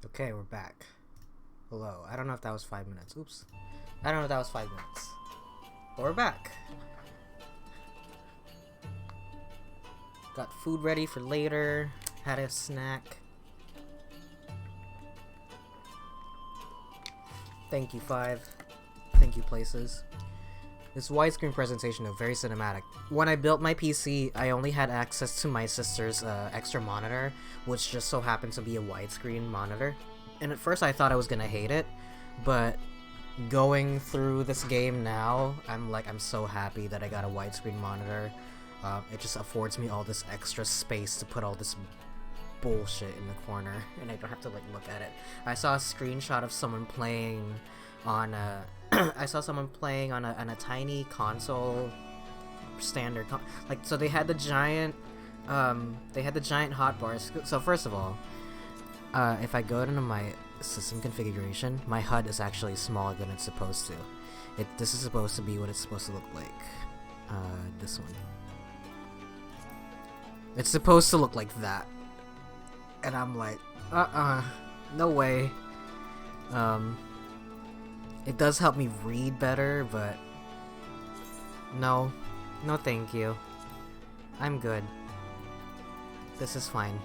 Okay, we're back. Hello. I don't know if that was 5 minutes. Oops. I don't know if that was 5 minutes. But we're back. Got food ready for later. Had a snack. Thank you, 5. Thank you, Places. This widescreen presentation is very cinematic. When I built my PC, I only had access to my sister's extra monitor, which just so happened to be a widescreen monitor. And at first I thought I was gonna hate it, but going through this game now, I'm so happy that I got a widescreen monitor. It just affords me all this extra space to put all this bullshit in the corner, and I don't have to look at it. I saw a screenshot of someone playing on a I saw someone playing on a tiny console standard so they had the giant hotbars. So first of all, if I go into my system configuration, my HUD is actually smaller than it's supposed to. This is supposed to be what it's supposed to look like. This one. It's supposed to look like that. And I'm like, no way. It does help me read better, but no thank you. I'm good. This is fine.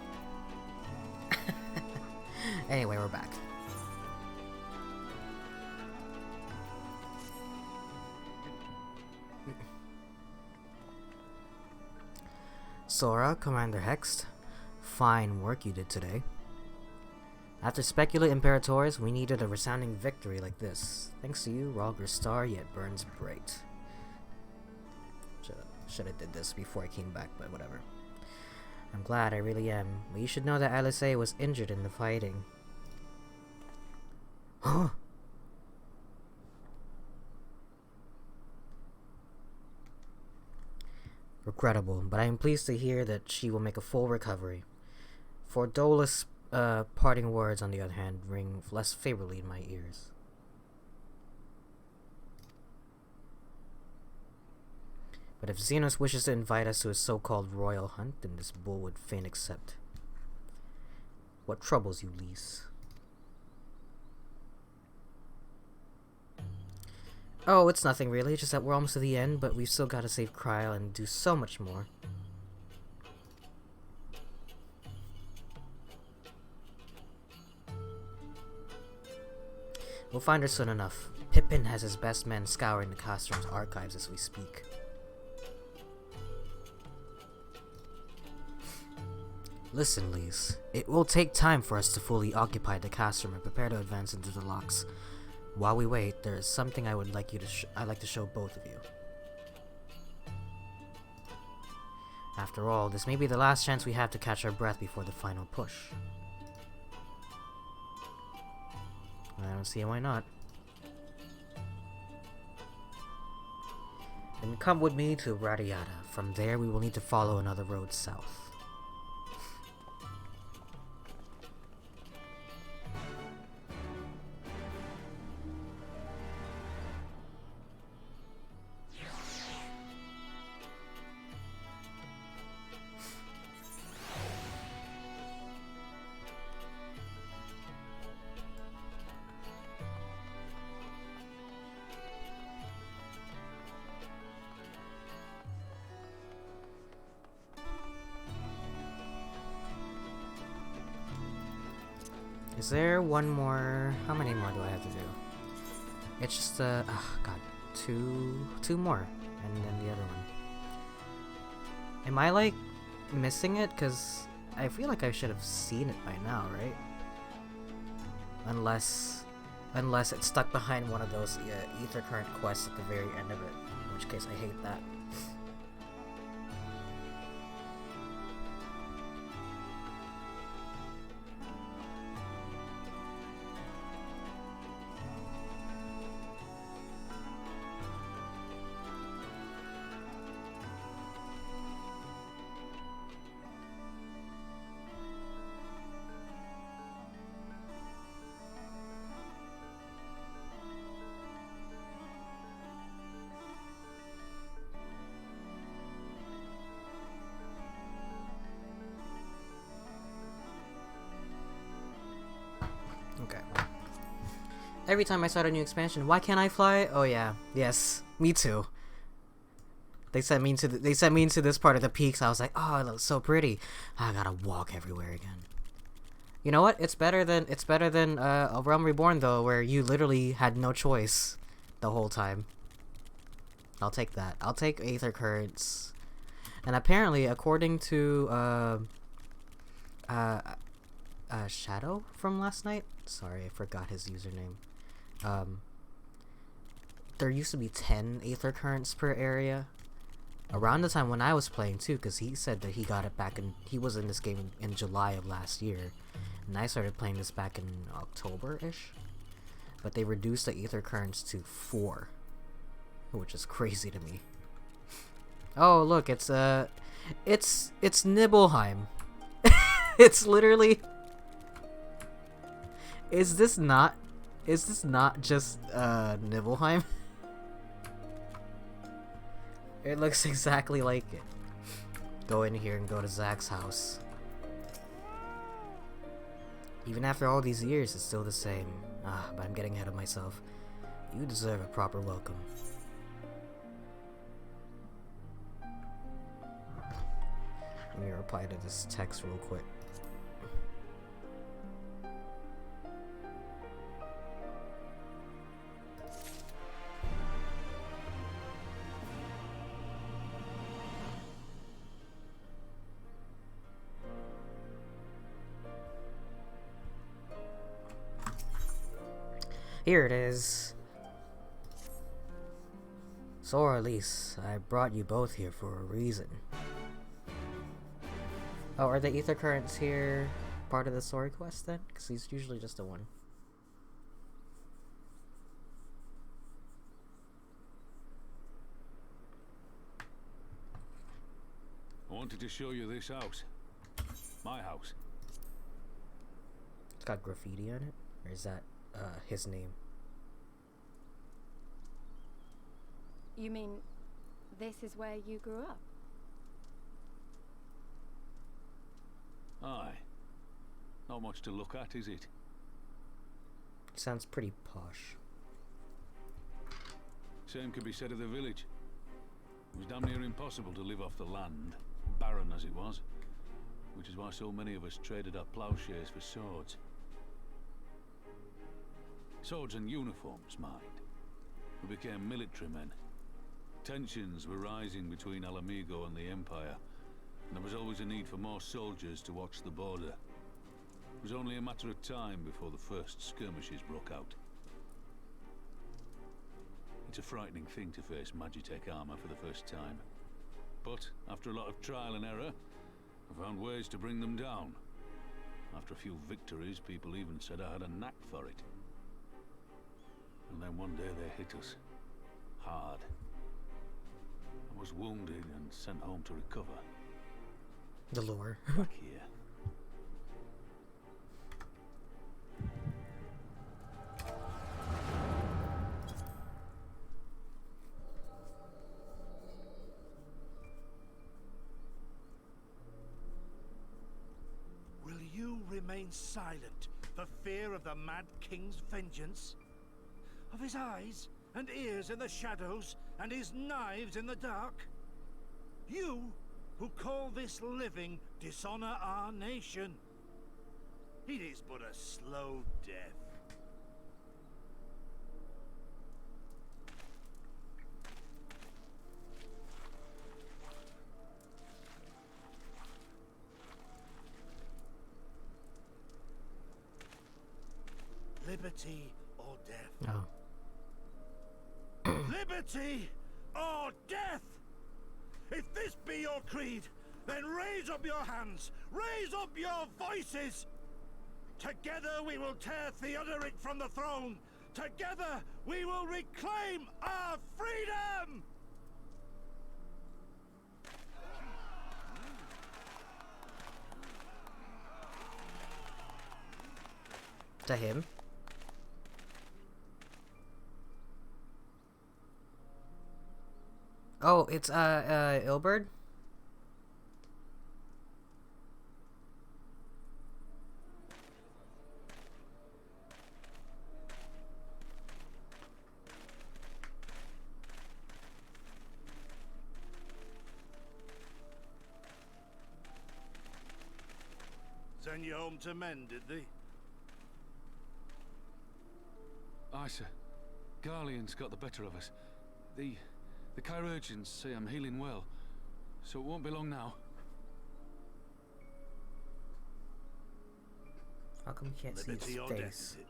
Anyway, we're back. Sora, Commander Hext. Fine work you did today. After Specula Imperators, we needed a resounding victory like this. Thanks to you, Rogger's star yet burns bright. Should have did this before I came back, but whatever. I'm glad, I really am. But you should know that Alice was injured in the fighting. Huh? Regrettable, but I am pleased to hear that she will make a full recovery. For Dolus' parting words, on the other hand, ring less favorably in my ears. But if Xenos wishes to invite us to his so-called royal hunt, then this bull would fain accept. What troubles you, Lise? Oh, it's nothing really, just that we're almost to the end, but we've still got to save Kryl and do so much more. We'll find her soon enough. Pippin has his best men scouring the Castrum's archives as we speak. Listen, Lise. It will take time for us to fully occupy the Castrum and prepare to advance into the locks. While we wait, there is something I would like I'd like to show both of you. After all, this may be the last chance we have to catch our breath before the final push. I don't see why not. Then come with me to Radiata. From there, we will need to follow another road south. Is there one more? How many more do I have to do? It's just god, two more, and then the other one. Am I missing it? Cause I feel like I should have seen it by now, right? Unless it's stuck behind one of those ether current quests at the very end of it, in which case I hate that. Every time I start a new expansion, why can't I fly? Oh yeah, yes, me too. They sent me into this part of the peaks. I was like, oh, it looks so pretty. I gotta walk everywhere again. You know what? It's better than A Realm Reborn though, where you literally had no choice the whole time. I'll take that. I'll take Aether Currents. And apparently, according to Shadow from last night. Sorry, I forgot his username. There used to be 10 Aether Currents per area. Around the time when I was playing too, because he said that he got it back in. He was in this game in July of last year, and I started playing this back in October-ish. But they reduced the Aether Currents to 4, which is crazy to me. Oh look, it's Nibelheim. It's literally. Is this not just Nibelheim? It looks exactly like it. Go in here and go to Zach's house. Even after all these years, it's still the same. But I'm getting ahead of myself. You deserve a proper welcome. Let me reply to this text real quick. Here it is. Sora, Elise, I brought you both here for a reason. Oh, are the Aether Currents here part of the story quest then? Because he's usually just a one. I wanted to show you this house. My house. It's got graffiti on it? Or is that his name? You mean this is where you grew up? Aye. Not much to look at, is it? Sounds pretty posh. Same could be said of the village. It was damn near impossible to live off the land, barren as it was. Which is why so many of us traded our plowshares for swords. Swords and uniforms, mind. We became military men. Tensions were rising between Alamigo and the Empire, and there was always a need for more soldiers to watch the border. It was only a matter of time before the first skirmishes broke out. It's a frightening thing to face Magitech armor for the first time. But after a lot of trial and error, I found ways to bring them down. After a few victories, people even said I had a knack for it. And then one day they hit us. Hard. I was wounded and sent home to recover. The lore. Back here. Will you remain silent for fear of the Mad King's vengeance? Of his eyes and ears in the shadows and his knives in the dark? You who call this living dishonor our nation. It is but a slow death. Liberty or death? Oh. Liberty or death! If this be your creed, then raise up your hands, raise up your voices! Together we will tear Theodoric from the throne! Together we will reclaim our freedom! To him? Oh, it's Ilberd? send you home to mend, did they? Aye, sir. Garlean's got the better of us. The chirurgeons say I'm healing well, so it won't be long now. How come you can't see his Liberty or death, face? is it?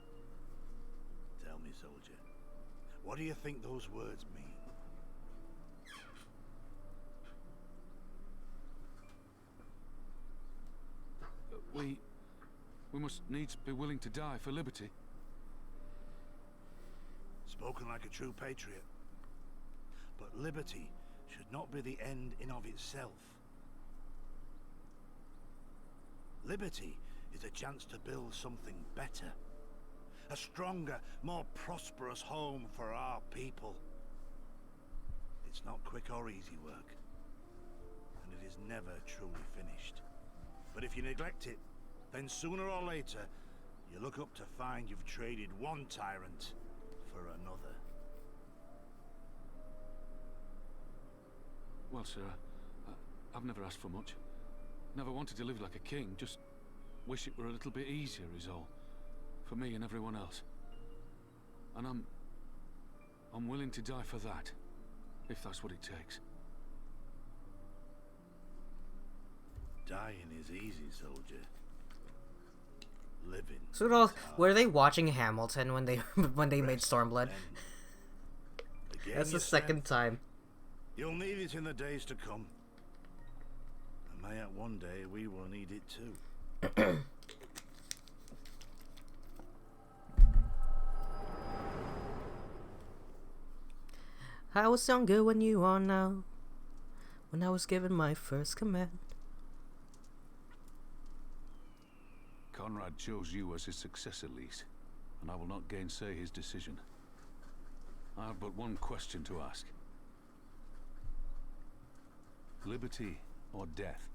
Tell me, soldier. What do you think those words mean? We must needs be willing to die for liberty. Spoken like a true patriot. But liberty should not be the end in of itself. Liberty is a chance to build something better. A stronger, more prosperous home for our people. It's not quick or easy work. And it is never truly finished. But if you neglect it, then sooner or later, you look up to find you've traded one tyrant for another. Well, sir, I've never asked for much. Never wanted to live like a king, just wish it were a little bit easier is all. For me and everyone else. And I'm willing to die for that, if that's what it takes. Dying is easy, soldier. Living. So were they watching Hamilton when they when they made Stormblood? That's the second time. You'll need it in the days to come. And mayhap one day we will need it too. I was younger when you are now, when I was given my first command. Conrad chose you as his successor, Lise, and I will not gainsay his decision. I have but one question to ask. Liberty or death?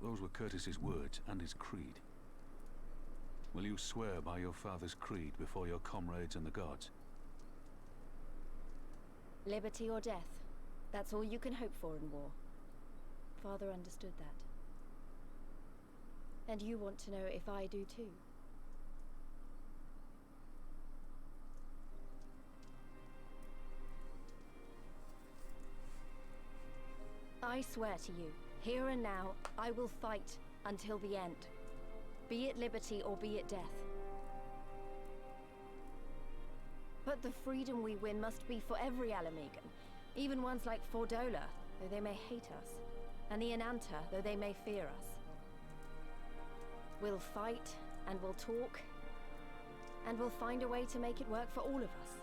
Those were Curtis's words and his creed. Will you swear by your father's creed before your comrades and the gods? Liberty or death. That's all you can hope for in war. Father understood that. And you want to know if I do too. I swear to you, here and now, I will fight until the end. Be it liberty or be it death. But the freedom we win must be for every Alamegan, even ones like Fordola, though they may hate us, and the Ananta, though they may fear us. We'll fight, and we'll talk, and we'll find a way to make it work for all of us.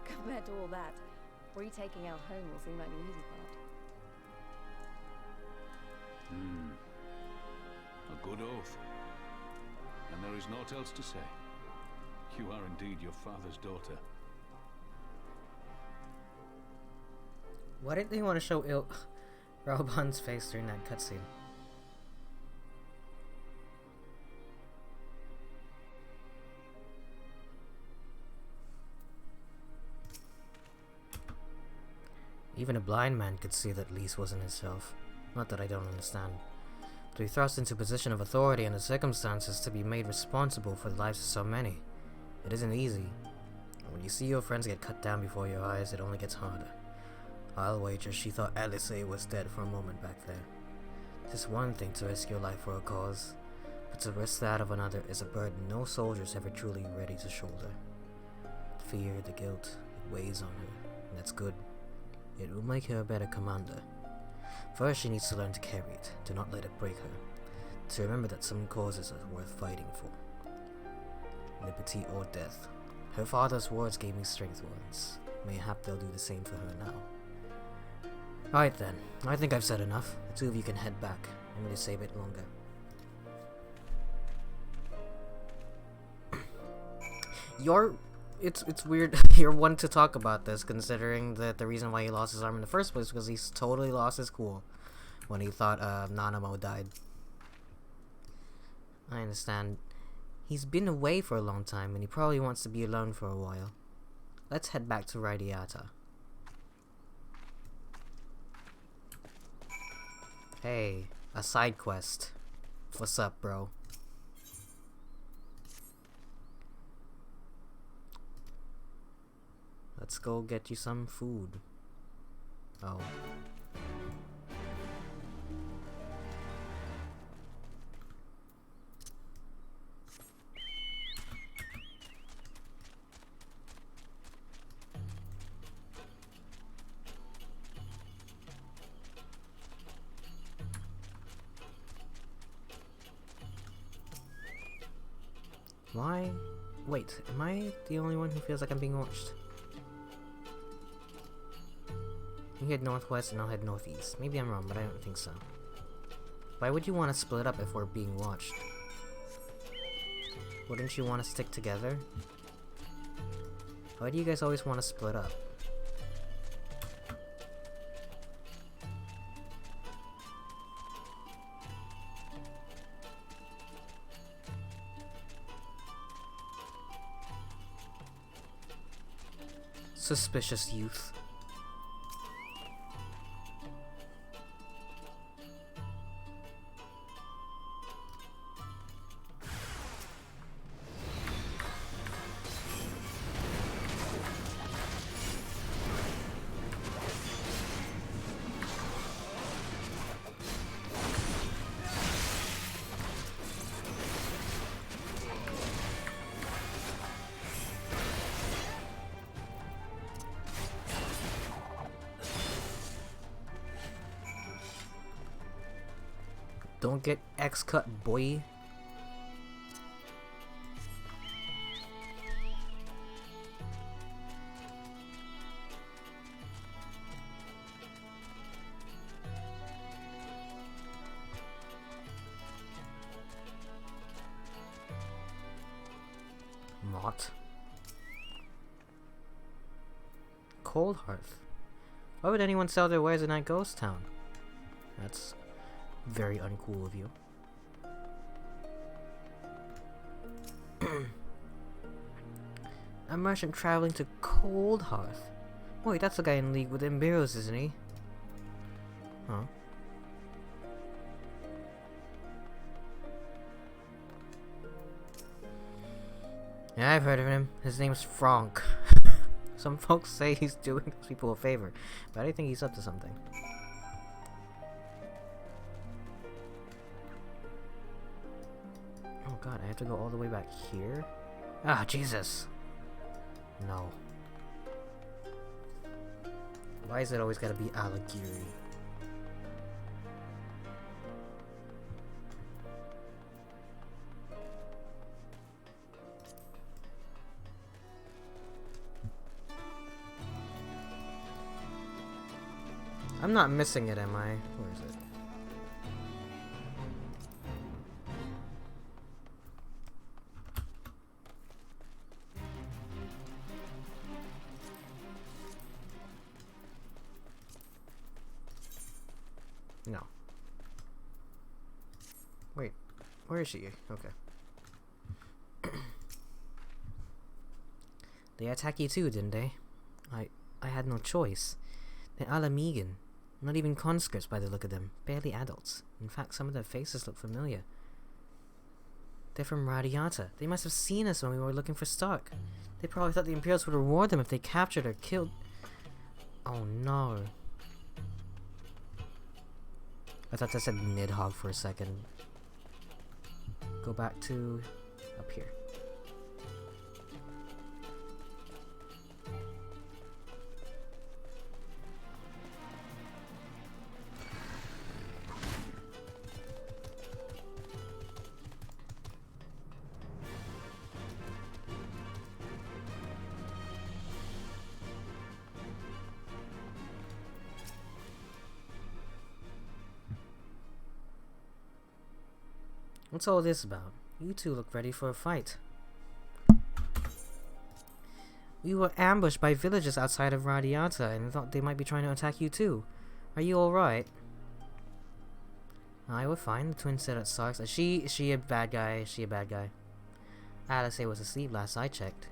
Compared to all that, retaking our home will seem like the easy part. A good oath. And there is naught else to say. You are indeed your father's daughter. Why did they want to show Raoban's face during that cutscene? Even a blind man could see that Lise wasn't himself. Not that I don't understand. To be thrust into a position of authority under circumstances to be made responsible for the lives of so many. It isn't easy. And when you see your friends get cut down before your eyes, it only gets harder. I'll wager she thought Alice was dead for a moment back there. It's one thing to risk your life for a cause, but to risk that of another is a burden no soldier's ever truly ready to shoulder. The fear, the guilt, it weighs on her, and that's good. It will make her a better commander. First, she needs to learn to carry it, to not let it break her, to remember that some causes are worth fighting for. Liberty or death. Her father's words gave me strength once. Mayhap they'll do the same for her now. Alright then, I think I've said enough. The two of you can head back. I'm going to stay a bit longer. It's weird you're one to talk about this, considering that the reason why he lost his arm in the first place was he's totally lost his cool when he thought Nanamo died. I understand. He's been away for a long time and he probably wants to be alone for a while. Let's head back to Radiata. Hey, a side quest. What's up, bro? Let's go get you some food. Oh. Why? Wait, am I the only one who feels like I'm being watched? You head northwest and I'll head northeast. Maybe I'm wrong, but I don't think so. Why would you want to split up if we're being watched? Wouldn't you want to stick together? Why do you guys always want to split up? Suspicious youth. Don't get X-cut, boy. Mott. Cold Hearth. Why would anyone sell their wares in that ghost town? That's very uncool of you. A merchant traveling to Cold Hearth. Wait, that's the guy in league with Imberos, isn't he? Huh? Yeah, I've heard of him. His name's Frank. Some folks say he's doing those people a favor, but I think he's up to something. Oh god, I have to go all the way back here? Ah, Jesus! No. Why is it always gotta be Alagiri? I'm not missing it, am I? Where is it? No. Wait, where is she? Okay. They attacked you too, didn't they? I had no choice. They're Alamegan. Not even conscripts by the look of them. Barely adults. In fact, some of their faces look familiar. They're from Radiata. They must have seen us when we were looking for Stark. They probably thought the Imperials would reward them if they captured or killed... Oh no. I thought that said Nidhogg for a second. Go back to... up here. What's all this about? You two look ready for a fight. We were ambushed by villagers outside of Radiata and thought they might be trying to attack you too. Are you alright? I we're fine. The twin said it sucks. Is she a bad guy? Is she a bad guy? Alice was asleep last I checked.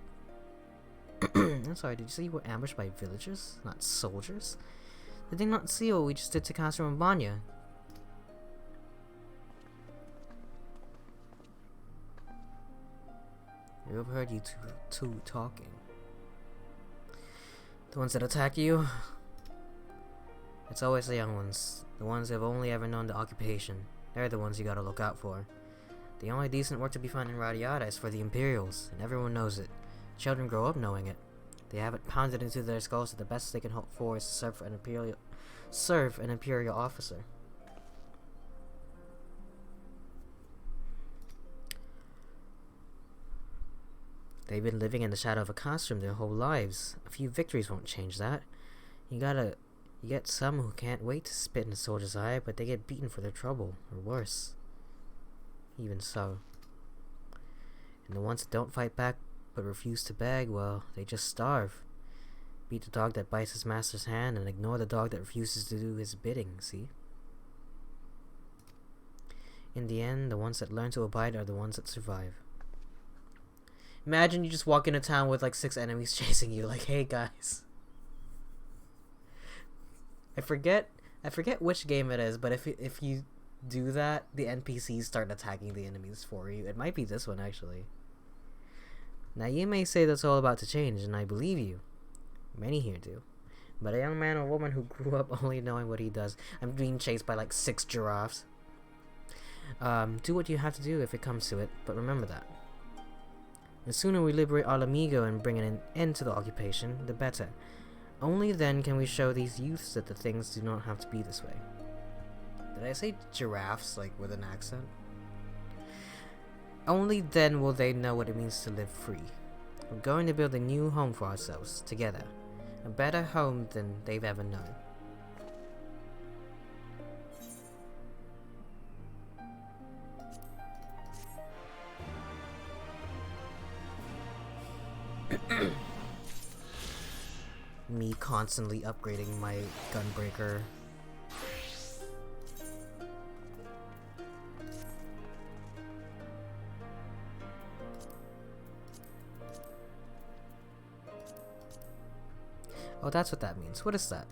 I'm sorry, did you say you were ambushed by villagers? Not soldiers? Did they not see what we just did to Castle and Banya? I overheard you two talking. The ones that attack you? It's always the young ones. The ones who have only ever known the occupation. They're the ones you gotta look out for. The only decent work to be found in Radiata is for the Imperials, and everyone knows it. Children grow up knowing it. They have it pounded into their skulls that the best they can hope for is to serve an Imperial officer. They've been living in the shadow of a classroom their whole lives. A few victories won't change that. You get some who can't wait to spit in a soldier's eye, but they get beaten for their trouble, or worse. Even so. And the ones that don't fight back but refuse to beg, well, they just starve. Beat the dog that bites his master's hand and ignore the dog that refuses to do his bidding, see? In the end, the ones that learn to abide are the ones that survive. Imagine you just walk into town with like 6 enemies chasing you, like, hey guys. I forget which game it is, but if you do that, the NPCs start attacking the enemies for you. It might be this one, actually. Now you may say that's all about to change, and I believe you. Many here do. But a young man or woman who grew up only knowing what he does. I'm being chased by like 6 giraffes. Do what you have to do if it comes to it, but remember that. The sooner we liberate Al Amigo and bring an end to the occupation, the better. Only then can we show these youths that the things do not have to be this way. Did I say giraffes, like, with an accent? Only then will they know what it means to live free. We're going to build a new home for ourselves, together. A better home than they've ever known. Me constantly upgrading my gunbreaker. Oh, that's what that means. What is that?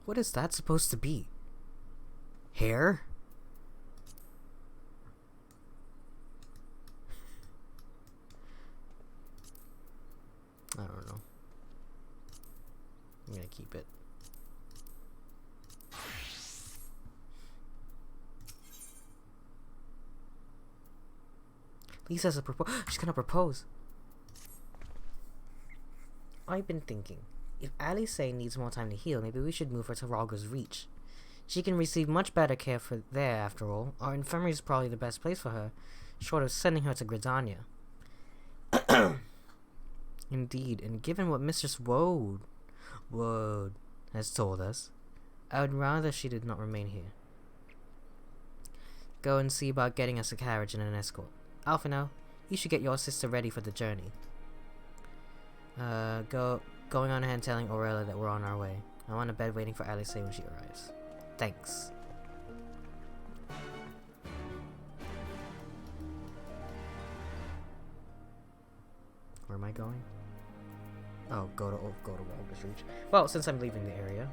What is that supposed to be? Hair? I don't know. I'm gonna keep it. Lisa's a propose. She's gonna propose. I've been thinking, if Alice needs more time to heal, maybe we should move her to Ralga's Reach. She can receive much better care for there, after all. Our infirmary is probably the best place for her, short of sending her to Gridania. Indeed, and given what Mistress Woad has told us, I would rather she did not remain here. Go and see about getting us a carriage and an escort. Alphino, you should get your sister ready for the journey. Going on ahead and telling Aurelia that we're on our way. I want a bed waiting for Alice when she arrives. Thanks. Where am I going? Oh, go to Ralga's Reach. Well, since I'm leaving the area,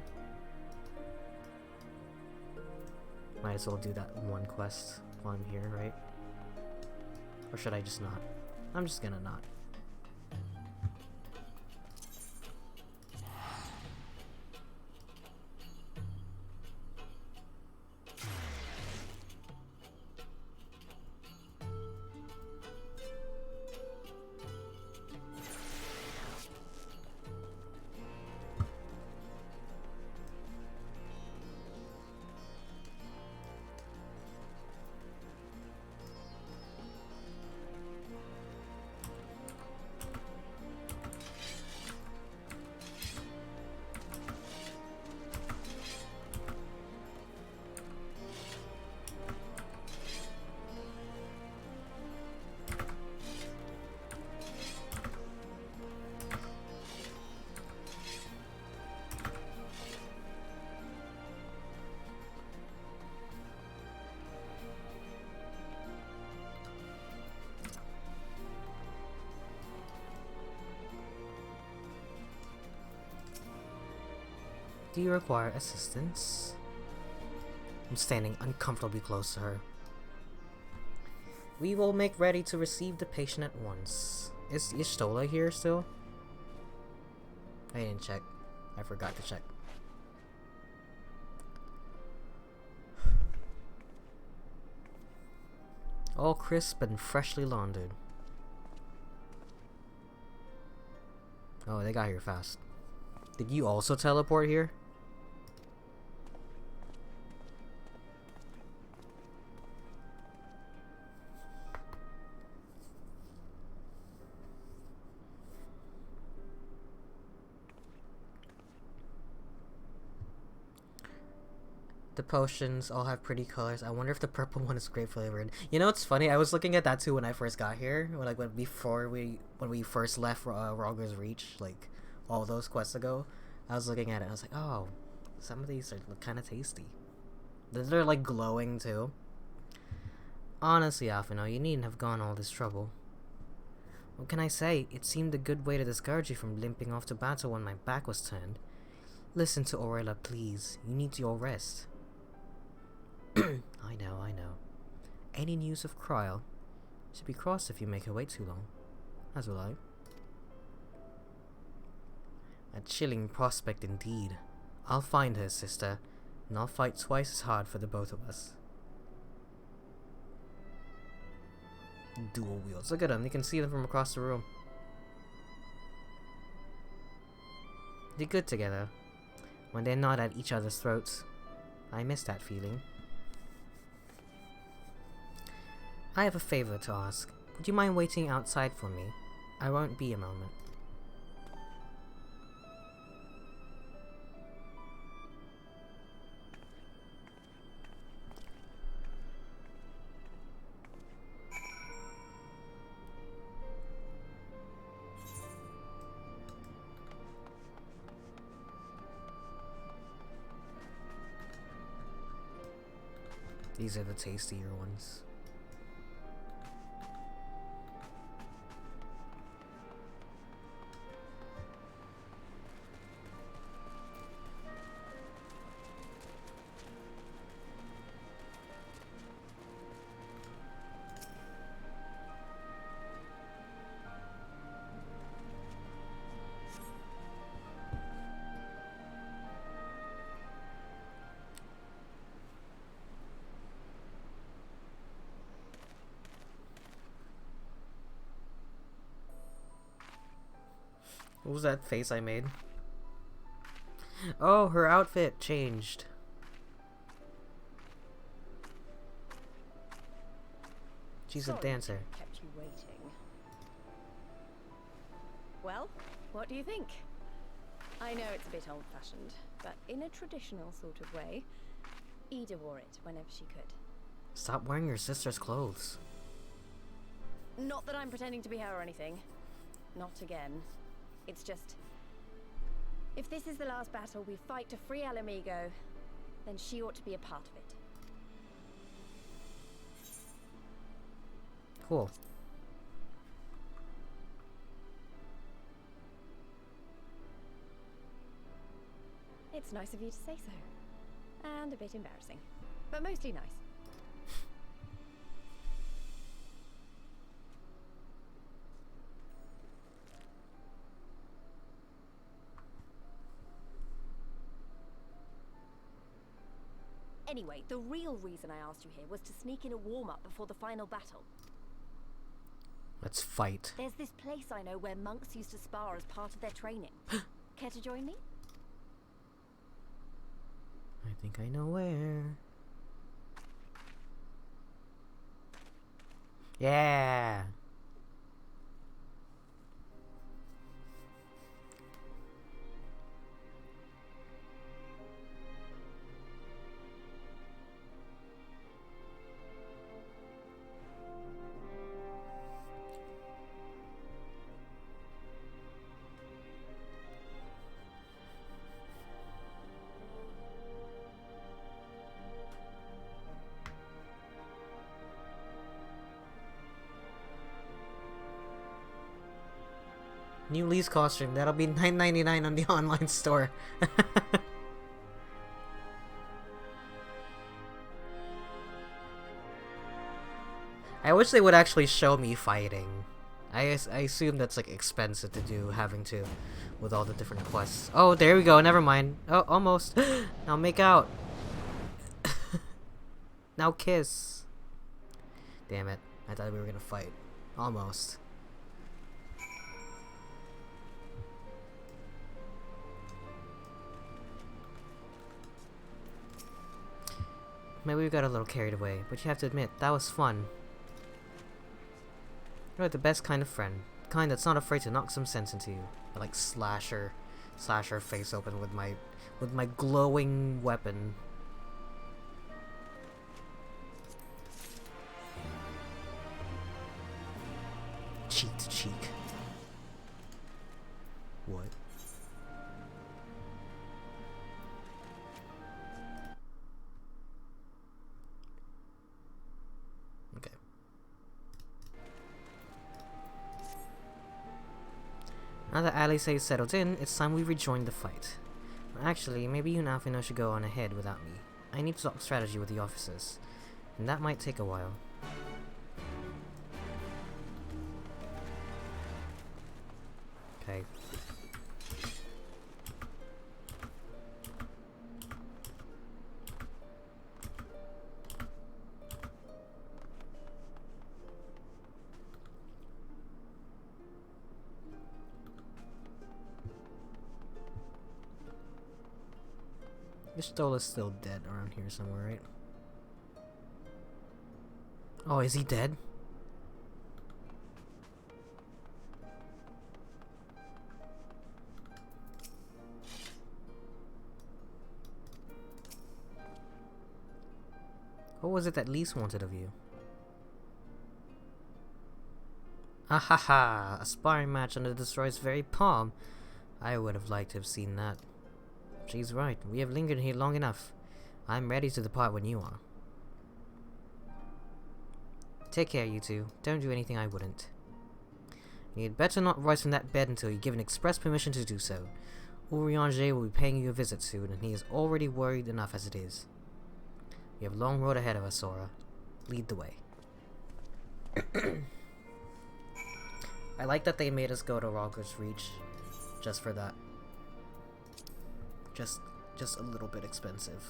might as well do that one quest while I'm here, right? Or should I just not? I'm just gonna not. Do you require assistance? I'm standing uncomfortably close to her. We will make ready to receive the patient at once. Is Stola here still? I didn't check. I forgot to check. All crisp and freshly laundered. Oh, they got here fast. Did you also teleport here? The potions all have pretty colors. I wonder if the purple one is grape flavored. You know, it's funny. I was looking at that too when I first got here. When we first left Rogger's Reach, like all those quests ago. I was looking at it. I was like, oh, some of these are kind of tasty. They're like glowing too. Honestly, Alphino, you needn't have gone all this trouble. What can I say? It seemed a good way to discourage you from limping off to battle when my back was turned. Listen to Aurela, please. You need your rest. I know. Any news of Kryl? She'll be cross if you make her wait too long. As will I. A chilling prospect indeed. I'll find her, sister, and I'll fight twice as hard for the both of us. Dual wields. Look at them. You can see them from across the room. They're good together. When they're not at each other's throats. I miss that feeling. I have a favor to ask. Would you mind waiting outside for me? I won't be a moment. These are the tastier ones. What was that face I made? Oh, her outfit changed. She's a dancer. Kept you waiting. Well, what do you think? I know it's a bit old-fashioned, but in a traditional sort of way, Ida wore it whenever she could. Stop wearing your sister's clothes. Not that I'm pretending to be her or anything. Not again. It's just, if this is the last battle we fight to free Alamigo, then she ought to be a part of it. Cool. It's nice of you to say so. And a bit embarrassing. But mostly nice. Anyway, the real reason I asked you here was to sneak in a warm-up before the final battle. Let's fight. There's this place I know where monks used to spar as part of their training. Care to join me? I think I know where. Yeah. New Lee's costume. That'll be $9.99 on the online store. I wish they would actually show me fighting. I assume that's like expensive to do, having to, with all the different quests. Oh, there we go. Never mind. Oh, almost. Now make out. Now kiss. Damn it. I thought we were gonna fight. Almost. Maybe we got a little carried away, but you have to admit, that was fun. You're like the best kind of friend. Kind that's not afraid to knock some sense into you. I like slash her face open with my glowing weapon. Cheek to cheek. What? Okay. Now that Alice's settled in, it's time we rejoin the fight. Actually, maybe you and Alfino should go on ahead without me. I need to talk strategy with the officers, and that might take a while. Okay. Istola's still dead around here somewhere, right? Oh, is he dead? What was it that Lise wanted of you? Ahaha! A sparring match under the Destroyer's very palm. I would have liked to have seen that. She's right. We have lingered here long enough. I'm ready to depart when you are. Take care, you two. Don't do anything I wouldn't. You'd better not rise from that bed until you're given express permission to do so. Urianger will be paying you a visit soon, and he is already worried enough as it is. We have a long road ahead of us, Sora. Lead the way. I like that they made us go to Rogger's Reach just for that. Just a little bit expensive.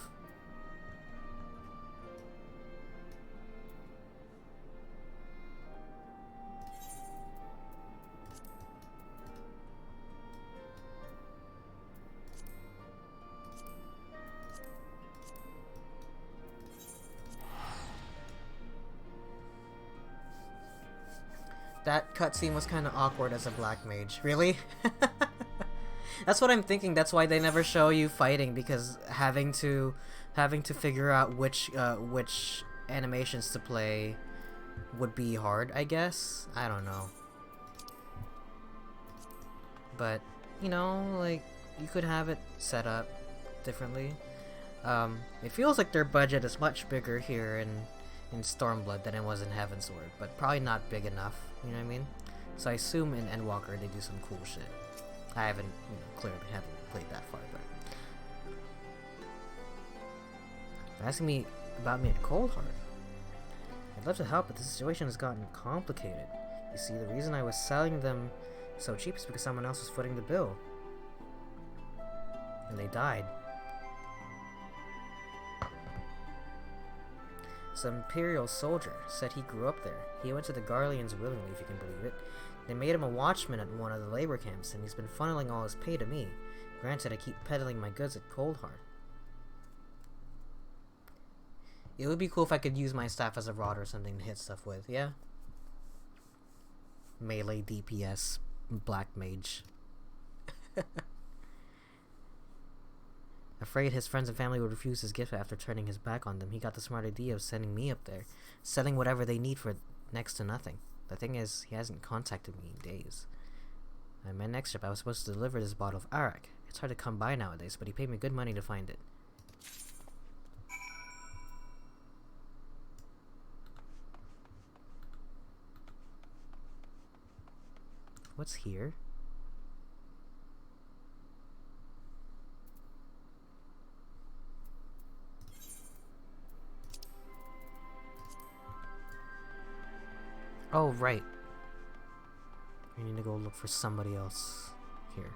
That cutscene was kind of awkward as a black mage. Really? That's what I'm thinking. That's why they never show you fighting, because having to figure out which animations to play would be hard, I guess. I don't know. But, you know, like, you could have it set up differently. It feels like their budget is much bigger here in Stormblood than it was in Heavensward, but probably not big enough, you know what I mean? So I assume in Endwalker they do some cool shit. I haven't, you know, clearly haven't played that far, but... They're asking me about me at Coldheart. I'd love to help, but the situation has gotten complicated. You see, the reason I was selling them so cheap is because someone else was footing the bill. And they died. Some Imperial soldier said he grew up there. He went to the Garleans willingly, if you can believe it. They made him a watchman at one of the labor camps, and he's been funneling all his pay to me. Granted, I keep peddling my goods at Coldheart. It would be cool if I could use my staff as a rod or something to hit stuff with, yeah? Melee DPS, black mage. Afraid his friends and family would refuse his gift after turning his back on them, he got the smart idea of sending me up there, selling whatever they need for next to nothing. The thing is, he hasn't contacted me in days. On my next trip, I was supposed to deliver this bottle of arak. It's hard to come by nowadays, but he paid me good money to find it. What's here? Oh, right. We need to go look for somebody else here.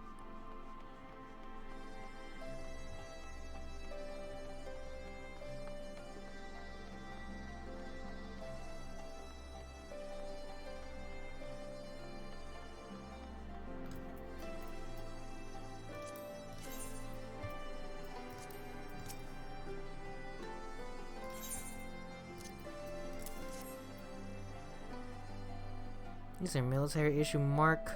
These are military issue Mark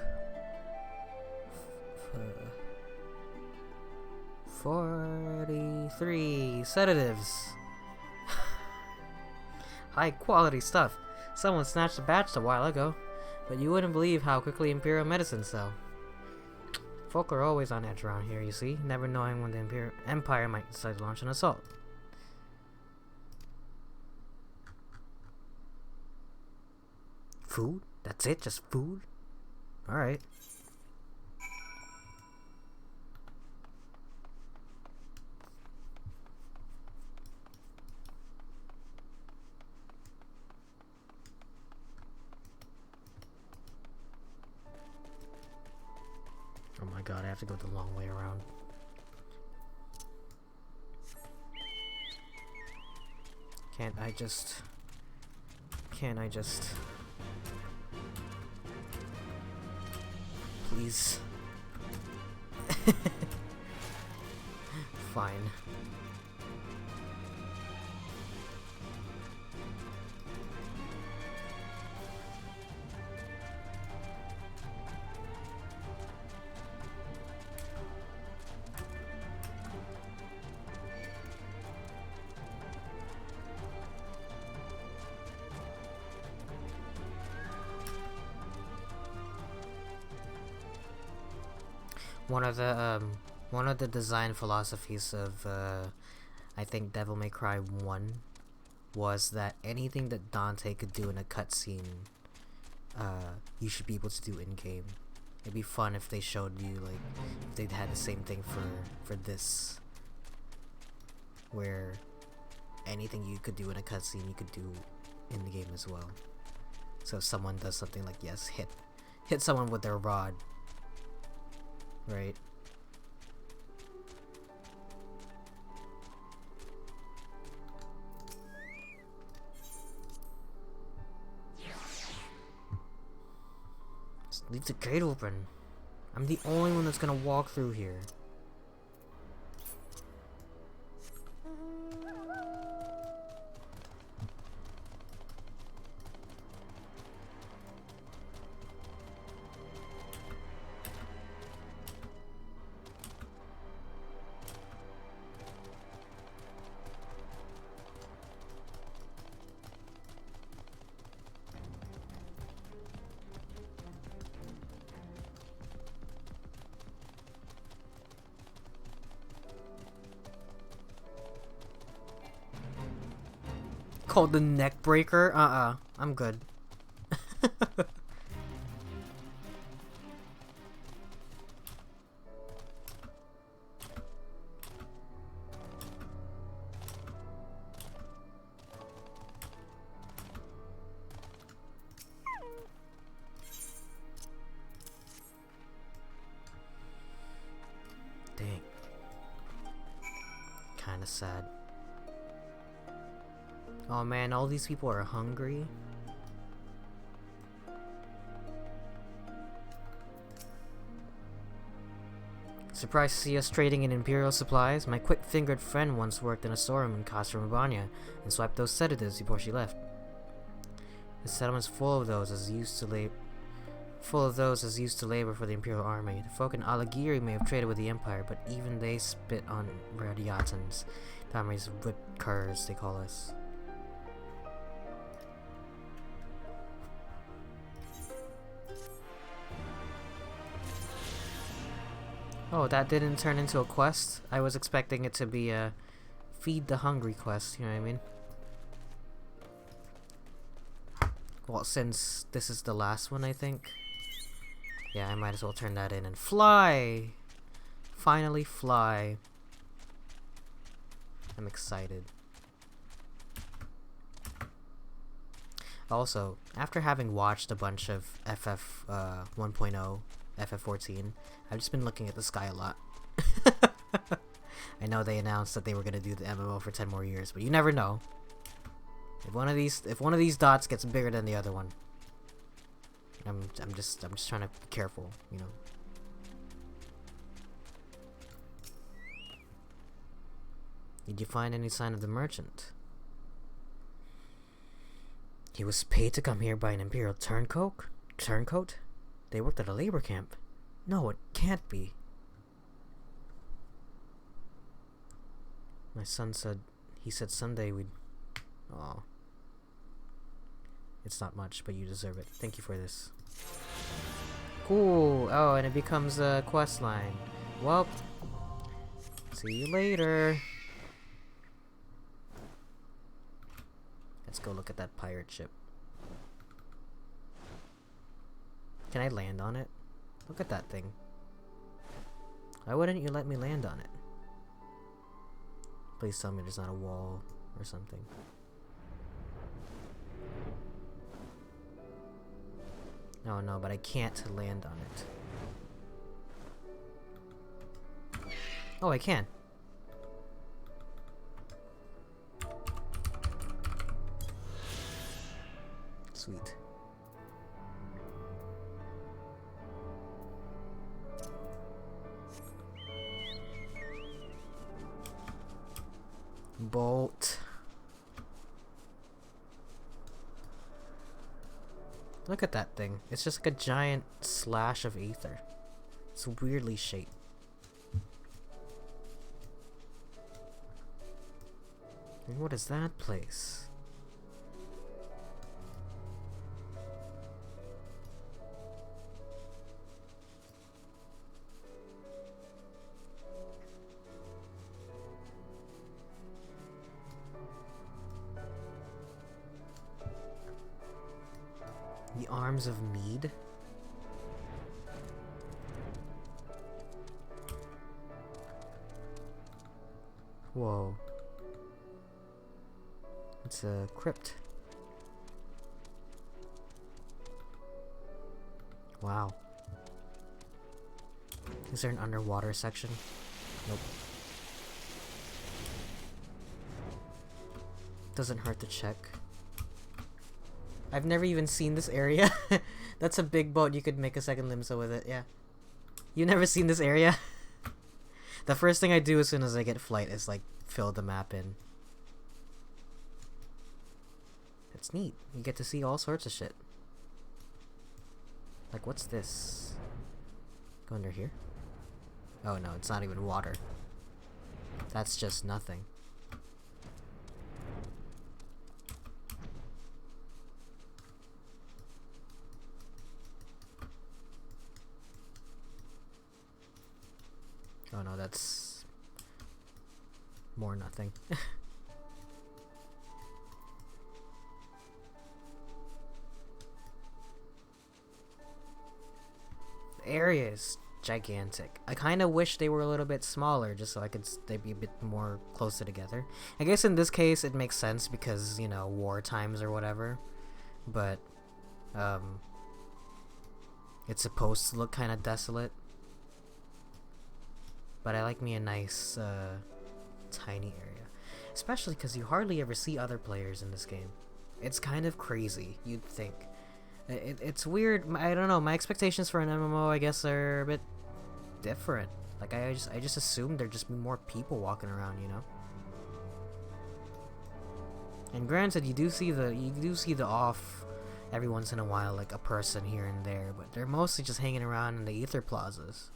43 sedatives. High quality stuff. Someone snatched a batch a while ago, but you wouldn't believe how quickly Imperial medicines sell. Folk are always on edge around here, you see, never knowing when the Empire might decide to launch an assault. Food? That's it? Just food? Alright. Oh my god, I have to go the long way around. Can't I just... Please. Fine. One of the design philosophies of I think Devil May Cry 1 was that anything that Dante could do in a cutscene, you should be able to do in game. It'd be fun if they showed you, like, if they'd had the same thing for this, where anything you could do in a cutscene you could do in the game as well. So if someone does something like, yes, hit someone with their rod, right? Just leave the gate open. I'm the only one that's gonna walk through here. Called the neck breaker? I'm good. Dang. Kinda sad. Oh man, all these people are hungry. Surprised to see us trading in Imperial supplies? My quick-fingered friend once worked in a storeroom in Castra Urbania and swiped those sedatives before she left. The settlement's full of those as used to labor for the Imperial army. The folk in Alagiri may have traded with the Empire, but even they spit on Radiatans. Damary's whipped curs, they call us. Oh, that didn't turn into a quest? I was expecting it to be a feed the hungry quest, you know what I mean? Well, since this is the last one, I think. Yeah, I might as well turn that in and fly! Finally fly. I'm excited. Also, after having watched a bunch of FF 1.0, FF14, I've just been looking at the sky a lot. I know they announced that they were gonna do the MMO for 10 more years, but you never know. If one of these dots gets bigger than the other one, I'm just trying to be careful, you know. Did you find any sign of the merchant? He was paid to come here by an Imperial turncoat? Turncoat? They worked at a labor camp. No, it can't be. My son said, he said someday we'd... Aw. It's not much, but you deserve it. Thank you for this. Cool. Oh, and it becomes a quest line. Well, see you later. Let's go look at that pirate ship. Can I land on it? Look at that thing. Why wouldn't you let me land on it? Please tell me there's not a wall or something. Oh no, but I can't land on it. Oh, I can. Sweet. Bolt. Look at that thing. It's just like a giant slash of ether. It's weirdly shaped. And what is that place? The Arms of Mead? Whoa. It's a crypt. Wow. Is there an underwater section? Nope. Doesn't hurt to check. I've never even seen this area. That's a big boat. You could make a second limsa with it, yeah. You've never seen this area? The first thing I do as soon as I get flight is like fill the map in. It's neat. You get to see all sorts of shit. Like, what's this? Go under here? Oh no, it's not even water. That's just nothing. Oh no, that's more nothing. The area is gigantic. I kind of wish they were a little bit smaller just so they'd be a bit more closer together. I guess in this case it makes sense because, you know, war times or whatever. But it's supposed to look kind of desolate. But I like me a nice, tiny area. Especially because you hardly ever see other players in this game. It's kind of crazy, you'd think. It's weird, I don't know, my expectations for an MMO, I guess, are a bit different. Like, I just assumed there'd just be more people walking around, you know? And granted, you do see the off every once in a while, like a person here and there, but they're mostly just hanging around in the ether plazas.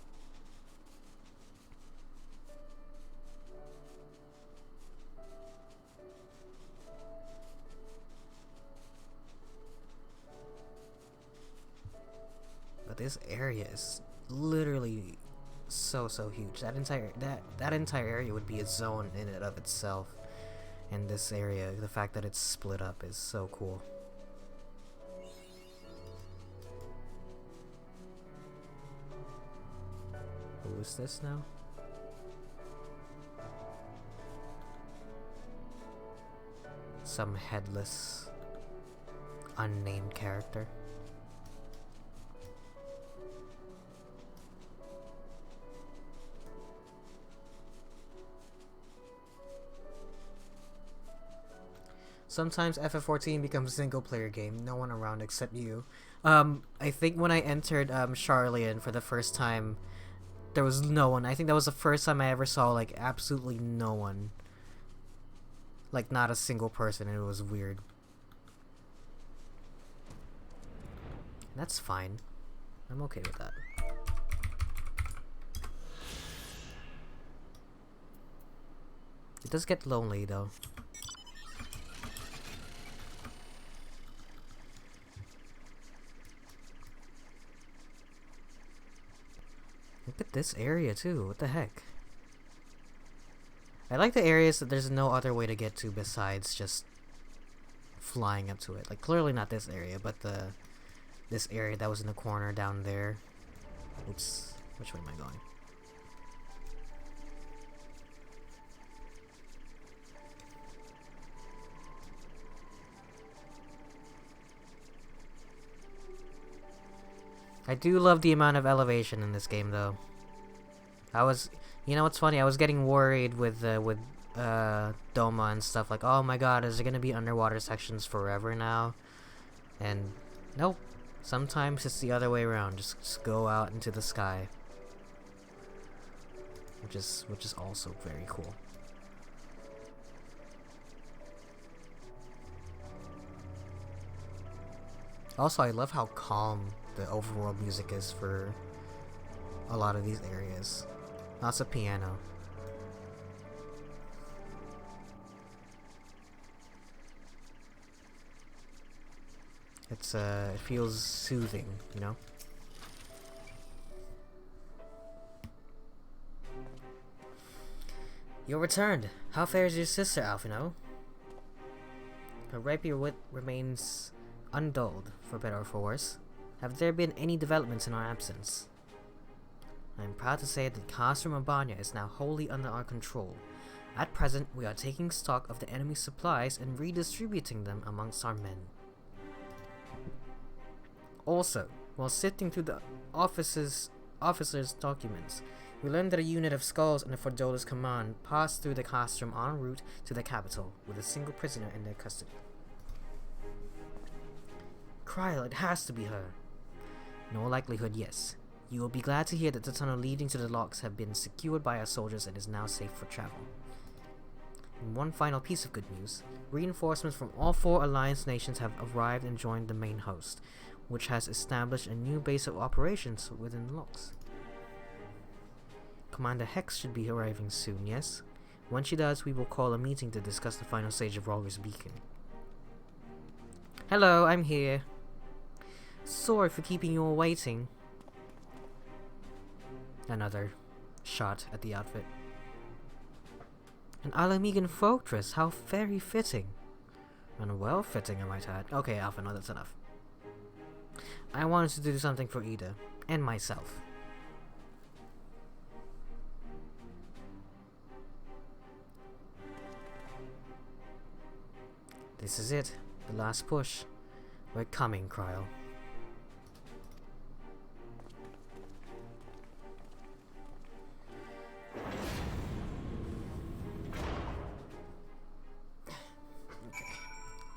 But this area is literally so huge. That entire area would be a zone in and of itself. And this area, the fact that it's split up is so cool. Who is this now? Some headless unnamed character. Sometimes FF14 becomes a single player game, no one around except you. I think when I entered Charlian for the first time, there was no one. I think that was the first time I ever saw like absolutely no one. Like not a single person, and it was weird. That's fine. I'm okay with that. It does get lonely though. Look at this area too, what the heck? I like the areas that there's no other way to get to besides just flying up to it. Like clearly not this area, but this area that was in the corner down there. Oops, which way am I going? I do love the amount of elevation in this game, though. You know what's funny? I was getting worried with Doma and stuff. Like, oh my god, is there gonna be underwater sections forever now? And nope. Sometimes it's the other way around. Just go out into the sky, which is also very cool. Also, I love how calm the overworld music is for a lot of these areas. Lots of piano. It feels soothing, you know? You're returned. How fares your sister, Alphino? Her rapier wit remains undulled, for better or for worse. Have there been any developments in our absence? I am proud to say that Castrum Urbania is now wholly under our control. At present, we are taking stock of the enemy's supplies and redistributing them amongst our men. Also, while sifting through the officer's documents, we learned that a unit of skulls under Fordola's command passed through the Castrum en route to the capital, with a single prisoner in their custody. Kryl, it has to be her. In all likelihood, yes. You will be glad to hear that the tunnel leading to the locks have been secured by our soldiers and is now safe for travel. And one final piece of good news. Reinforcements from all 4 Alliance nations have arrived and joined the main host, which has established a new base of operations within the locks. Commander Hex should be arriving soon, yes? When she does, we will call a meeting to discuss the final stage of Rogger's Beacon. Hello, I'm here. Sorry for keeping you all waiting. Another shot at the outfit. An Alamegan folk dress, how very fitting. And well fitting, I might add. Okay, Alpha, no, that's enough. I wanted to do something for Ida, and myself. This is it, the last push. We're coming, Kryl.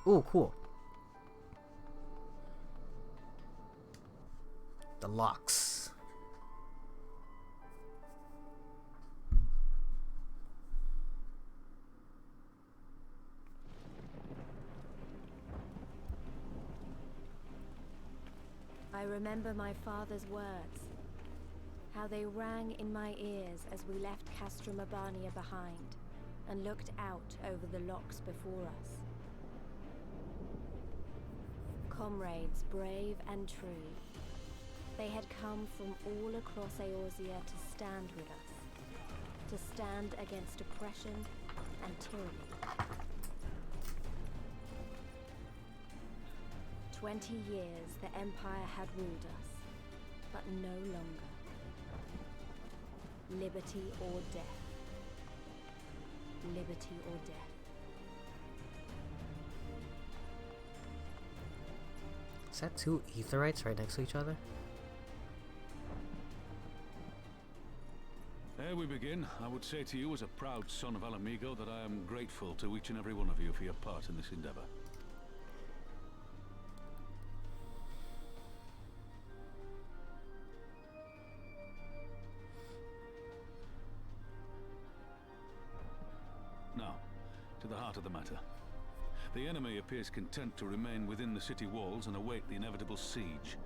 Ooh, cool. The locks. I remember my father's words, how they rang in my ears as we left Castrum Urbania behind and looked out over the locks before us. Comrades brave and true, they had come from all across Eorzea to stand with us, to stand against oppression and tyranny. 20 years the Empire had ruled us, but no longer. Liberty or death. Liberty or death. Is that two aetherites right next to each other? Ere we begin, I would say to you as a proud son of Alamigo that I am grateful to each and every one of you for your part in this endeavor. Now, to the heart of the matter. The enemy appears content to remain within the city walls and await the inevitable siege.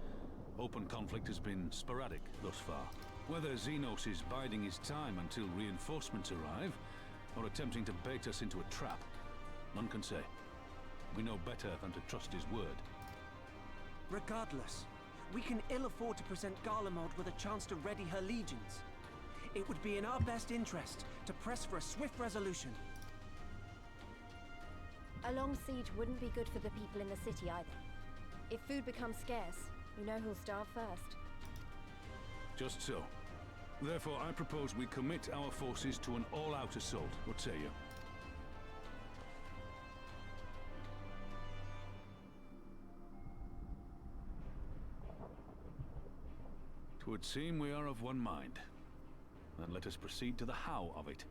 Open conflict has been sporadic thus far. Whether Xenos is biding his time until reinforcements arrive, or attempting to bait us into a trap, none can say. We know better than to trust his word. Regardless, we can ill afford to present Garlemald with a chance to ready her legions. It would be in our best interest to press for a swift resolution. A long siege wouldn't be good for the people in the city either. If food becomes scarce, you know who'll starve first. Just so. Therefore, I propose we commit our forces to an all-out assault. What say you? Twould seem we are of one mind. Then let us proceed to the how of it.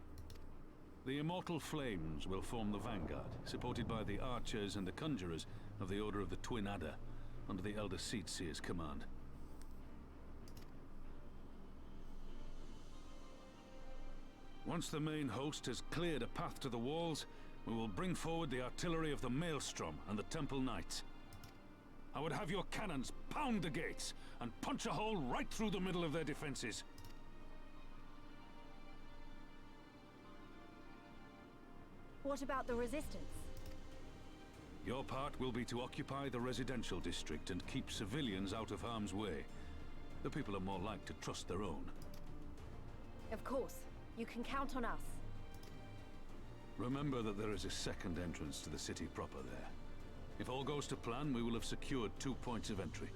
The Immortal Flames will form the vanguard, supported by the archers and the conjurers of the Order of the Twin Adder, under the Elder Seatseer's command. Once the main host has cleared a path to the walls, we will bring forward the artillery of the Maelstrom and the Temple Knights. I would have your cannons pound the gates and punch a hole right through the middle of their defenses. What about the resistance? Your part will be to occupy the residential district and keep civilians out of harm's way. The people are more like to trust their own. Of course. You can count on us. Remember that there is a second entrance to the city proper there. If all goes to plan, we will have secured 2 points of entry.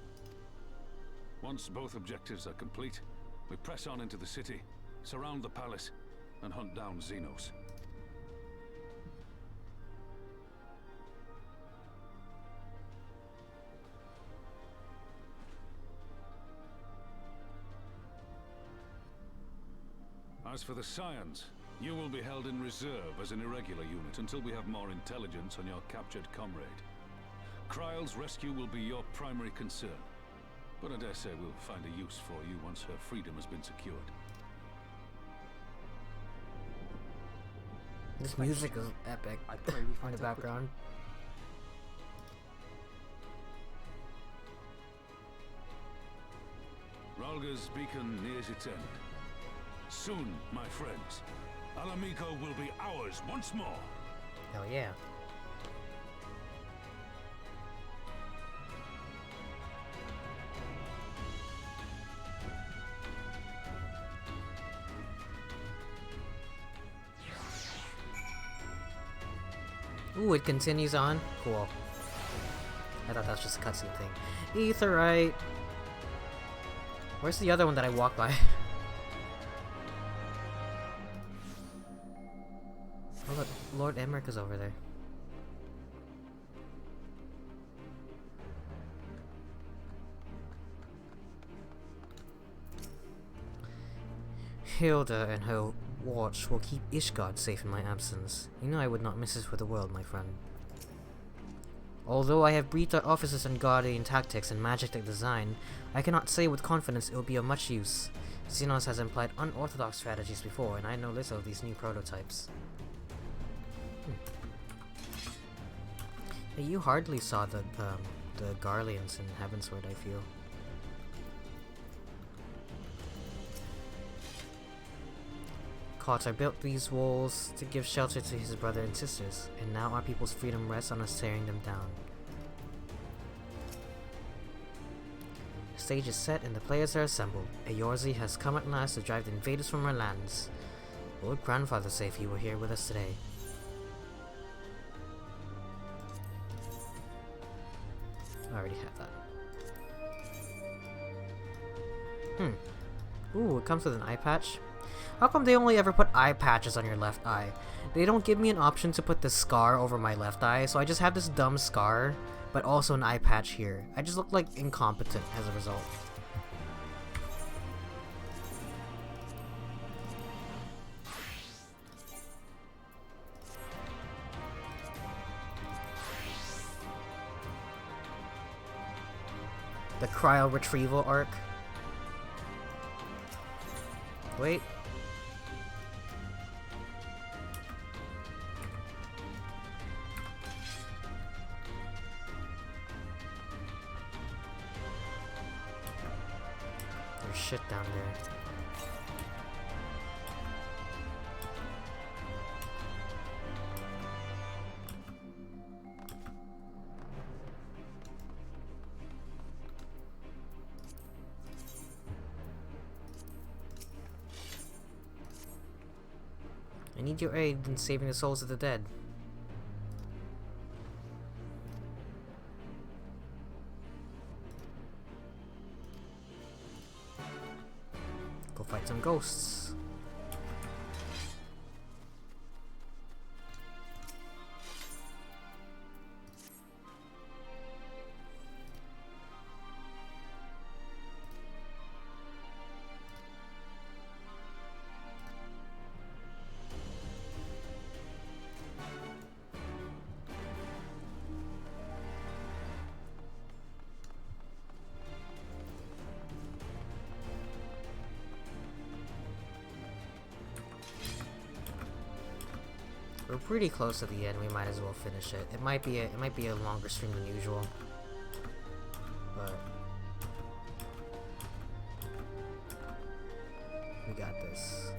Once both objectives are complete, we press on into the city, surround the palace, and hunt down Xenos. As for the Scions, you will be held in reserve as an irregular unit until we have more intelligence on your captured comrade. Kryle's rescue will be your primary concern, but I dare say we'll find a use for you once her freedom has been secured. This music is epic. I pray we In find the out background. Ralga's beacon nears its end. Soon, my friends, Alamico will be ours once more. Hell yeah. Ooh, it continues on? Cool. I thought that was just a cutscene thing. Aetherite! Where's the other one that I walked by? Oh look, Lord Emmerich is over there. Hilda and her watch will keep Ishgard safe in my absence. You know I would not miss this for the world, my friend. Although I have briefed our officers on Guardian tactics and magic design, I cannot say with confidence it will be of much use. Xenos has employed unorthodox strategies before, and I know little of these new prototypes. Hey, you hardly saw the Garleans in Heavensward, I feel. Kotar built these walls to give shelter to his brother and sisters, and now our people's freedom rests on us tearing them down. The stage is set and the players are assembled. Eorzi has come at last to drive the invaders from our lands. What would grandfather say if he were here with us today? I already have that. Ooh, it comes with an eye patch. How come they only ever put eye patches on your left eye? They don't give me an option to put the scar over my left eye, so I just have this dumb scar, but also an eye patch here. I just look like incompetent as a result. The cryo retrieval arc. Wait. There's shit down there. I need your aid in saving the souls of the dead. Go fight some ghosts. We're pretty close to the end. We might as well finish it. It might be a longer stream than usual, but we got this.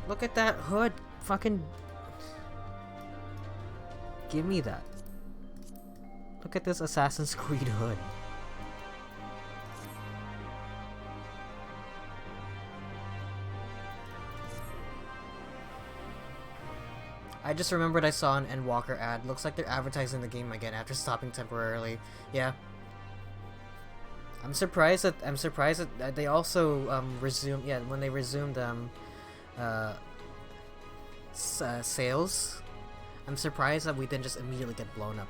Look at that hood! Fucking give me that. Look at this Assassin's Creed hood. I just remembered I saw an Endwalker ad. Looks like they're advertising the game again after stopping temporarily. Yeah. I'm surprised that they also resumed. Yeah, when they resumed sales. I'm surprised that we didn't just immediately get blown up.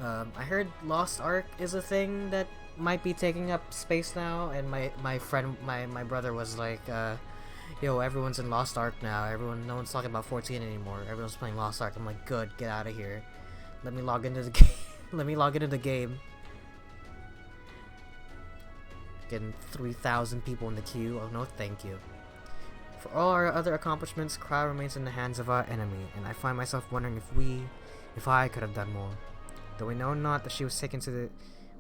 I heard Lost Ark is a thing that might be taking up space now, and my brother was like, yo, everyone's in Lost Ark now. No one's talking about 14 anymore. Everyone's playing Lost Ark. I'm like, good, get out of here. Let me log into the game. Let me log into the game. Getting 3,000 people in the queue. Oh no, thank you. For all our other accomplishments, Cryo remains in the hands of our enemy, and I find myself wondering if I could have done more. Though we know now that she was taken to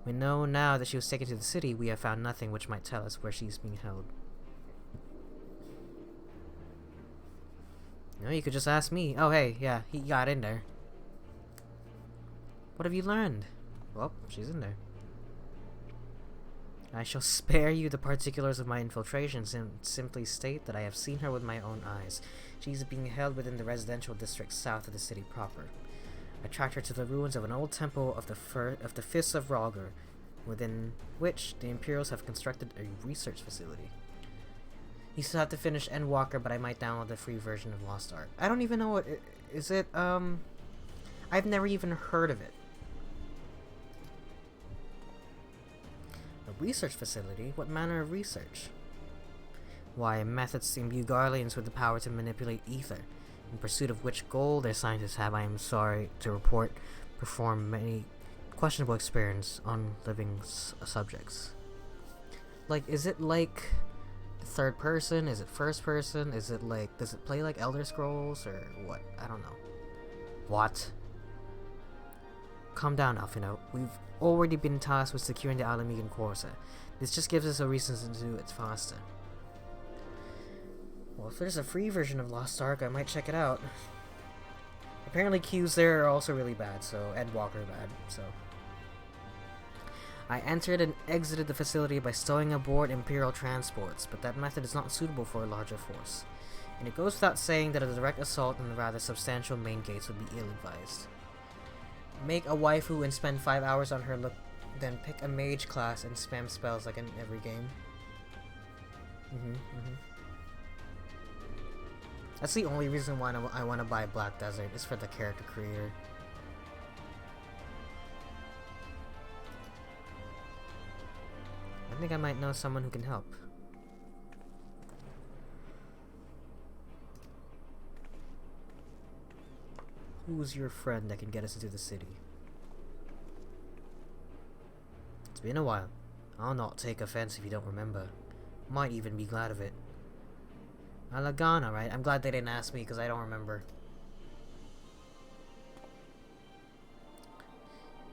the city, we have found nothing which might tell us where she's being held. You know, you could just ask me. Oh, hey, yeah, he got in there. What have you learned? Well, she's in there. I shall spare you the particulars of my infiltrations and simply state that I have seen her with my own eyes. She is being held within the residential district south of the city proper. I tracked her to the ruins of an old temple of the Fists of Rogger, within which the Imperials have constructed a research facility. You still have to finish Endwalker, but I might download the free version of Lost Ark. I don't even know what is it. I've never even heard of it. A research facility? What manner of research? Why, methods to imbue Guardians with the power to manipulate ether, in pursuit of which goal their scientists have, I am sorry to report, performed many questionable experiments on living subjects. Like, is it like third person? Is it first person? Is it like, does it play like Elder Scrolls or what? I don't know. What? Calm down, Alphino. We've already been tasked with securing the Alamegan Corsa. This just gives us a reason to do it faster. Well, if there's a free version of Lost Ark, I might check it out. Apparently queues there are also really bad, so Endwalker bad, so. I entered and exited the facility by stowing aboard Imperial transports, but that method is not suitable for a larger force. And it goes without saying that a direct assault on the rather substantial main gates would be ill-advised. Make a waifu and spend 5 hours on her look, then pick a mage class and spam spells like in every game. That's the only reason why I want to buy Black Desert, is for the character creator. I think I might know someone who can help. Who's your friend that can get us into the city? It's been a while. I'll not take offense if you don't remember. Might even be glad of it. Alagana, right? I'm glad they didn't ask me because I don't remember.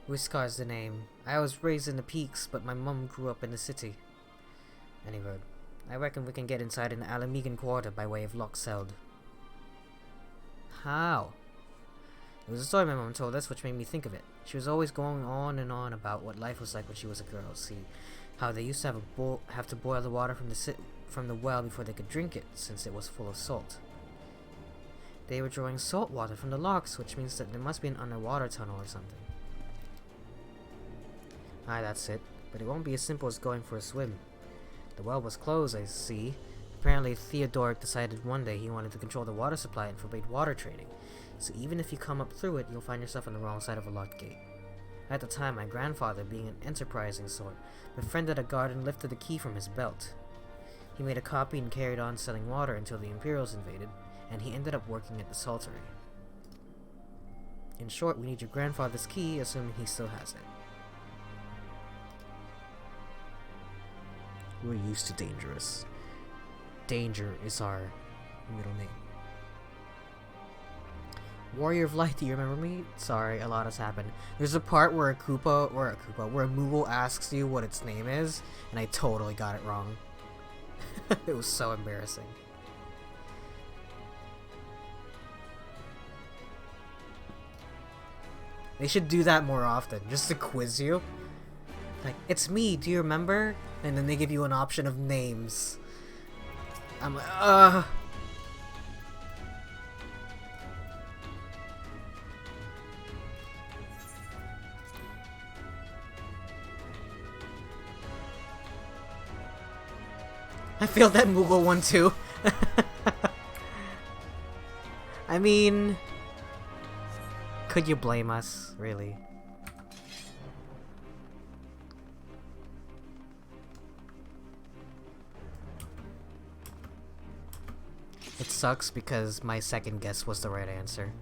Wiskar's the name. I was raised in the peaks, but my mum grew up in the city. Anyway, I reckon we can get inside in the Alamegan Quarter by way of Loxeld. How? It was a story my mom told us which made me think of it. She was always going on and on about what life was like when she was a girl. See, how they used to have to boil the water from the well before they could drink it, since it was full of salt. They were drawing salt water from the locks, which means that there must be an underwater tunnel or something. Aye, that's it. But it won't be as simple as going for a swim. The well was closed, I see. Apparently Theodoric decided one day he wanted to control the water supply and forbade water trading. So even if you come up through it, you'll find yourself on the wrong side of a locked gate. At the time, my grandfather, being an enterprising sort, befriended a guard and lifted the key from his belt. He made a copy and carried on selling water until the Imperials invaded, and he ended up working at the saltery. In short, we need your grandfather's key, assuming he still has it. We're used to dangerous. Danger is our middle name. Warrior of Light, do you remember me? Sorry, a lot has happened. There's a part where where a Moogle asks you what its name is, and I totally got it wrong. It was so embarrassing. They should do that more often, just to quiz you. Like, it's me, do you remember? And then they give you an option of names. I'm like, I failed that Moogle one too. I mean, could you blame us, really? It sucks because my second guess was the right answer.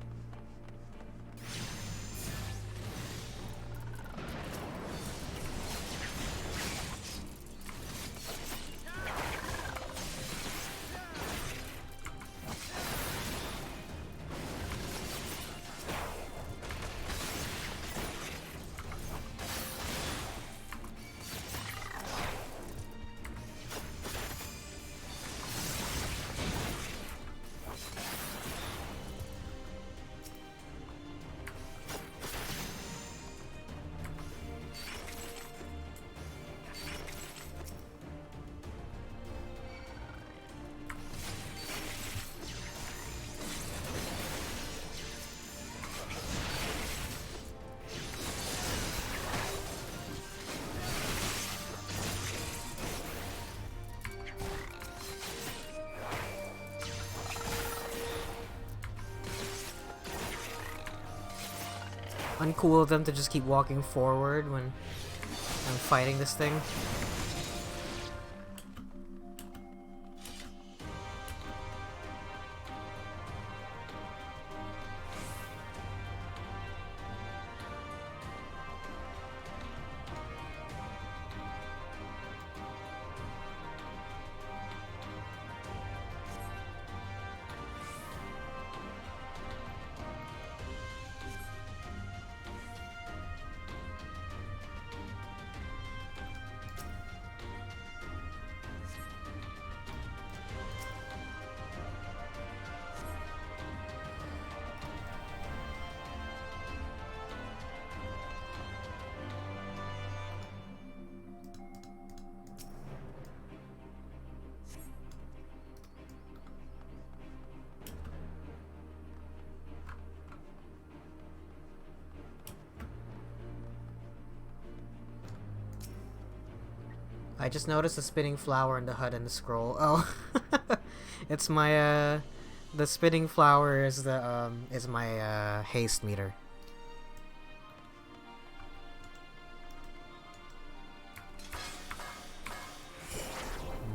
Uncool of them to just keep walking forward when I'm fighting this thing. I just noticed a spinning flower in the HUD and the scroll. Oh, it's my the spinning flower is my haste meter.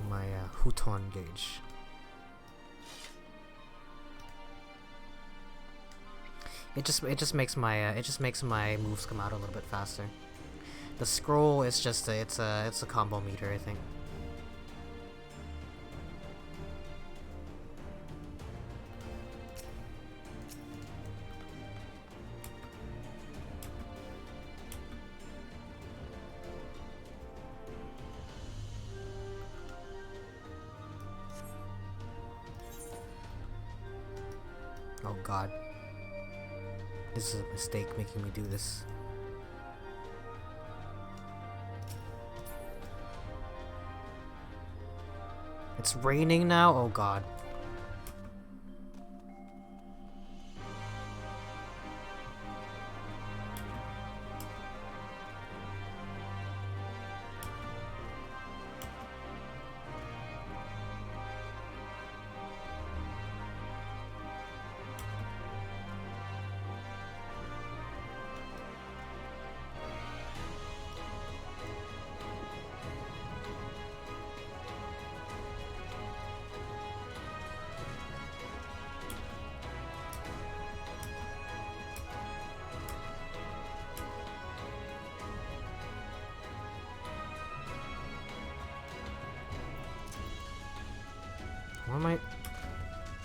My Houton gauge. It just makes my moves come out a little bit faster. The scroll is just it's a combo meter, I think. Oh god. This is a mistake making me do this. It's raining now? Oh god.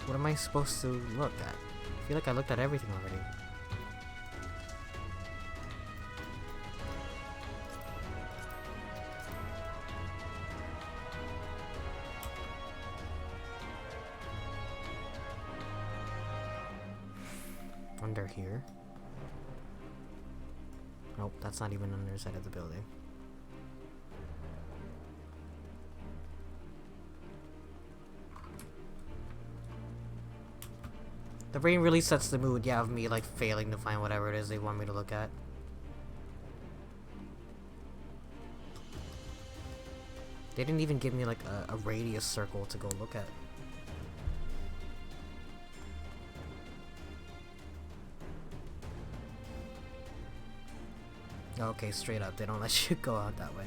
What am I supposed to look at? I feel like I looked at everything already. Under here? Nope, that's not even on the other side of the building. The rain really sets the mood, yeah, of me like failing to find whatever it is they want me to look at. They didn't even give me like a radius circle to go look at. Okay, straight up, they don't let you go out that way.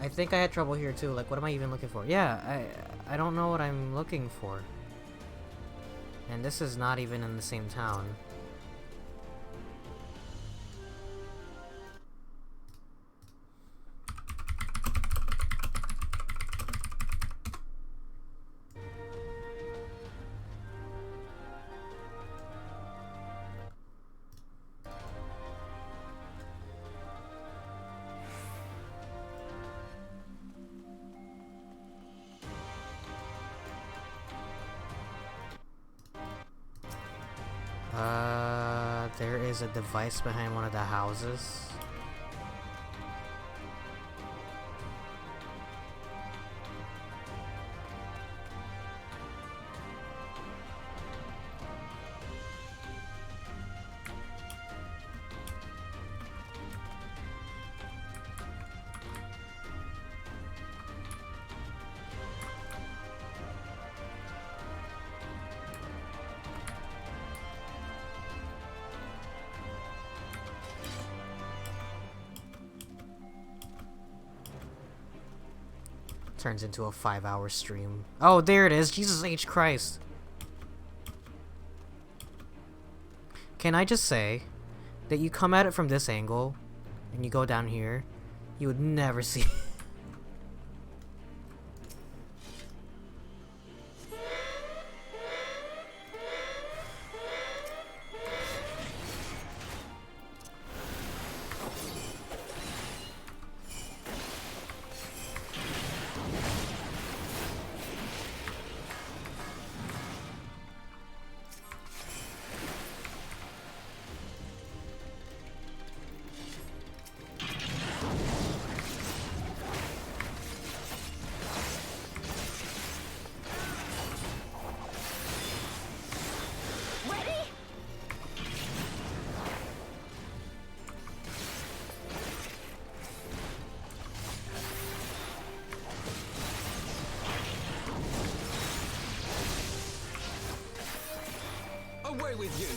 I think I had trouble here too, like what am I even looking for? Yeah, I don't know what I'm looking for. And this is not even in the same town. There is a device behind one of the houses. Turns into a 5-hour stream. Oh, there it is. Jesus H. Christ. Can I just say that you come at it from this angle and you go down here, you would never see. Away with you!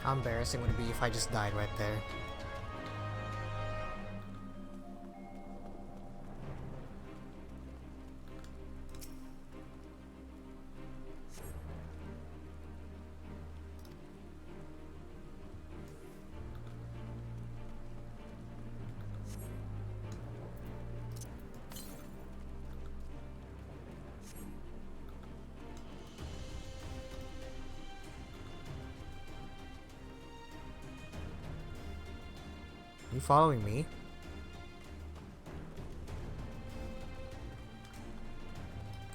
How embarrassing would it be if I just died right there? You following me?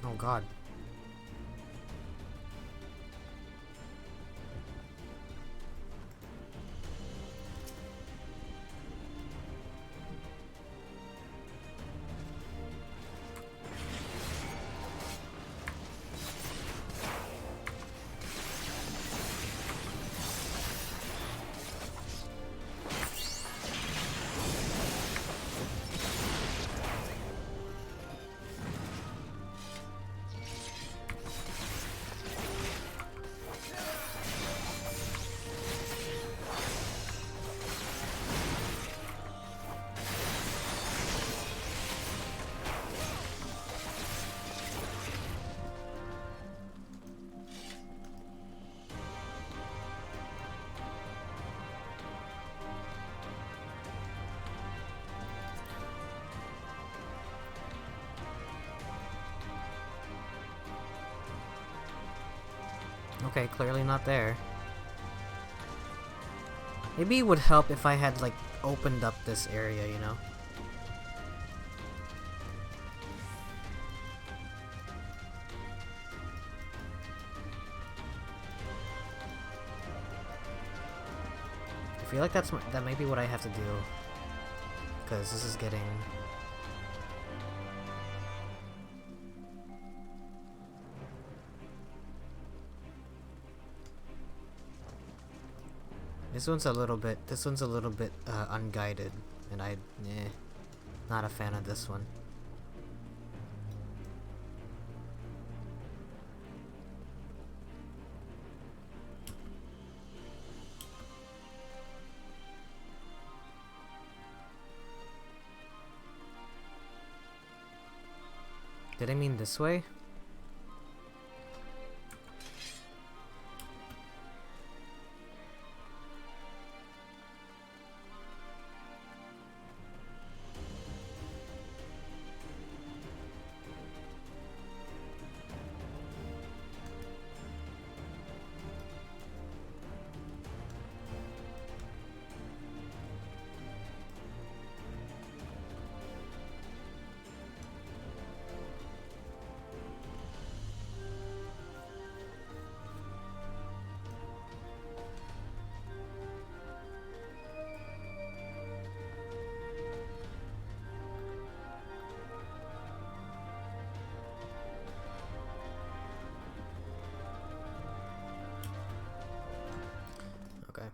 Oh god. Okay, clearly not there. Maybe it would help if I had, like, opened up this area, you know? I feel like that may be what I have to do. Because this is getting... This one's a little bit unguided, and not a fan of this one. Did I mean this way? Okay.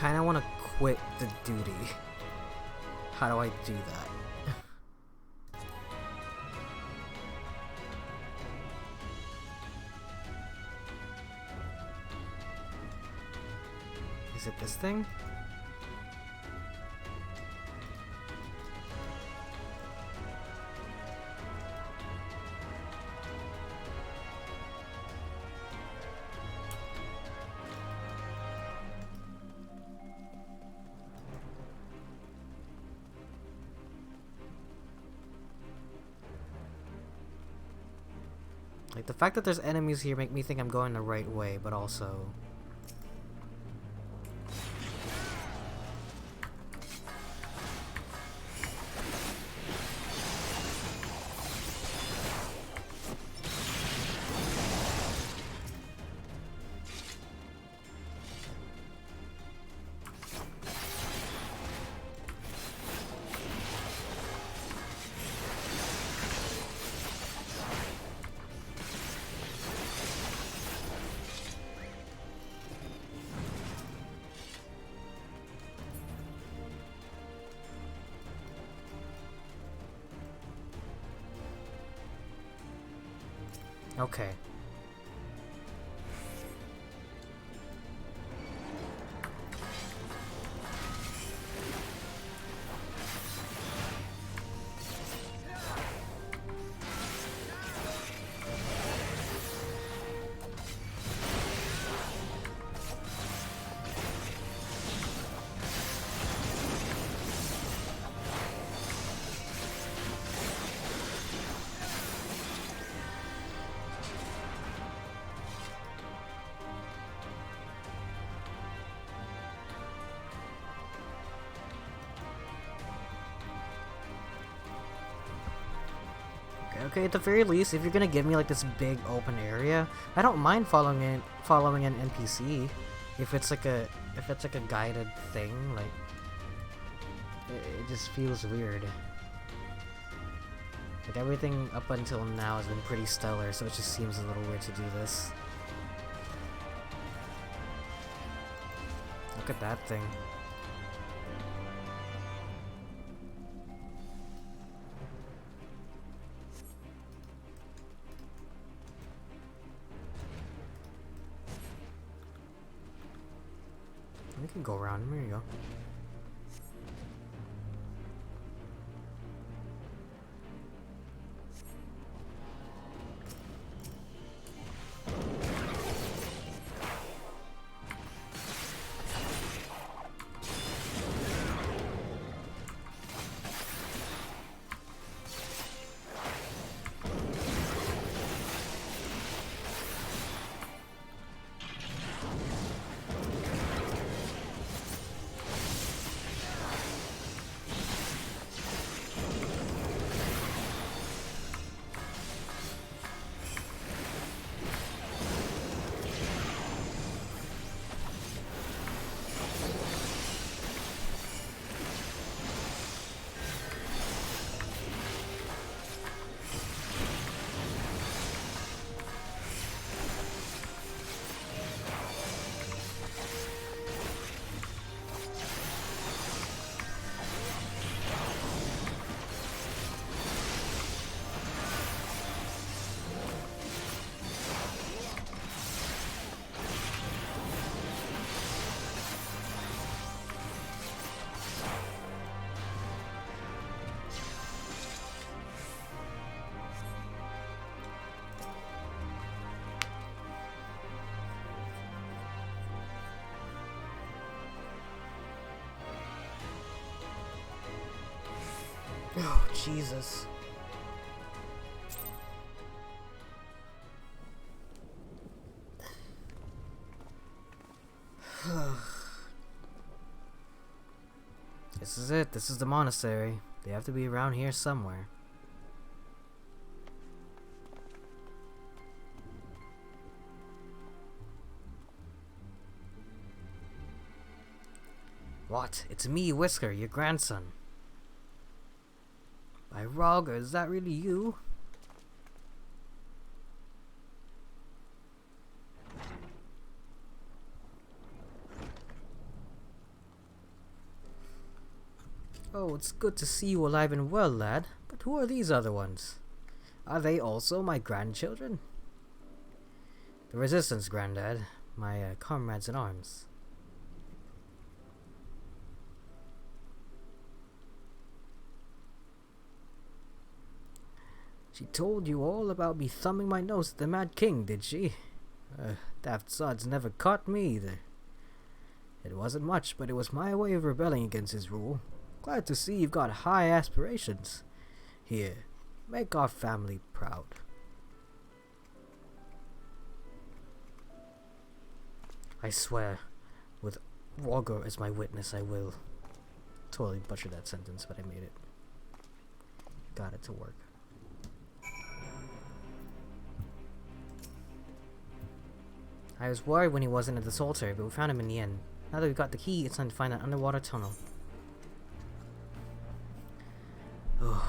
kind of want to quit the duty. How do I do that? Is it this thing? Like, the fact that there's enemies here make me think I'm going the right way, but also... Okay. Okay, at the very least, if you're gonna give me like this big open area, I don't mind following an NPC. If it's like a guided thing, like it just feels weird. Like everything up until now has been pretty stellar, so it just seems a little weird to do this. Look at that thing. We can go around. There you go. Oh, Jesus. This is it. This is the monastery. They have to be around here somewhere. What? It's me, Whisker, your grandson. By Rogger, is that really you? Oh, it's good to see you alive and well, lad. But who are these other ones? Are they also my grandchildren? The Resistance, Grandad. My comrades in arms. She told you all about me thumbing my nose at the Mad King, did she? Daft sods never caught me either. It wasn't much, but it was my way of rebelling against his rule. Glad to see you've got high aspirations. Here, make our family proud. I swear, with Roger as my witness, I will. Totally butchered that sentence, but I made it. Got it to work. I was worried when he wasn't at the Solitary, but we found him in the end. Now that we've got the key, it's time to find that underwater tunnel. Ugh.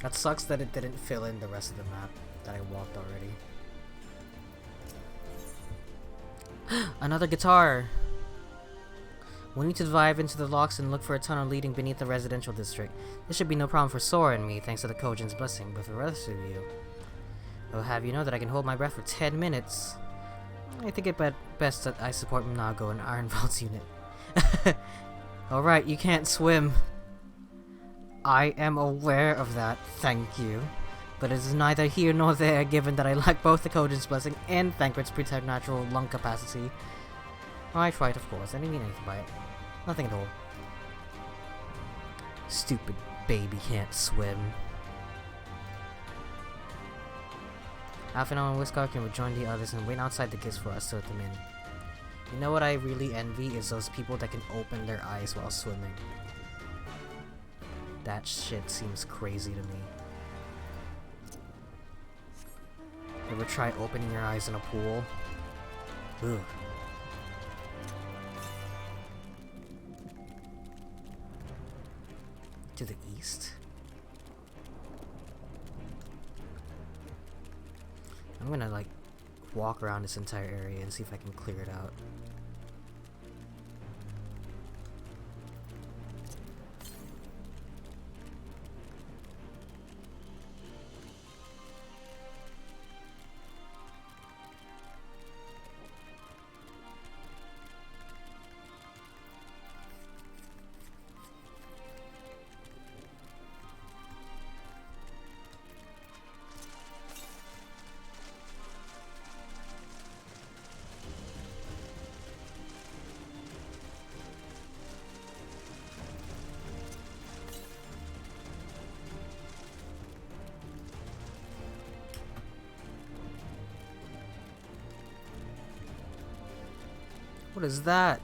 That sucks that it didn't fill in the rest of the map that I walked already. Another guitar! We need to dive into the locks and look for a tunnel leading beneath the residential district. This should be no problem for Sora and me, thanks to the Kojin's blessing, but for the rest of you... I'll have you know that I can hold my breath for 10 minutes. I think it best that I support Minago and Ironvault's unit. Alright, you can't swim. I am aware of that, thank you. But it is neither here nor there, given that I lack both the Kojin's blessing and Thancred's preternatural lung capacity. Right, of course. I didn't mean anything by it. Nothing at all. Stupid baby can't swim. Alphinaud and Whiskar can rejoin the others and wait outside the gates for us to let them in. You know what I really envy is those people that can open their eyes while swimming. That shit seems crazy to me. Ever try opening your eyes in a pool? Ugh. To the east? I'm gonna like walk around this entire area and see if I can clear it out. What is that?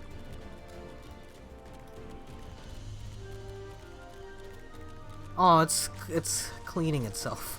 Oh, it's cleaning itself.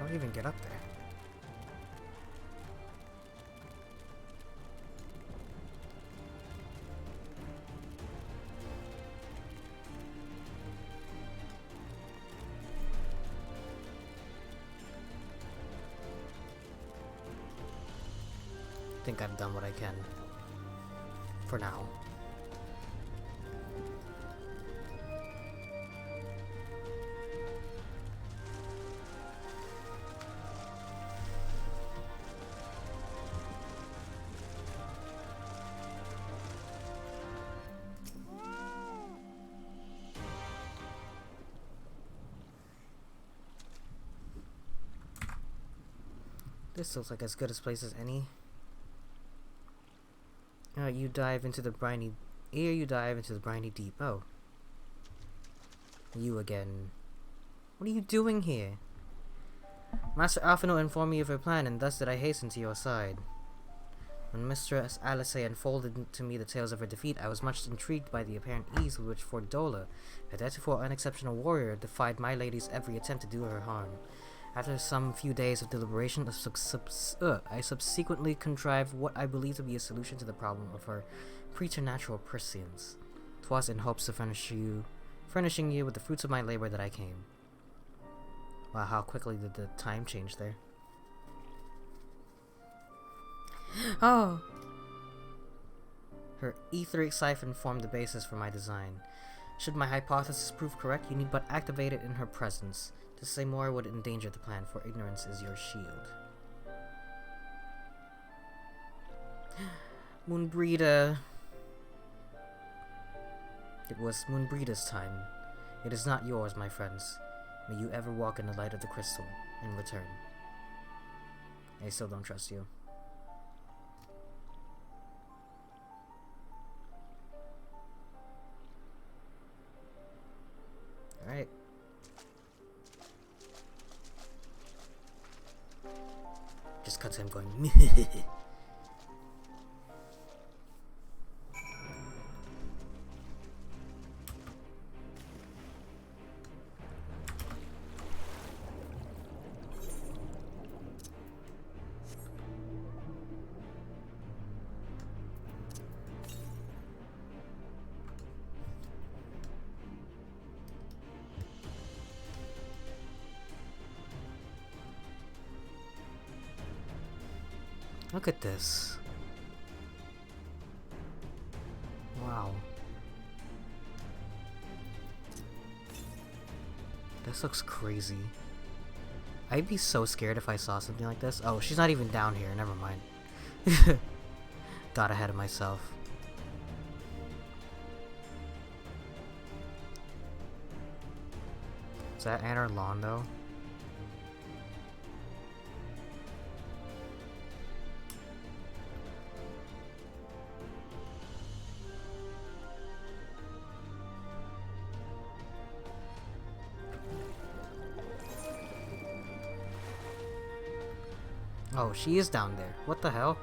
How do you even get up there? I think I've done what I can. For now. This looks like as good a place as any. You dive into the briny... Here you dive into the briny deep. Oh. You again. What are you doing here? Master Alphino informed me of your plan, and thus did I hasten to your side. When Mistress Alice unfolded to me the tales of her defeat, I was much intrigued by the apparent ease with which Fordola, a heretofore unexceptional warrior, defied my lady's every attempt to do her harm. After some few days of deliberation, I subsequently contrived what I believe to be a solution to the problem of her preternatural prescience. 'Twas in hopes of furnishing you with the fruits of my labor that I came. Wow, how quickly did the time change there? Oh! Her etheric siphon formed the basis for my design. Should my hypothesis prove correct, you need but activate it in her presence. To say more would endanger the plan, for ignorance is your shield. Moonbreeder. It was Moonbreeder's time. It is not yours, my friends. May you ever walk in the light of the crystal, in return. I still don't trust you. Alright. Just cut to him going, Look at this. Wow. This looks crazy. I'd be so scared if I saw something like this. Oh, she's not even down here. Never mind. Got ahead of myself. Is that Annar Lawn, though? Oh, she is down there. What the hell?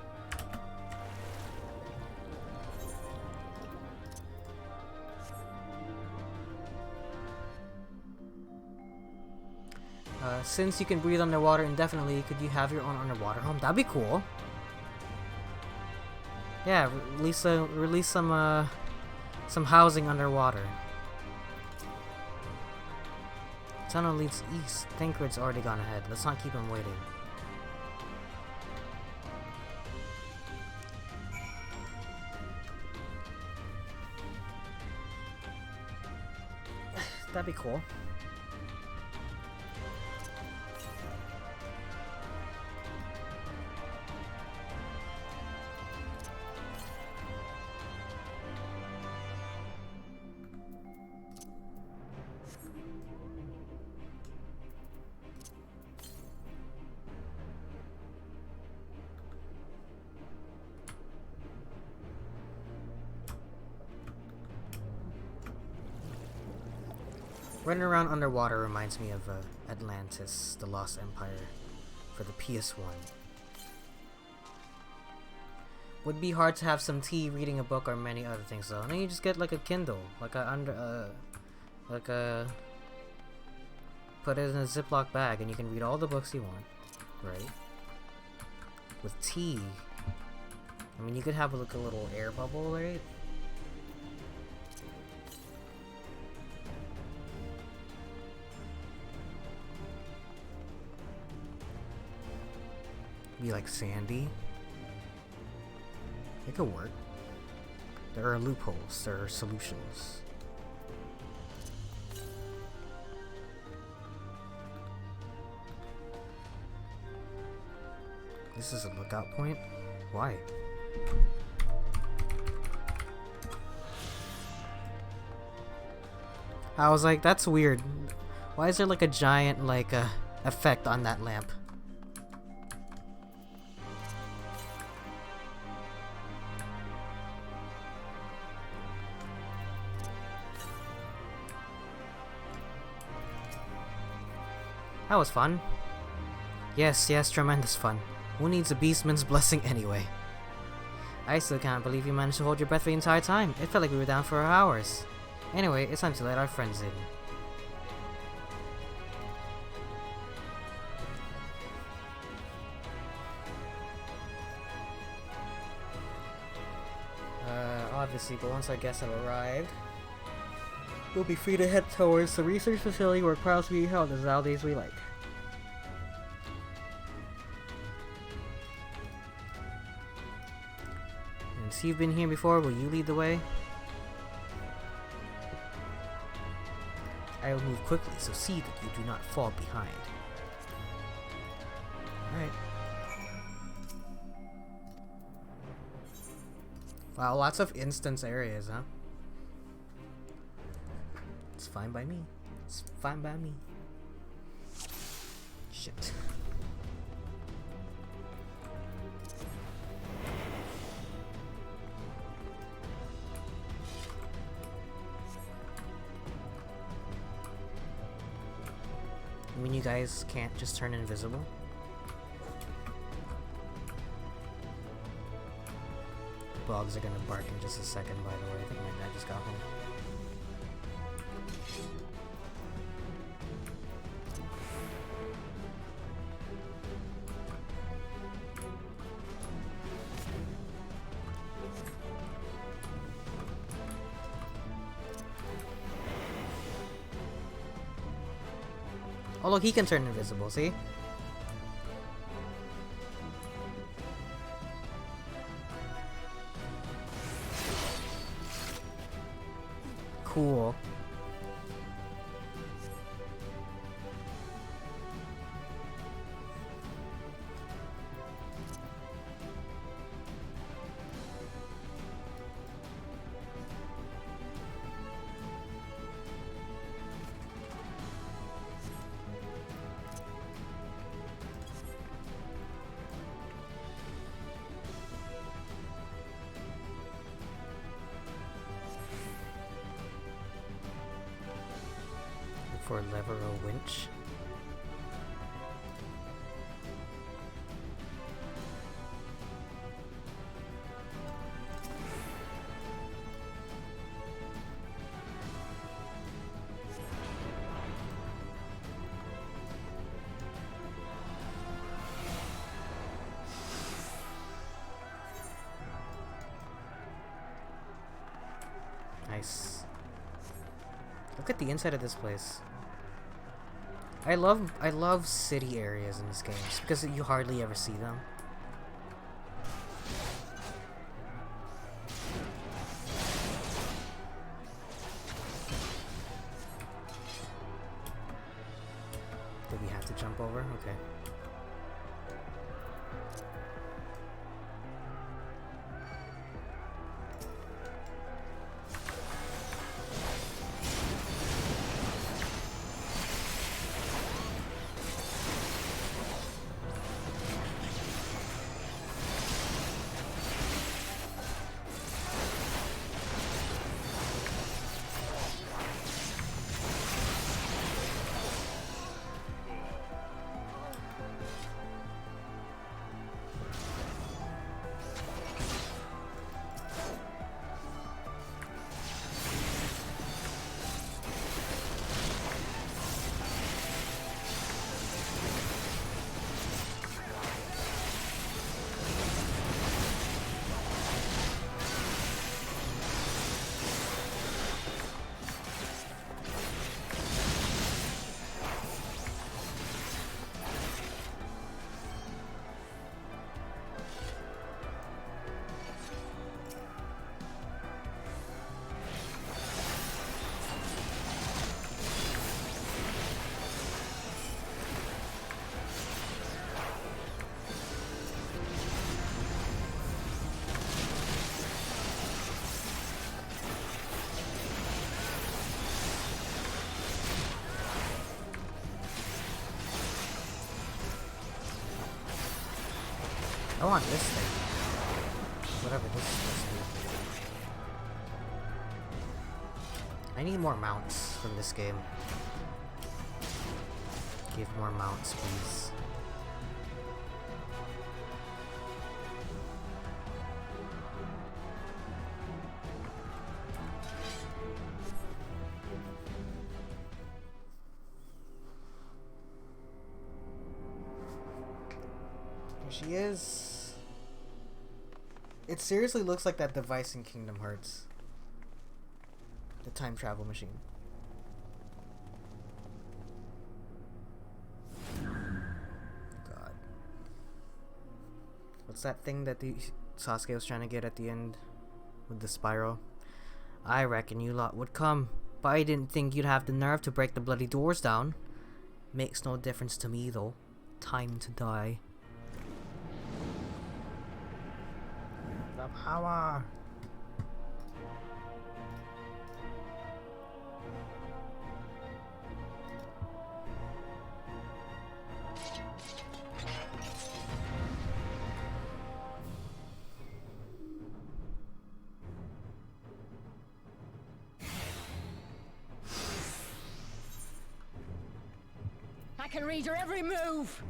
Since you can breathe underwater indefinitely, could you have your own underwater home? That'd be cool. Yeah, release some housing underwater. Tunnel leads east. Thancred's already gone ahead. Let's not keep him waiting. That'd be cool. Running around underwater reminds me of Atlantis, the Lost Empire, for the PS1. Would be hard to have some tea, reading a book, or many other things though. And then you just get like a Kindle, like a put it in a Ziploc bag and you can read all the books you want, right? With tea. I mean, you could have like a little air bubble, right? Be like sandy. It could work. There are loopholes, there are solutions. This is a lookout point? Why? I was like, that's weird. Why is there like a giant like effect on that lamp? That was fun. Yes, tremendous fun. Who needs a beastman's blessing anyway? I still can't believe you managed to hold your breath the entire time. It felt like we were down for hours. Anyway, it's time to let our friends in. Obviously, but once our guests have arrived, we'll be free to head towards the research facility where trials will be held as loud as we like. And since you've been here before, will you lead the way? I will move quickly, so see that you do not fall behind. Alright. Wow, lots of instance areas, huh? It's fine by me. It's fine by me. Shit. I mean, you guys can't just turn invisible? Dogs are gonna bark in just a second, by the way. I think my dad just got home. Oh look, he can turn invisible, see? Cool. For a lever or a winch. Nice. Look at the inside of this place. I love city areas in this game just because you hardly ever see them. Did we have to jump over? Okay. I want this thing. Whatever this is supposed to be. I need more mounts from this game. Give more mounts, please. There she is. It seriously looks like that device in Kingdom Hearts. The time travel machine. God. What's that thing that the Sasuke was trying to get at the end with the spiral? I reckon you lot would come, but I didn't think you'd have the nerve to break the bloody doors down. Makes no difference to me though. Time to die. The power. I can read your every move!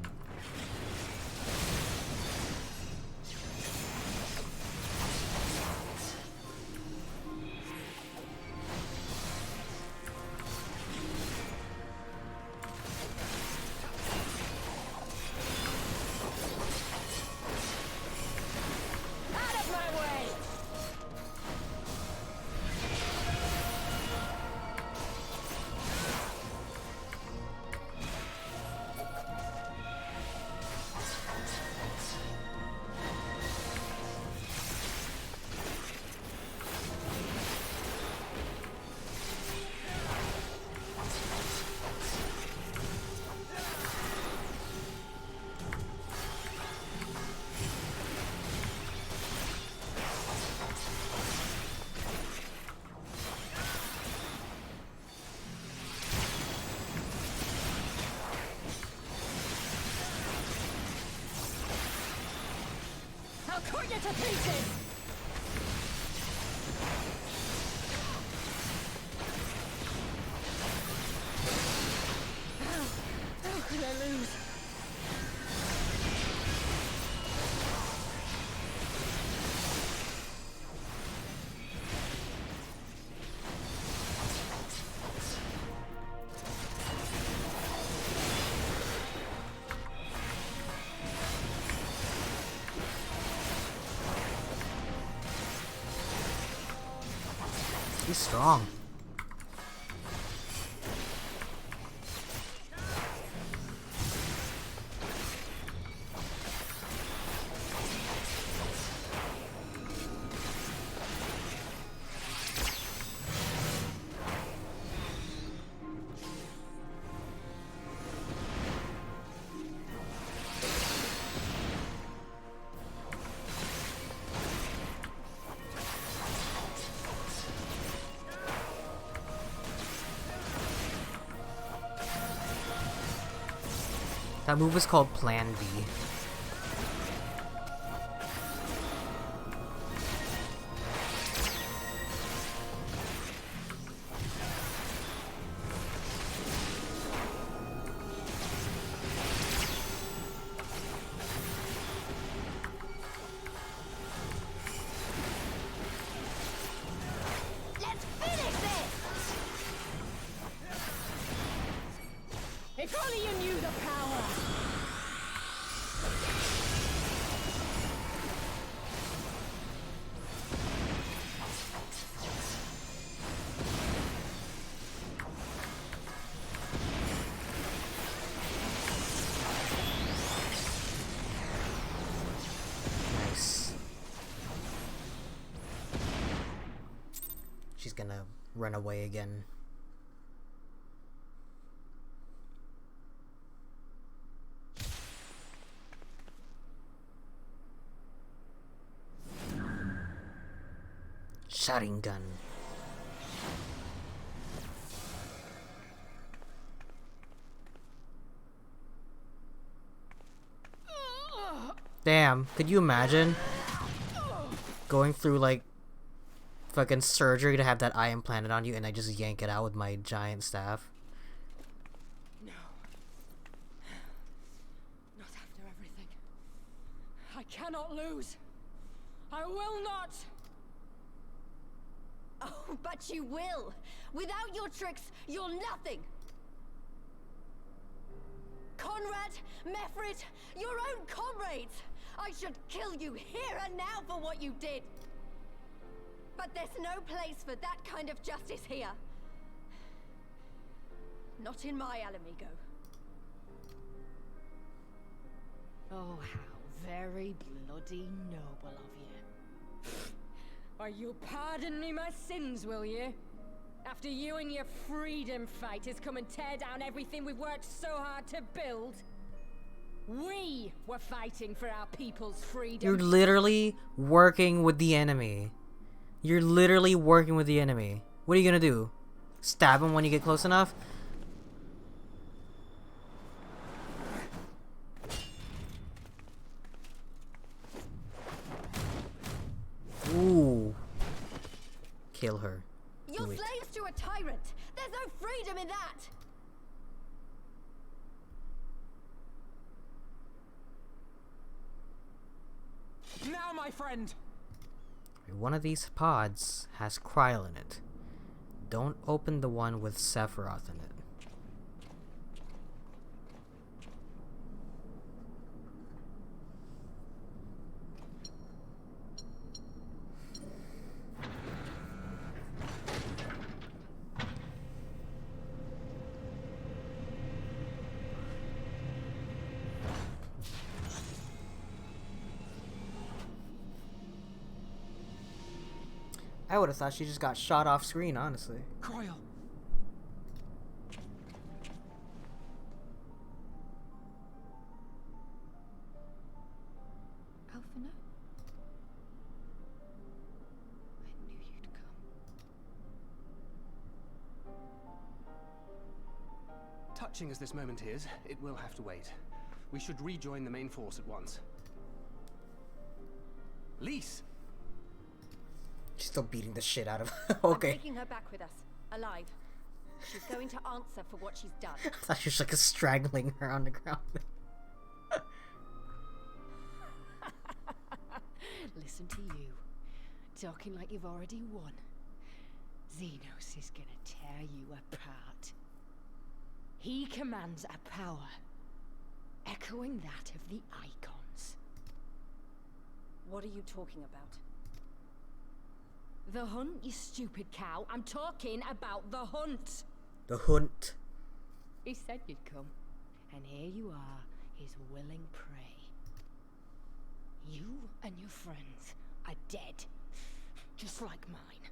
Out of my way! I'll cut you to pieces! How could I lose? He's strong. That move is called Plan B. Let's finish this! If only you knew the power! Nice. She's gonna run away again. Sharingan. Damn, could you imagine going through like fucking surgery to have that eye implanted on you and I just yank it out with my giant staff? No. Not after everything. I cannot lose. I will not! Oh, but you will! Without your tricks, you're nothing! Conrad, Mefrid, your own comrades! I should kill you here and now for what you did! But there's no place for that kind of justice here. Not in my Alamigo. Oh, how very bloody noble of you. Or you'll pardon me my sins, will you? After you and your freedom fighters come and tear down everything we've worked so hard to build? We were fighting for our people's freedom. You're literally working with the enemy. You're literally working with the enemy. What are you gonna do? Stab him when you get close enough? Ooh. Kill her. You're Do it. slaves to a tyrant! There's no freedom in that! Now, my friend! One of these pods has Kryl in it. Don't open the one with Sephiroth in it. I would have thought she just got shot off screen, honestly. Kryl! Alphina? I knew you'd come. Touching as this moment is, it will have to wait. We should rejoin the main force at once. Lise! She's still beating the shit out of her. I'm Okay. taking her back with us, alive. She's going to answer for what she's done. I thought she was like strangling her on the ground. Listen to you. Talking like you've already won. Xenos is gonna tear you apart. He commands a power echoing that of the Icons. What are you talking about? The hunt, you stupid cow. I'm talking about the hunt. The hunt. He said you'd come. And here you are, his willing prey. You and your friends are dead. Just like mine.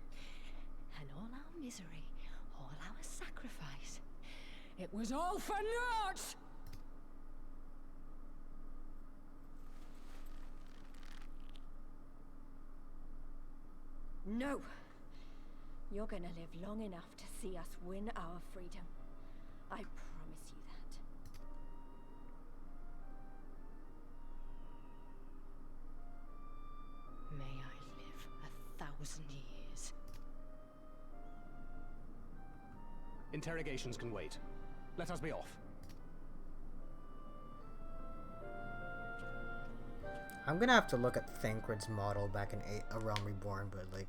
And all our misery, all our sacrifice. It was all for naught! No! You're gonna live long enough to see us win our freedom. I promise you that. May I live 1,000 years. Interrogations can wait. Let us be off. I'm gonna have to look at Thancred's model back in A Realm Reborn, but like,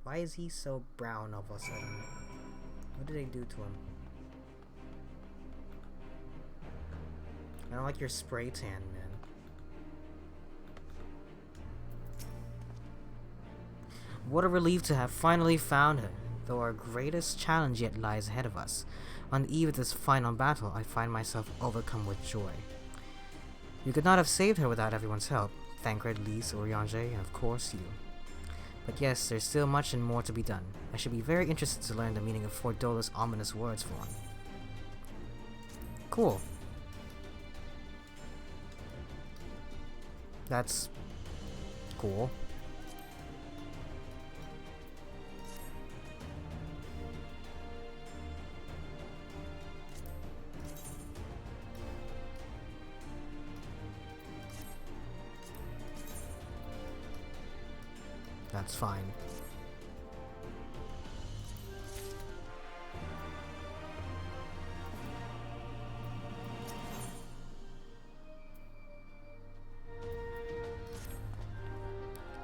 why is he so brown all of a sudden? What did they do to him? I don't like your spray tan, man. What a relief to have finally found her, though our greatest challenge yet lies ahead of us. On the eve of this final battle, I find myself overcome with joy. You could not have saved her without everyone's help. Thancred, Lise, Urianger, and of course you. But yes, there's still much and more to be done. I should be very interested to learn the meaning of Fordola's ominous words for one. Cool. That's cool. that's fine.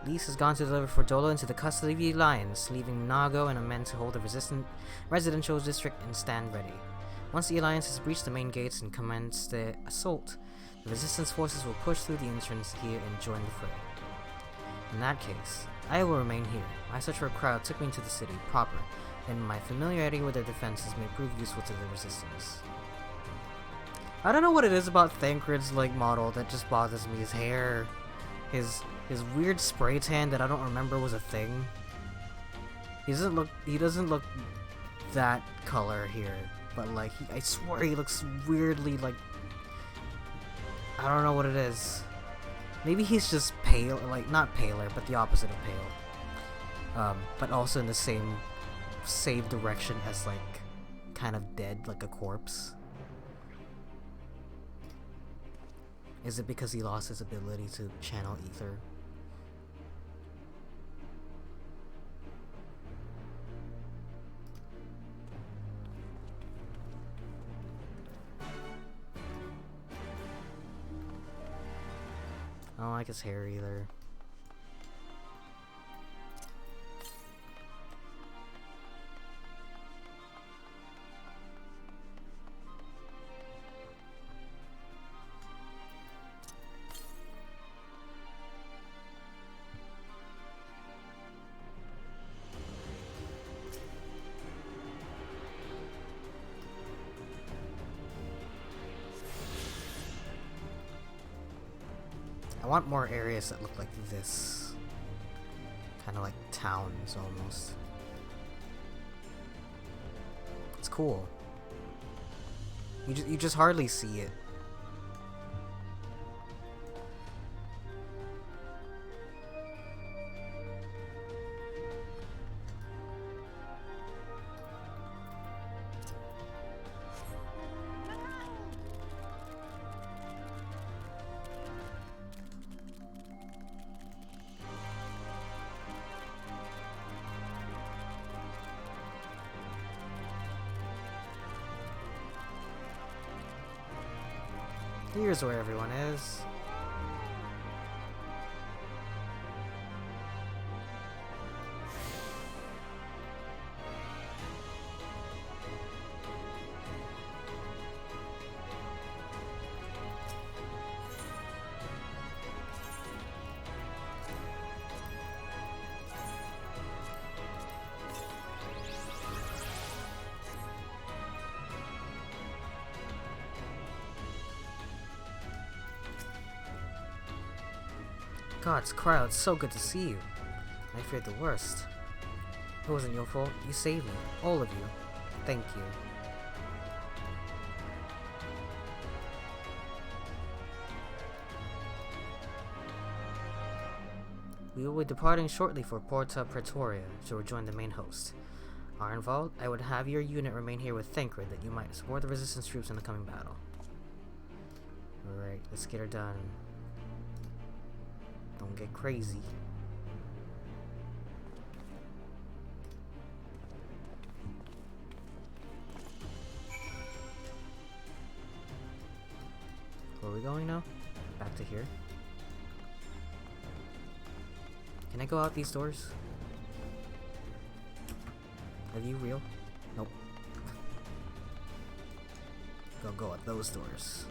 Lise has gone to deliver Fordola into the custody of the Alliance, leaving Nago and men to hold the resistant residential district and stand ready. Once the Alliance has breached the main gates and commenced the assault, the Resistance forces will push through the entrance here and join the fray. In that case, I will remain here. My search for a crowd took me into the city proper, and my familiarity with their defenses may prove useful to the Resistance. I don't know what it is about Thancred's model that just bothers me. His hair, his weird spray tan that I don't remember was a thing. He doesn't look that color here, but I swear he looks weirdly I don't know what it is. Maybe he's just pale, not paler, but the opposite of pale. But also in the same direction as kind of dead, like a corpse. Is it because he lost his ability to channel ether? I don't like his hair either. I want more areas that look like this. Kind of like towns, almost. It's cool. You just hardly see it. Here's where everyone is. God's crowd, so good to see you. I feared the worst. It wasn't your fault. You saved me. All of you. Thank you. We will be departing shortly for Porta Pretoria to rejoin the main host. Arnvald, I would have your unit remain here with Thancred that you might support the resistance troops in the coming battle. Alright, let's get her done. Don't get crazy. Where are we going now? Back to here. Can I go out these doors? Are you real? Nope. Go out those doors.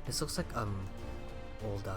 This looks like, old,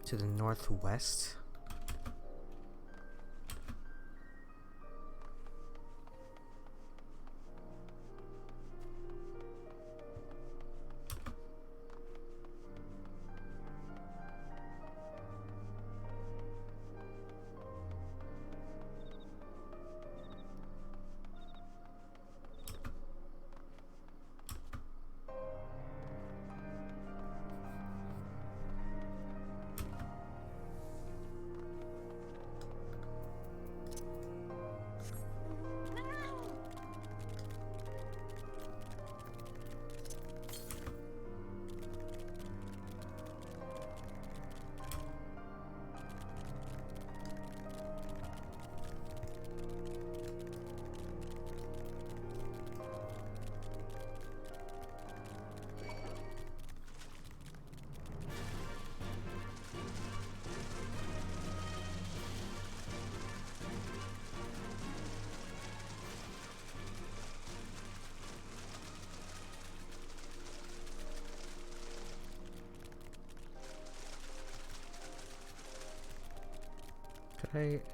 to the northwest.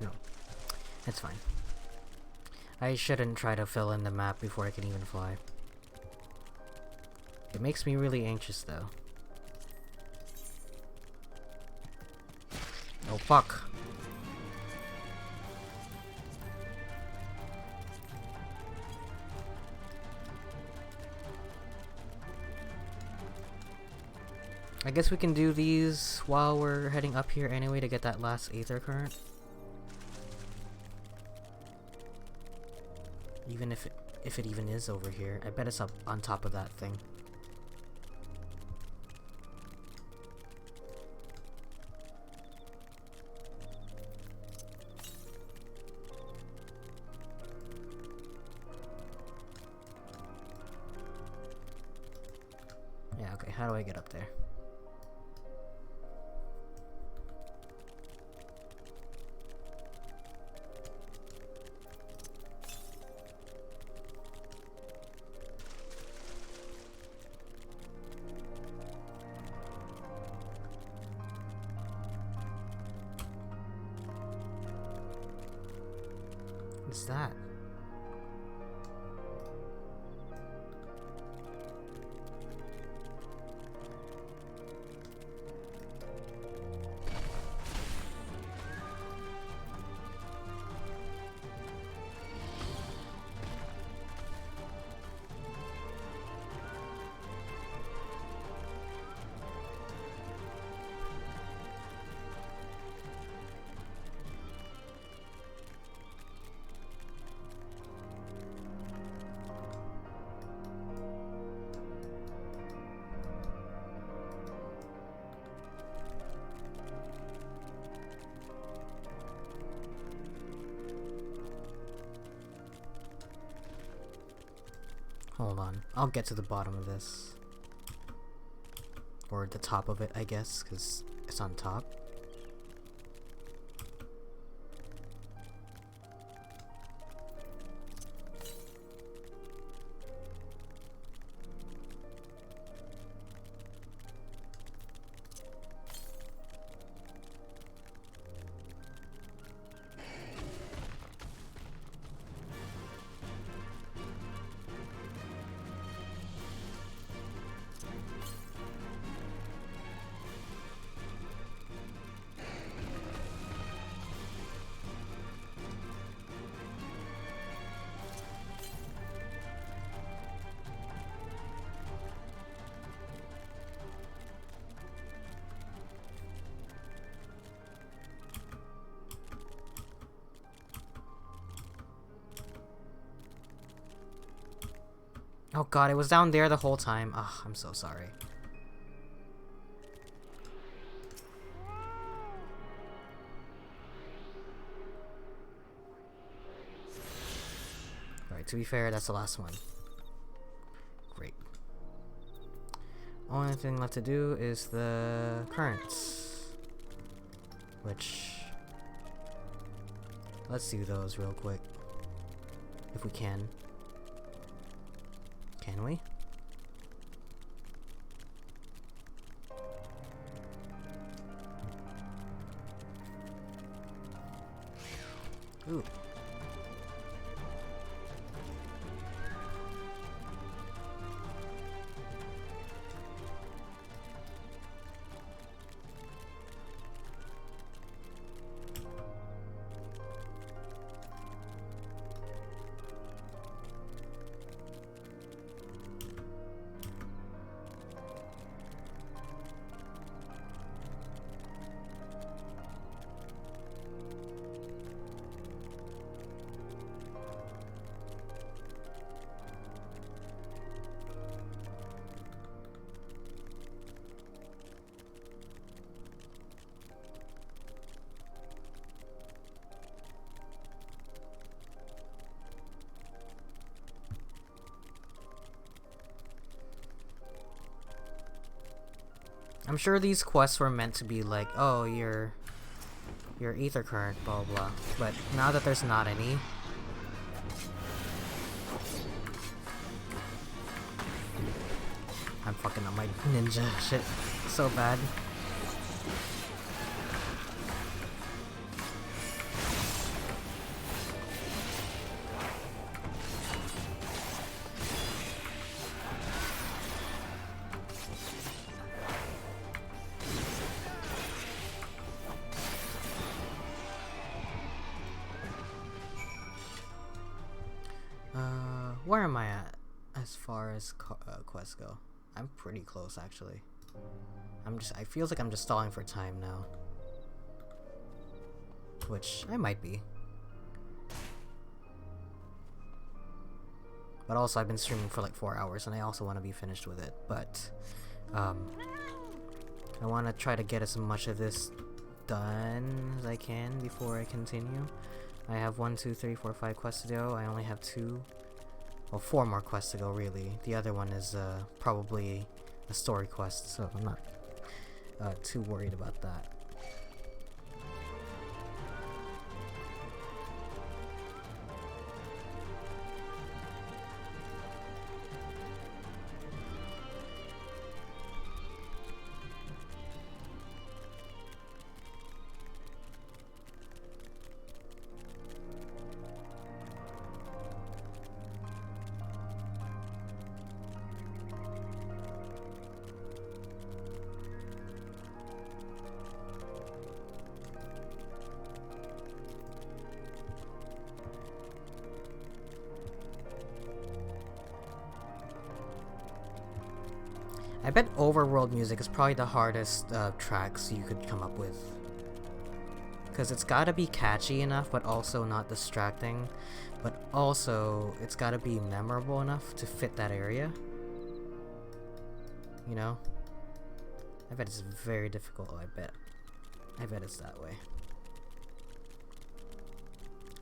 No. It's fine. I shouldn't try to fill in the map before I can even fly. It makes me really anxious though. Oh fuck. I guess we can do these while we're heading up here anyway to get that last aether current. Even if it even is over here. I bet it's up on top of that thing. Yeah, okay, how do I get up there? What's that? Hold on, I'll get to the bottom of this. Or the top of it, I guess, because it's on top. Oh god, it was down there the whole time. Ugh, I'm so sorry. Alright, to be fair, that's the last one. Great. Only thing left to do is the currents. Which... let's do those real quick. If we can. Can we? Ooh. I'm sure these quests were meant to be like, oh, your ether current, blah blah. But now that there's not any, I'm fucking up my ninja shit so bad. Where am I at as far as quests go? I'm pretty close actually. I feel like I'm just stalling for time now. Which I might be. But also I've been streaming for like 4 hours and I also want to be finished with it. But I want to try to get as much of this done as I can before I continue. I have 1, 2, 3, 4, 5 quests to go. I only have 2. Well, 4 more quests to go, really. The other one is probably a story quest, so I'm not too worried about that. I bet overworld music is probably the hardest tracks you could come up with. Because it's gotta be catchy enough, but also not distracting. But also, it's gotta be memorable enough to fit that area. You know? I bet it's very difficult, I bet it's that way.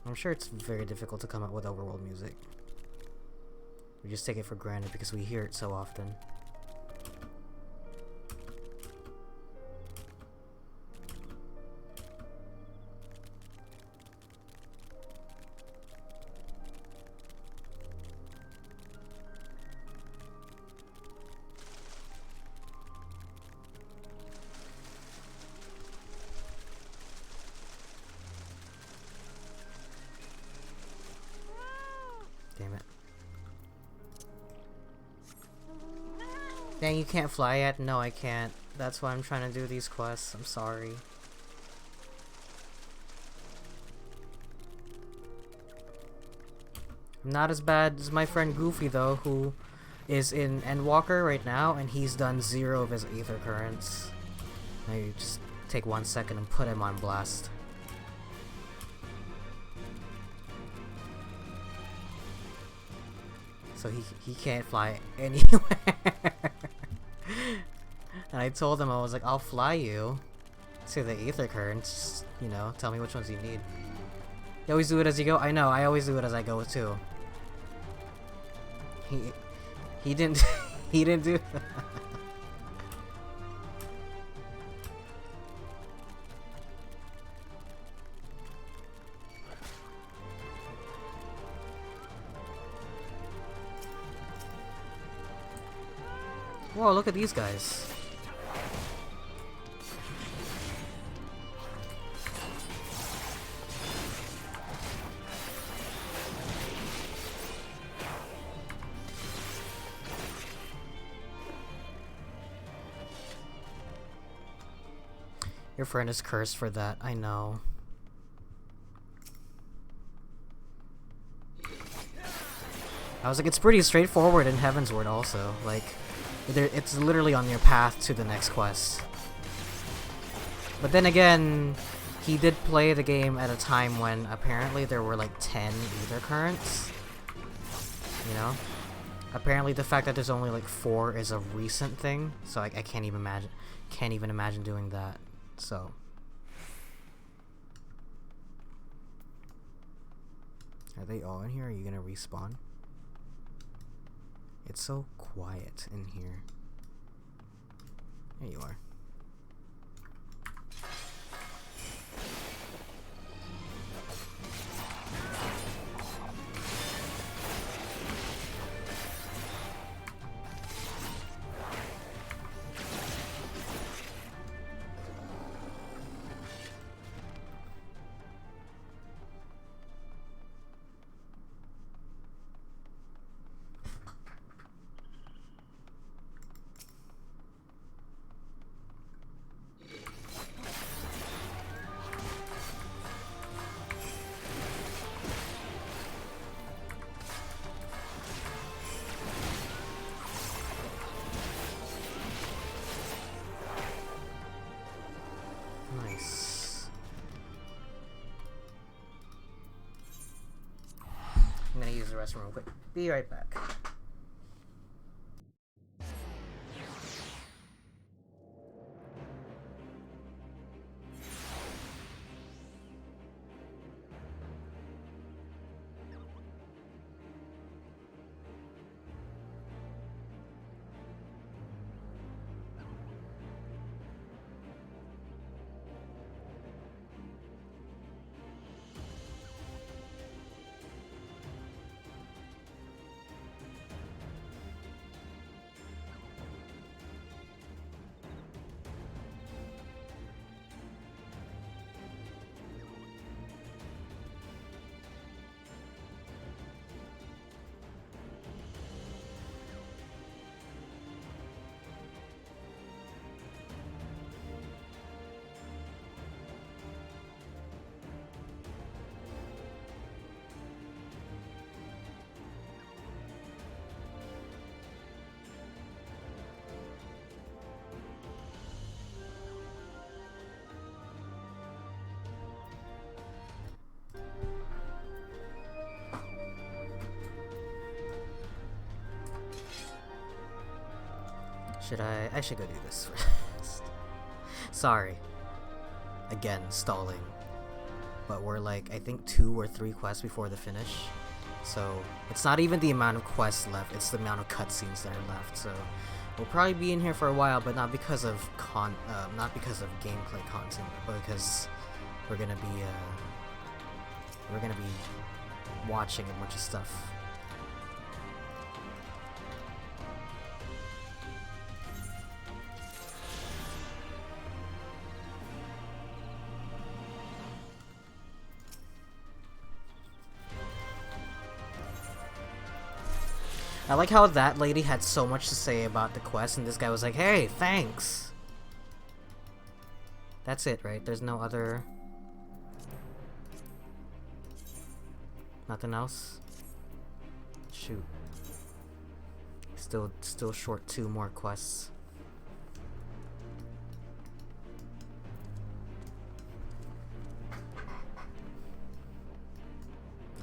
I'm sure it's very difficult to come up with overworld music. We just take it for granted because we hear it so often. Damn it. Dang, you can't fly yet? No, I can't. That's why I'm trying to do these quests. I'm sorry. I'm not as bad as my friend Goofy, though, who is in Endwalker right now, and he's done 0 of his ether currents. Now you just take 1 second and put him on blast. So he can't fly anywhere. And I told him, I was like, I'll fly you to the ether currents, you know, tell me which ones you need. You always do it as you go? I know, I always do it as I go too. He didn't he didn't do that. Whoa, look at these guys. Your friend is cursed for that, I know. I was like, it's pretty straightforward in Heavensward also. Like, it's literally on your path to the next quest. But then again, he did play the game at a time when apparently there were like 10 ether currents. You know? Apparently the fact that there's only like 4 is a recent thing, so I can't even imagine doing that. So are they all in here? Are you gonna respawn? It's so quiet in here. There you are. Nice. I'm gonna use the restroom real quick. Be right back. I should go do this first. Sorry. Again, stalling. But we're like, I think 2 or 3 quests before the finish. So, it's not even the amount of quests left, it's the amount of cutscenes that are left. So, we'll probably be in here for a while, but not because of gameplay content, but because we're gonna be watching a bunch of stuff. I like how that lady had so much to say about the quest, and this guy was like, hey, thanks! That's it, right? There's no other... Nothing else? Shoot. Still short 2 more quests.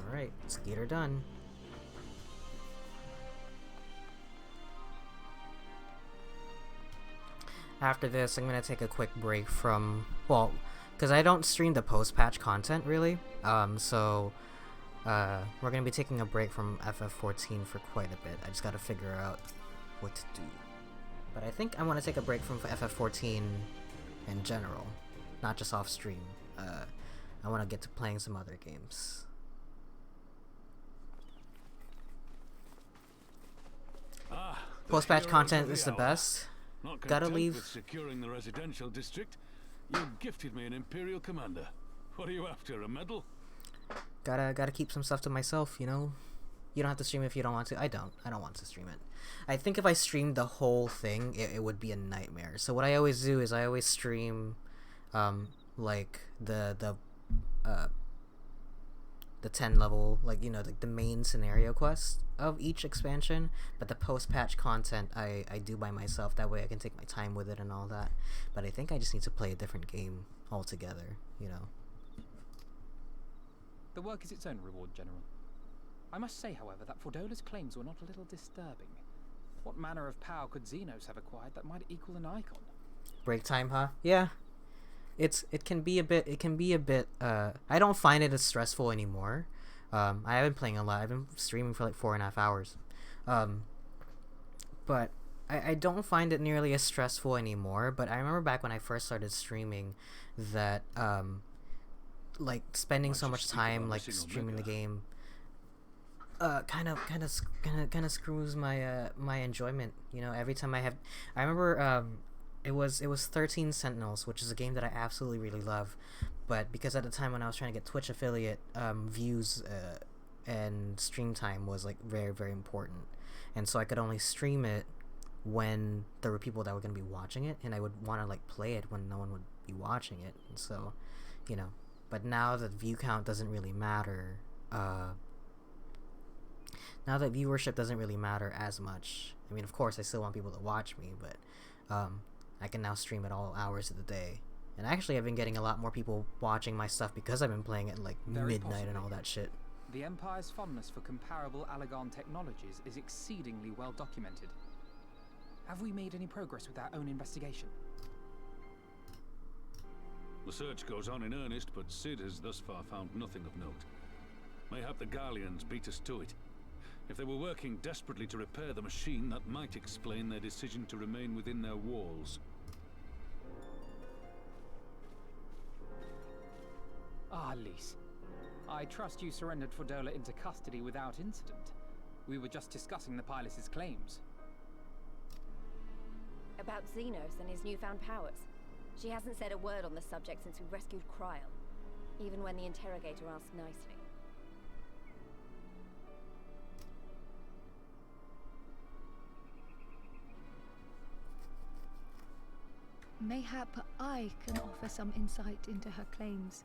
Alright, let's get her done. After this, I'm gonna take a quick break from, well, because I don't stream the post-patch content, really. So we're gonna be taking a break from FF14 for quite a bit. I just gotta figure out what to do. But I think I want to take a break from FF14 in general, not just off-stream. I want to get to playing some other games. Post-patch content is the best. Not Gotta content leave. with securing the residential district, you gifted me an Imperial Commander. What are you after, a medal? Gotta keep some stuff to myself, you know? You don't have to stream if you don't want to. I don't want to stream it. I think if I streamed the whole thing, it would be a nightmare. So what I always do is I always stream like uh the 10 level, like, you know, like the main scenario quest of each expansion, but the post-patch content I do by myself. That way I can take my time with it and all that. But I think I just need to play a different game altogether, you know. The work is its own reward, General. I must say, however, that Fordola's claims were not a little disturbing. What manner of power could Xenos have acquired that might equal an icon? Break time, huh? Yeah. It can be a bit I don't find it as stressful anymore. I haven't been playing a lot. I've been streaming for like 4.5 hours. But I don't find it nearly as stressful anymore. But I remember back when I first started streaming that like spending so much time like streaming the game kind of screws my my enjoyment, you know. Every time I remember it was 13 Sentinels, which is a game that I absolutely really love, but because at the time when I was trying to get Twitch affiliate views and stream time was like very, very important, and so I could only stream it when there were people that were going to be watching it, and I would want to like play it when no one would be watching it. And so, you know, but now that view count doesn't really matter, now that viewership doesn't really matter as much. I mean, of course I still want people to watch me, but I can now stream at all hours of the day. And actually I've been getting a lot more people watching my stuff because I've been playing at like midnight and all that shit. The Empire's fondness for comparable Allagan technologies is exceedingly well documented. Have we made any progress with our own investigation? The search goes on in earnest, but Sid has thus far found nothing of note. Mayhap the Galleons beat us to it. If they were working desperately to repair the machine, that might explain their decision to remain within their walls. Ah, Lise. I trust you surrendered Fordola into custody without incident. We were just discussing the pilot's claims. About Xenos and his newfound powers. She hasn't said a word on the subject since we rescued Cryle, even when the interrogator asked nicely. Mayhap I can offer some insight into her claims,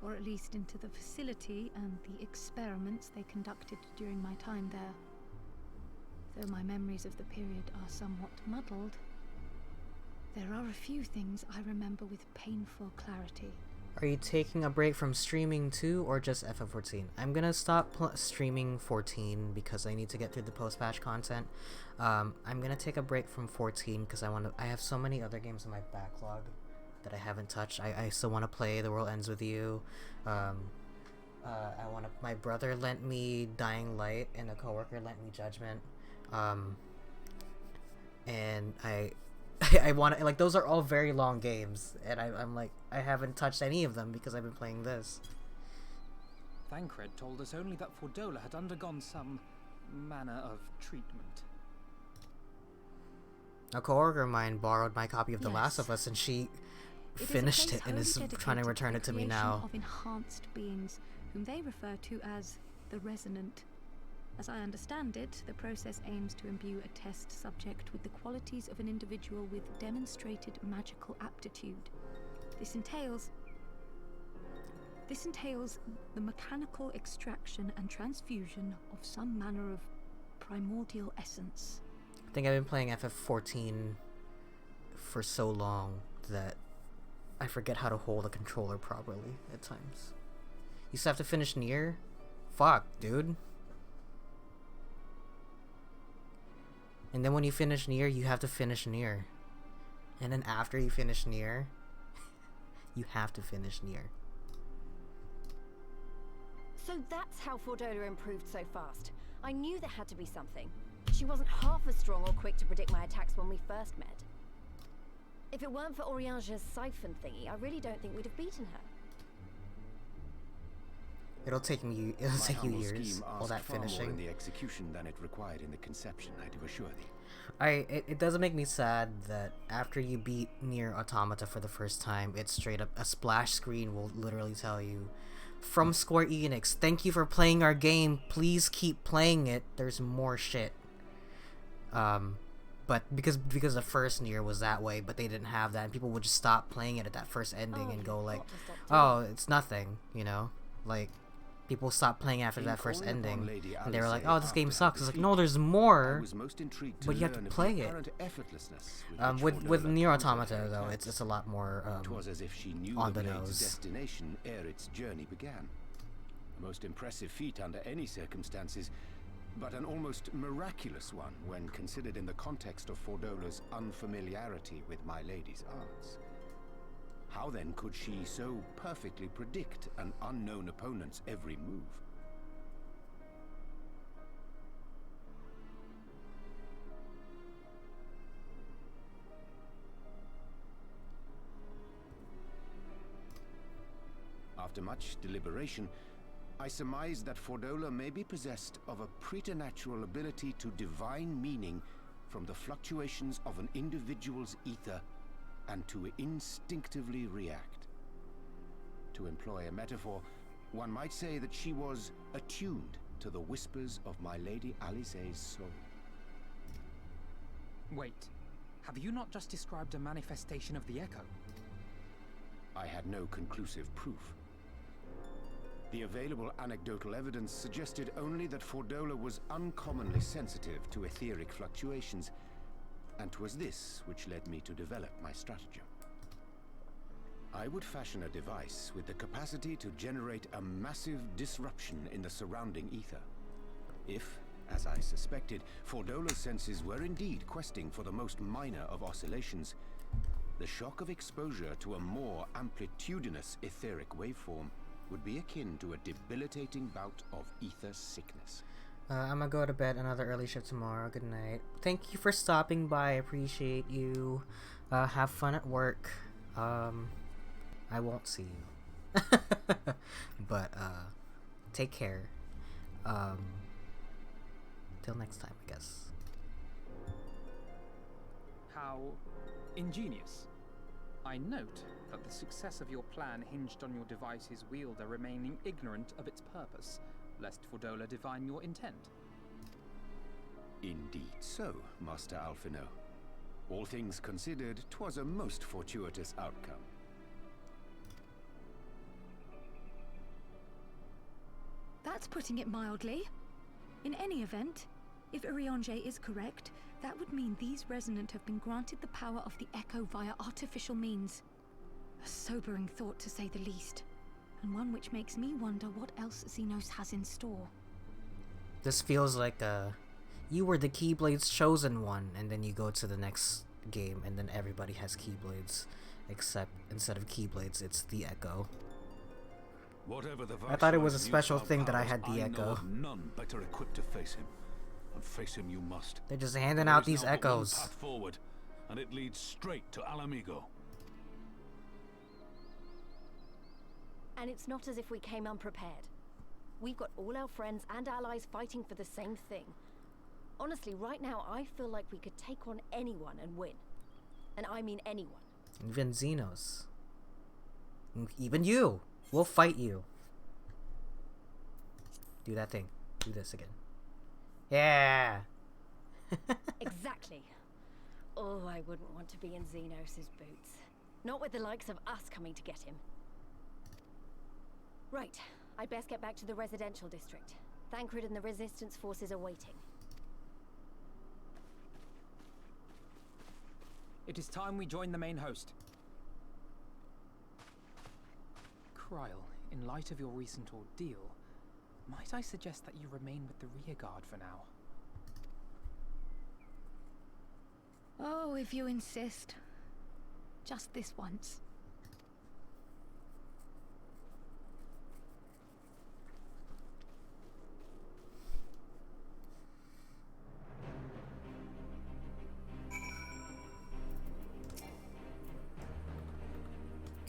or at least into the facility and the experiments they conducted during my time there. Though my memories of the period are somewhat muddled, there are a few things I remember with painful clarity. Are you taking a break from streaming too, or just FF14? I'm gonna stop streaming 14 because I need to get through the post-patch content. I'm gonna take a break from 14 because I have so many other games in my backlog that I haven't touched. I still want to play The World Ends With You. My brother lent me Dying Light, and a coworker lent me Judgment. And I want to, like, those are all very long games, and I'm like, I haven't touched any of them because I've been playing this. Thancred told us only that Fordola had undergone some manner of treatment. A coworker of mine borrowed my copy of The Last of Yes. Us, and she It finished is it and is trying to return it to me now. Of enhanced beings, whom they refer to as the Resonant. As I understand it, the process aims to imbue a test subject with the qualities of an individual with demonstrated magical aptitude. This entails the mechanical extraction and transfusion of some manner of primordial essence. I think I've been playing FF14 for so long that I forget how to hold a controller properly at times. You still have to finish Nier? Fuck, dude. And then when you finish Nier, you have to finish Nier. And then after you finish Nier, you have to finish Nier. So that's how Fordola improved so fast. I knew there had to be something. She wasn't half as strong or quick to predict my attacks when we first met. If it weren't for Oriange's siphon thingy, I really don't think we'd have beaten her. It'll take you years, all that finishing. More in the execution than it required in the conception, I do assure thee. It doesn't make me sad that after you beat Nier Automata for the first time, it's straight up a splash screen will literally tell you, from Square Enix, thank you for playing our game, please keep playing it, there's more shit. but because the first Nier was that way, but they didn't have that, and people would just stop playing it at that first ending and go like, oh, it's nothing, you know, like people stopped playing after that first ending, and they were like, oh, this game sucks. It's like, no, there's more, but you have to play it. With Nier Automata though, it's a lot more on the nose. Destination ere its journey began. A most impressive feat under any circumstances, but an almost miraculous one when considered in the context of Fordola's unfamiliarity with my lady's arts. How then could she so perfectly predict an unknown opponent's every move? After much deliberation, I surmise that Fordola may be possessed of a preternatural ability to divine meaning from the fluctuations of an individual's ether and to instinctively react. To employ a metaphor, one might say that she was attuned to the whispers of my Lady Alisaie's soul. Wait, have you not just described a manifestation of the Echo? I had no conclusive proof. The available anecdotal evidence suggested only that Fordola was uncommonly sensitive to etheric fluctuations, and 'twas this which led me to develop my stratagem. I would fashion a device with the capacity to generate a massive disruption in the surrounding ether. If, as I suspected, Fordola's senses were indeed questing for the most minor of oscillations, the shock of exposure to a more amplitudinous etheric waveform would be akin to a debilitating bout of ether sickness. I'm gonna go to bed, another early shift tomorrow. Good night. Thank you for stopping by. I appreciate you. Have fun at work. I won't see you. But, take care. Till next time, I guess. How ingenious. I note that the success of your plan hinged on your device's wielder remaining ignorant of its purpose, lest Fordola divine your intent. Indeed so, Master Alphino. All things considered, 'twas a most fortuitous outcome. That's putting it mildly. In any event, if Urianger is correct, that would mean these Resonant have been granted the power of the Echo via artificial means. A sobering thought, to say the least, and one which makes me wonder what else Xenos has in store. This feels like you were the Keyblade's chosen one, and then you go to the next game, and then everybody has Keyblades, except instead of Keyblades, it's the Echo. Whatever the I thought it was a special thing that I had the I know Echo. of none better equipped to face him, and face him you must. They're just handing There out is these now but one Echoes. path forward, and it leads straight to Alamigo. And it's not as if we came unprepared. We've got all our friends and allies fighting for the same thing. Honestly, right now, I feel like we could take on anyone and win. And I mean anyone. Even Xenos. Even you. We'll fight you. Do that thing. Do this again. Yeah. Exactly. Oh, I wouldn't want to be in Xenos' boots. Not with the likes of us coming to get him. Right. I'd best get back to the residential district. Thancred and the Resistance forces are waiting. It is time we join the main host. Kryl, in light of your recent ordeal, might I suggest that you remain with the rearguard for now? Oh, if you insist. Just this once.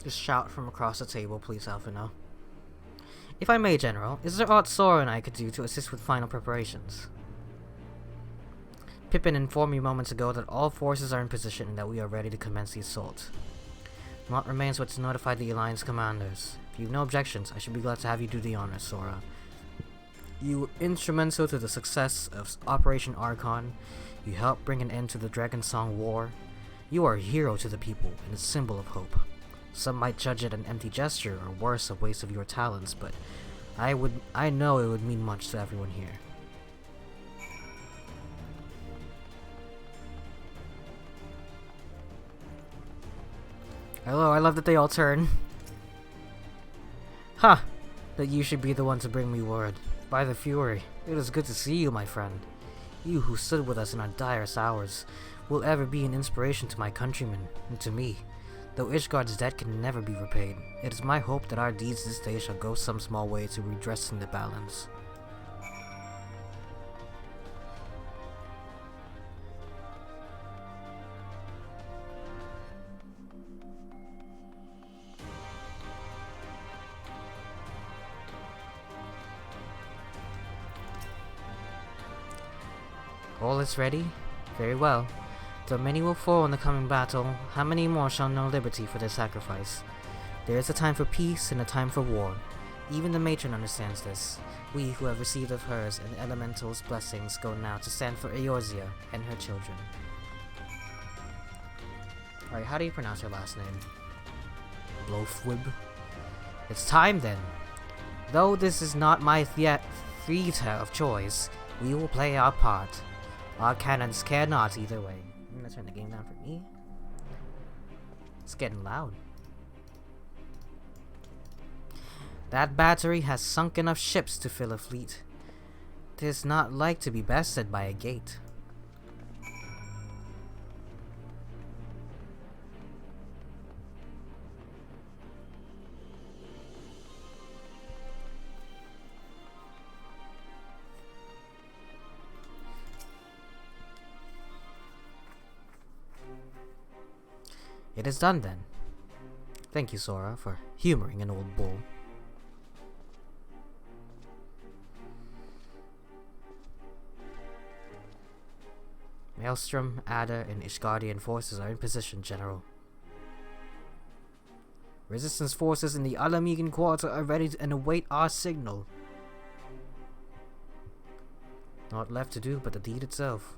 Just shout from across the table, please, Alphino. If I may, General, is there aught Sora and I could do to assist with final preparations? Pippin informed me moments ago that all forces are in position and that we are ready to commence the assault. Naught remains but to notify the Alliance commanders. If you have no objections, I should be glad to have you do the honors, Sora. You were instrumental to the success of Operation Archon. You helped bring an end to the Dragon Song War. You are a hero to the people and a symbol of hope. Some might judge it an empty gesture or worse, a waste of your talents, but I know it would mean much to everyone here. Hello, I love that they all turn. Huh, that you should be the one to bring me word. By the Fury, it is good to see you, my friend. You who stood with us in our direst hours will ever be an inspiration to my countrymen and to me. Though Ishgard's debt can never be repaid, it is my hope that our deeds this day shall go some small way to redressing the balance. All is ready? Very well. Though many will fall in the coming battle, how many more shall know liberty for their sacrifice? There is a time for peace and a time for war. Even the matron understands this. We who have received of hers and the elemental's blessings go now to stand for Eorzea and her children. Alright, how do you pronounce her last name? Blofwib? It's time then! Though this is not my theater of choice, we will play our part. Our cannons care not either way. I'm gonna turn the game down for me. It's getting loud. That battery has sunk enough ships to fill a fleet. 'Tis not like to be bested by a gate. It is done then. Thank you, Sora, for humoring an old bull. Maelstrom, Ada, and Ishgardian forces are in position, General. Resistance forces in the Alamegan Quarter are ready and await our signal. Naught left to do but the deed itself.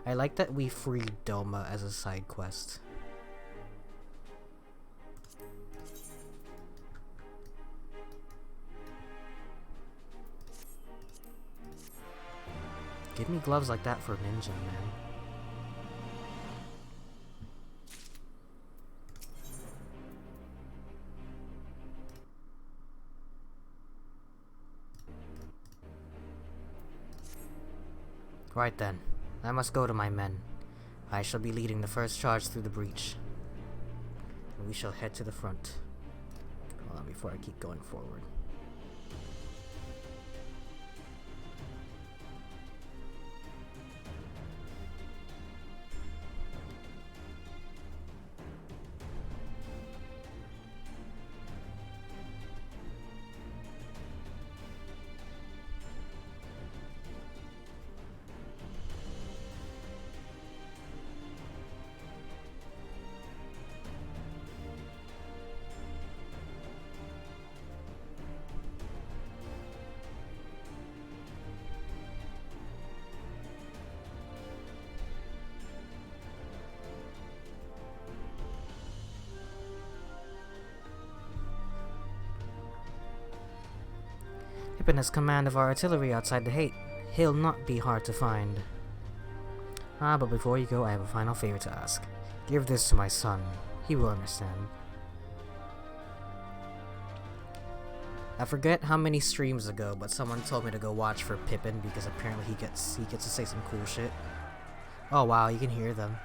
I like that we freed Doma as a side quest. Give me gloves like that for ninja, man. Right then. I must go to my men. I shall be leading the first charge through the breach. And we shall head to the front. Hold on before I keep going forward. Pippin has command of our artillery outside the hill not be hard to find. But before you go, I have a final favor to ask. Give this to my son. He will understand. I forget how many streams ago, but someone told me to go watch for Pippin because apparently he gets to say some cool shit. Oh wow, you can hear them.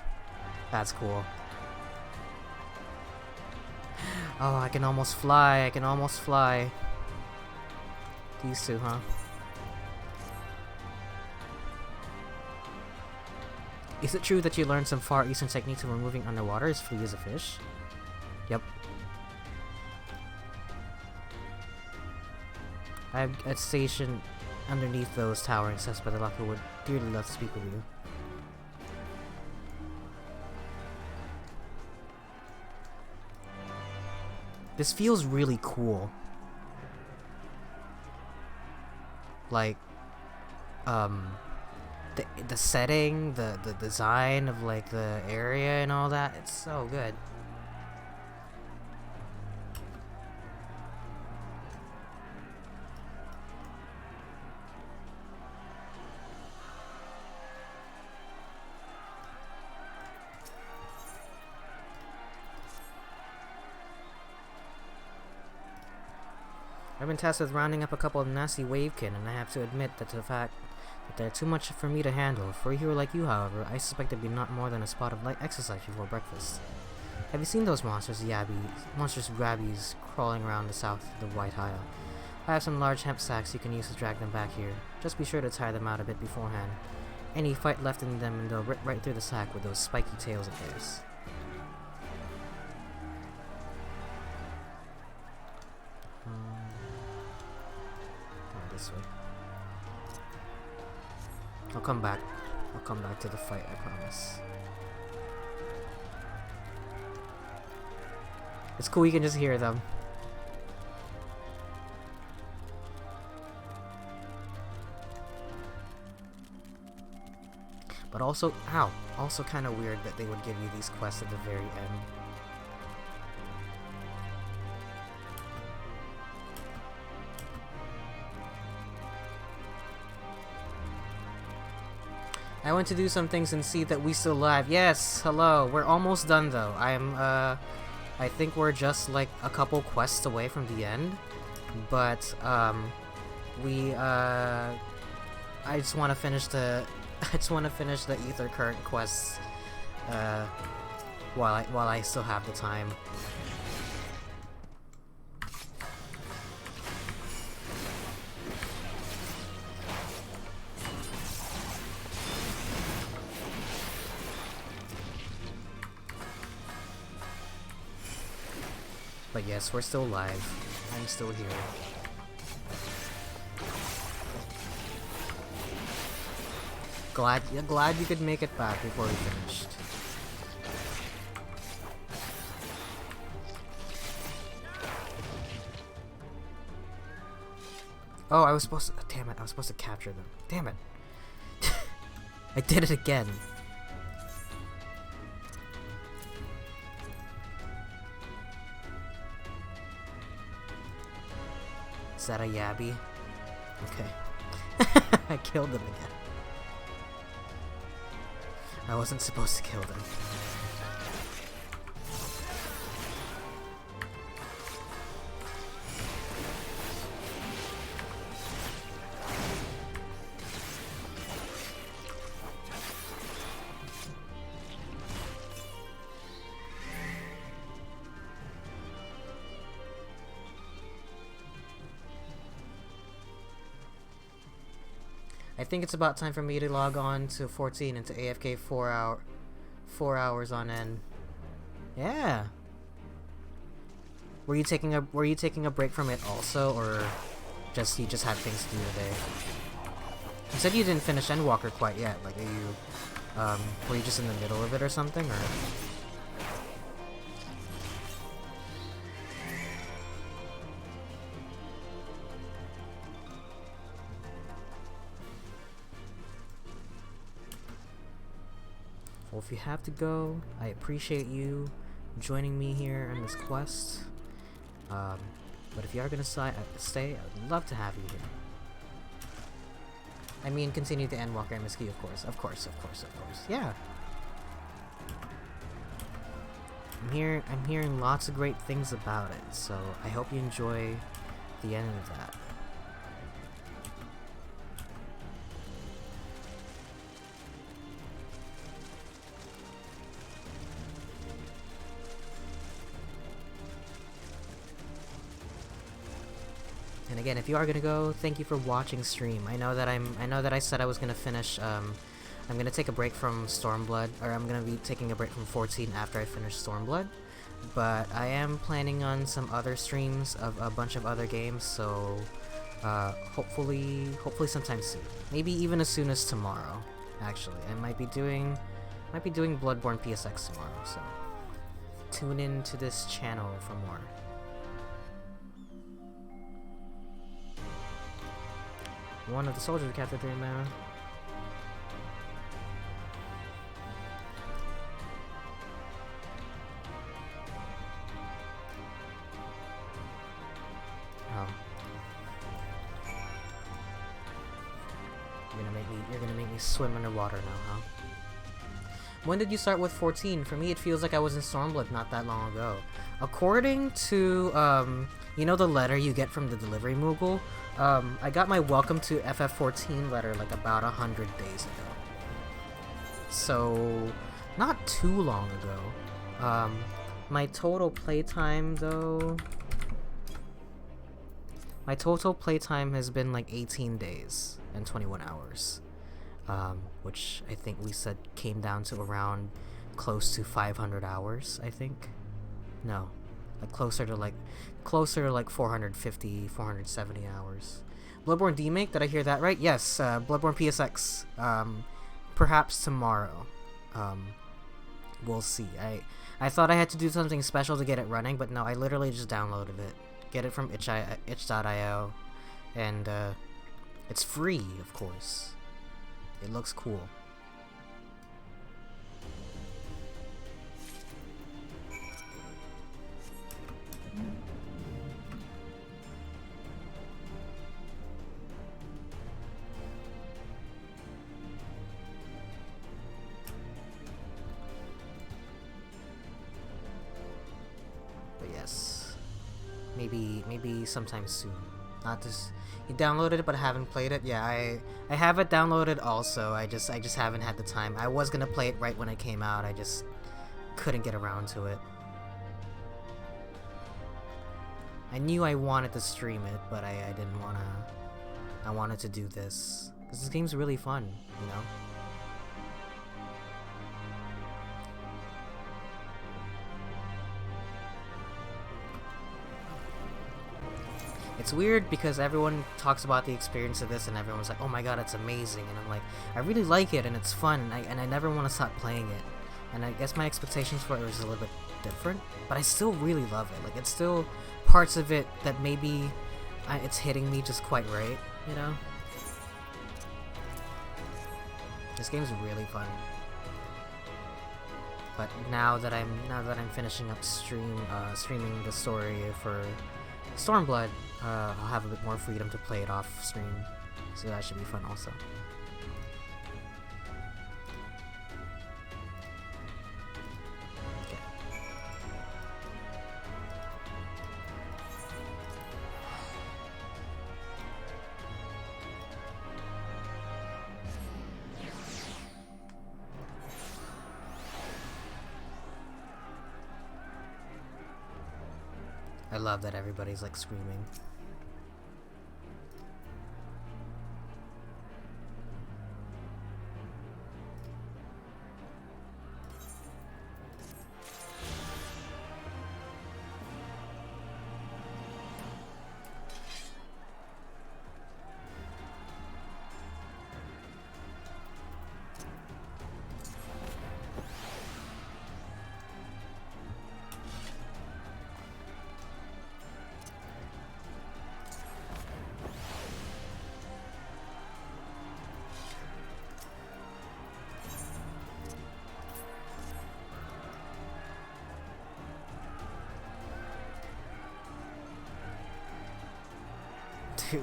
That's cool. Oh, I can almost fly. I can almost fly. These two, huh? Is it true that you learned some Far Eastern techniques of removing underwater as free as a fish? Yep. I have a station underneath those towering steps by the locker would dearly love to speak with you. This feels really cool. Like, the setting, the design of like the area and all that, it's so good. I've been tasked with rounding up a couple of nasty wavekin, and I have to admit that the fact that they're too much for me to handle. For a hero like you, however, I suspect it'd be not more than a spot of light exercise before breakfast. Have you seen those monstrous grabbies crawling around the south of the White Isle? I have some large hemp sacks you can use to drag them back here. Just be sure to tire them out a bit beforehand. Any fight left in them and they'll rip right through the sack with those spiky tails of theirs. This way. I'll come back. I'll come back to the fight, I promise. It's cool, you can just hear them. But also, ow, also kind of weird that they would give you these quests at the very end. I went to do some things and see that we still live. Yes, hello. We're almost done though. I think we're just like a couple quests away from the end. But I just want to finish the Ether Current quests while I still have the time. But yes, we're still live. I'm still here. Glad you could make it back before we finished. Oh, I was supposed to. Damn it! I was supposed to capture them. Damn it! I did it again. Is that a yabby? Okay. I killed them again. I wasn't supposed to kill them. I think it's about time for me to log on to 14 into AFK 4 hours on end. Yeah. Were you taking a break from it also, or you just had things to do today? You said you didn't finish Endwalker quite yet. Like, were you just in the middle of it or something, or? Well, if you have to go, I appreciate you joining me here in this quest. But if you are gonna stay, I'd love to have you here. I mean, continue to Endwalker MSQ, of course. Of course. Yeah. I'm hearing lots of great things about it, so I hope you enjoy the end of that. And again, if you are gonna go, thank you for watching stream. I know that I said I was gonna finish. I'm gonna take a break from Stormblood, or I'm gonna be taking a break from 14 after I finish Stormblood. But I am planning on some other streams of a bunch of other games, so hopefully sometime soon. Maybe even as soon as tomorrow. Actually, I might be doing Bloodborne PSX tomorrow. So tune in to this channel for more. One of the soldiers we captured 3 mana. Oh. You're gonna make me swim underwater now, huh? When did you start with 14? For me, it feels like I was in Stormblood not that long ago. According to, you know the letter you get from the delivery Moogle? I got my welcome to FF14 letter like about 100 days ago. So, not too long ago. My total playtime, though... My total playtime has been like 18 days and 21 hours. Which I think we said came down to around close to 500 hours, I think. No, like closer to like 450, 470 hours. Bloodborne demake, did I hear that right? Yes, Bloodborne PSX, perhaps tomorrow. We'll see. I thought I had to do something special to get it running, but no, I literally just downloaded it. Get it from itch.io, and it's free, of course. It looks cool. But yes, maybe sometime soon. Not just you downloaded it, but I haven't played it. Yeah, I have it downloaded also. I just haven't had the time. I was gonna play it right when it came out. I just couldn't get around to it. I knew I wanted to stream it, but I didn't wanna. I wanted to do this because this game's really fun, you know. It's weird because everyone talks about the experience of this and everyone's like, oh my god, it's amazing, and I'm like, I really like it and it's fun, and I never want to stop playing it. And I guess my expectations for it was a little bit different, but I still really love it. Like, it's still parts of it that maybe it's hitting me just quite right, you know? This game's really fun. But now that I'm finishing up streaming the story for Stormblood, I'll have a bit more freedom to play it off stream, so that should be fun also. Okay. I love that everybody's like screaming.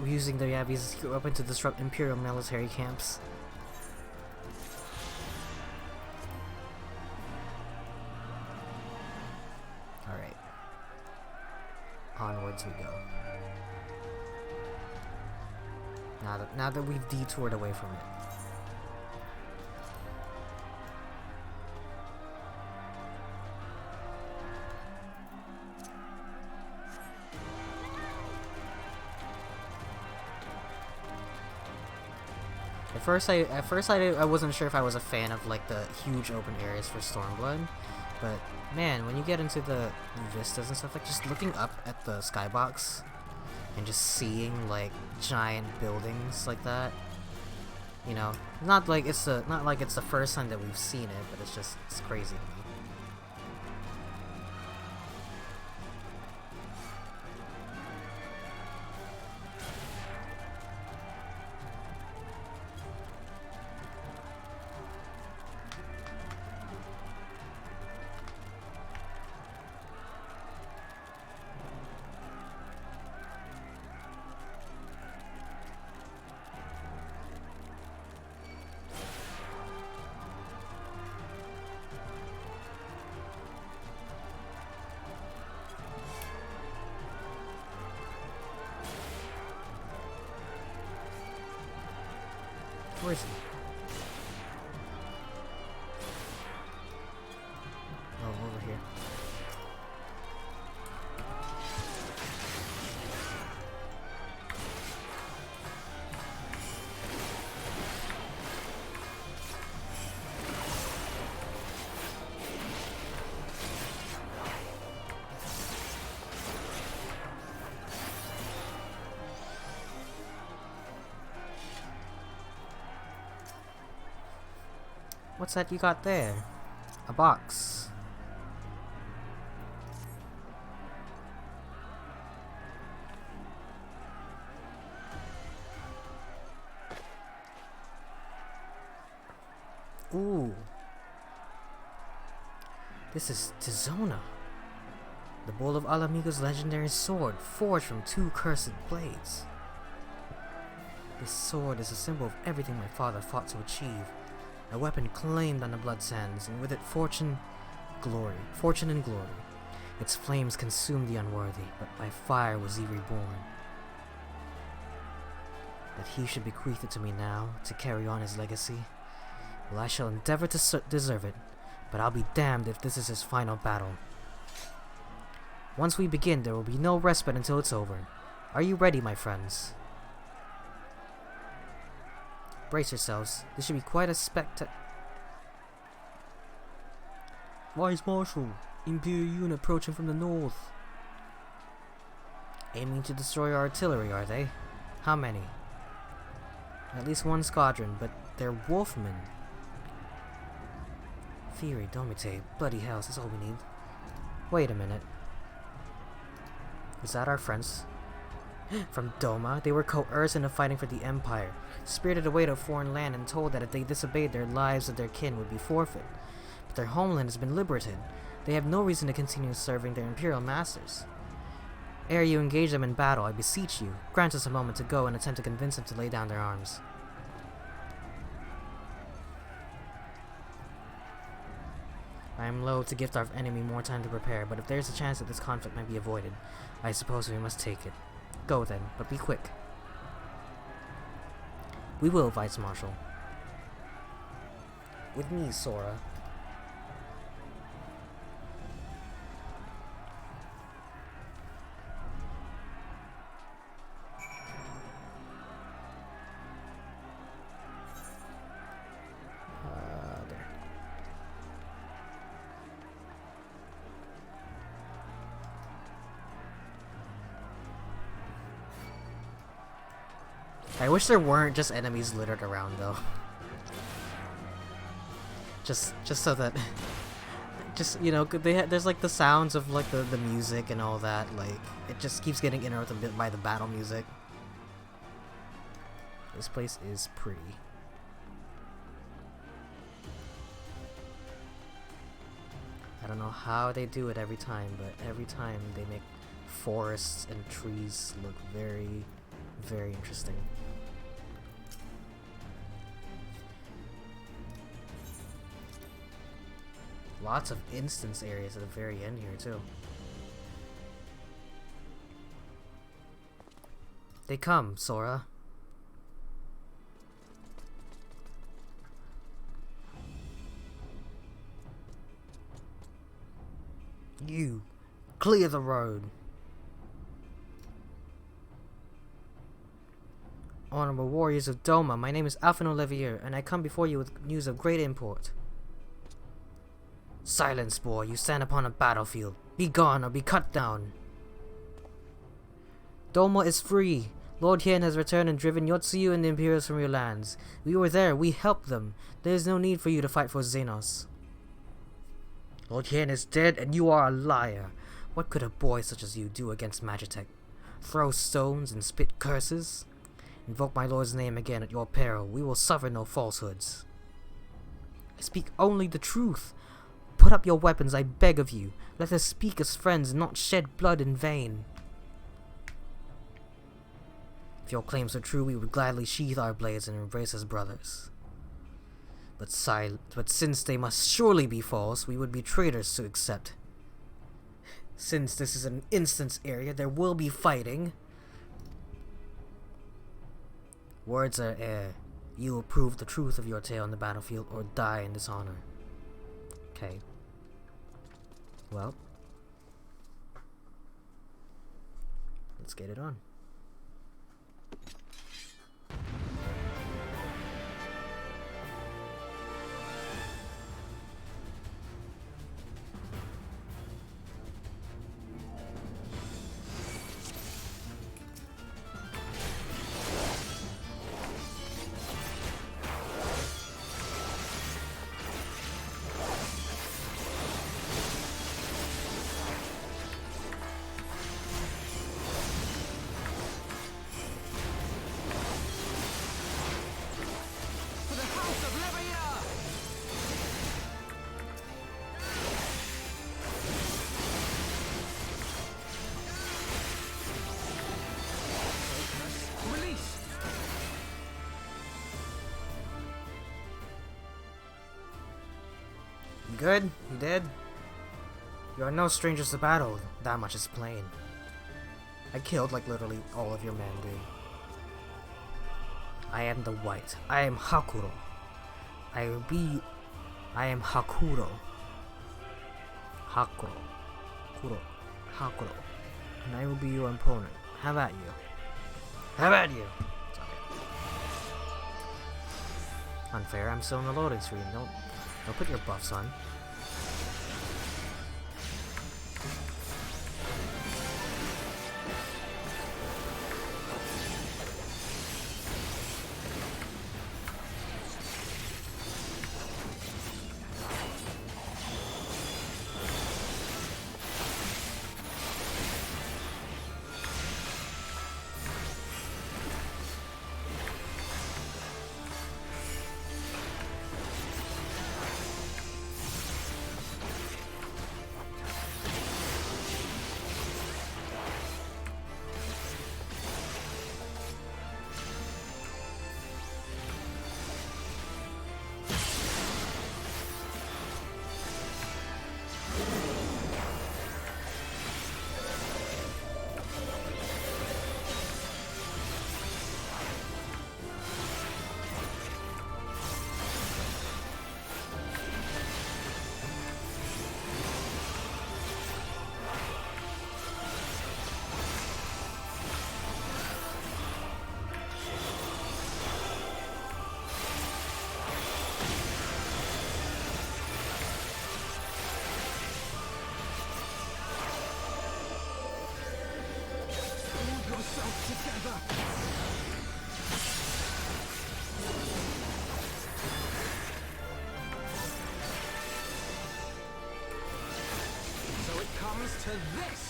Using the Yavi's weapon to disrupt Imperial military camps. Alright. Onwards we go. Now that we've detoured away from it. At first I wasn't sure if I was a fan of like the huge open areas for Stormblood, but man, when you get into the vistas and stuff, like just looking up at the skybox and just seeing like giant buildings like that, you know, not like it's the first time that we've seen it, but it's crazy to me. Where is he? Oh, over here. What's that you got there? A box. Ooh. This is Tizona. The Bull of Alamigo's legendary sword, forged from 2 cursed blades. This sword is a symbol of everything my father fought to achieve. A weapon claimed on the blood sands, and with it fortune and glory. Its flames consumed the unworthy, but by fire was he reborn. That he should bequeath it to me now, to carry on his legacy. Well, I shall endeavor to deserve it, but I'll be damned if this is his final battle. Once we begin, there will be no respite until it's over. Are you ready, my friends? Brace yourselves. This should be quite a Vice Marshal, Imperial unit approaching from the north. Aiming to destroy our artillery, are they? How many? At least 1 squadron, but they're wolfmen. Fury, Domite, bloody hell, that's all we need. Wait a minute. Is that our friends? From Doma? They were coerced into fighting for the Empire, spirited away to a foreign land and told that if they disobeyed, their lives of their kin would be forfeit. But their homeland has been liberated. They have no reason to continue serving their Imperial masters. Ere you engage them in battle, I beseech you, grant us a moment to go and attempt to convince them to lay down their arms. I am loath to give our enemy more time to prepare, but if there is a chance that this conflict might be avoided, I suppose we must take it. Go then, but be quick. We will, Vice Marshal. With me, Sora. There. I wish there weren't just enemies littered around though. Just so that, just, you know, there's like the sounds of like the music and all that, like it just keeps getting interrupted a bit by the battle music. This place is pretty. I don't know how they do it every time, but every time they make forests and trees look very, very interesting. Lots of instance areas at the very end here, too. They come, Sora. You, clear the road. Honorable warriors of Doma, my name is Alphino Levier, and I come before you with news of great import. Silence, boy, you stand upon a battlefield. Be gone or be cut down. Doma is free. Lord Hien has returned and driven Yotsuyu and the Imperials from your lands. We were there, we helped them. There is no need for you to fight for Xenos. Lord Hien is dead and you are a liar. What could a boy such as you do against Magitech? Throw stones and spit curses? Invoke my lord's name again at your peril. We will suffer no falsehoods. I speak only the truth. Put up your weapons, I beg of you. Let us speak as friends and not shed blood in vain. If your claims are true, we would gladly sheathe our blades and embrace as brothers. But since they must surely be false, we would be traitors to accept. Since this is an instance area, there will be fighting. Words are air. You will prove the truth of your tale on the battlefield or die in dishonor. Okay. Well. Let's get it on. You good? You dead? You are no strangers to battle, that much is plain. I killed like literally all of your men, dude. I am the White. I am Hakuro. I am Hakuro. Hakuro. Kuro. Hakuro. And I will be your opponent. How about you? How about you? Sorry. Unfair, I'm still in the loading screen. Don't put your buffs on. So it comes to this!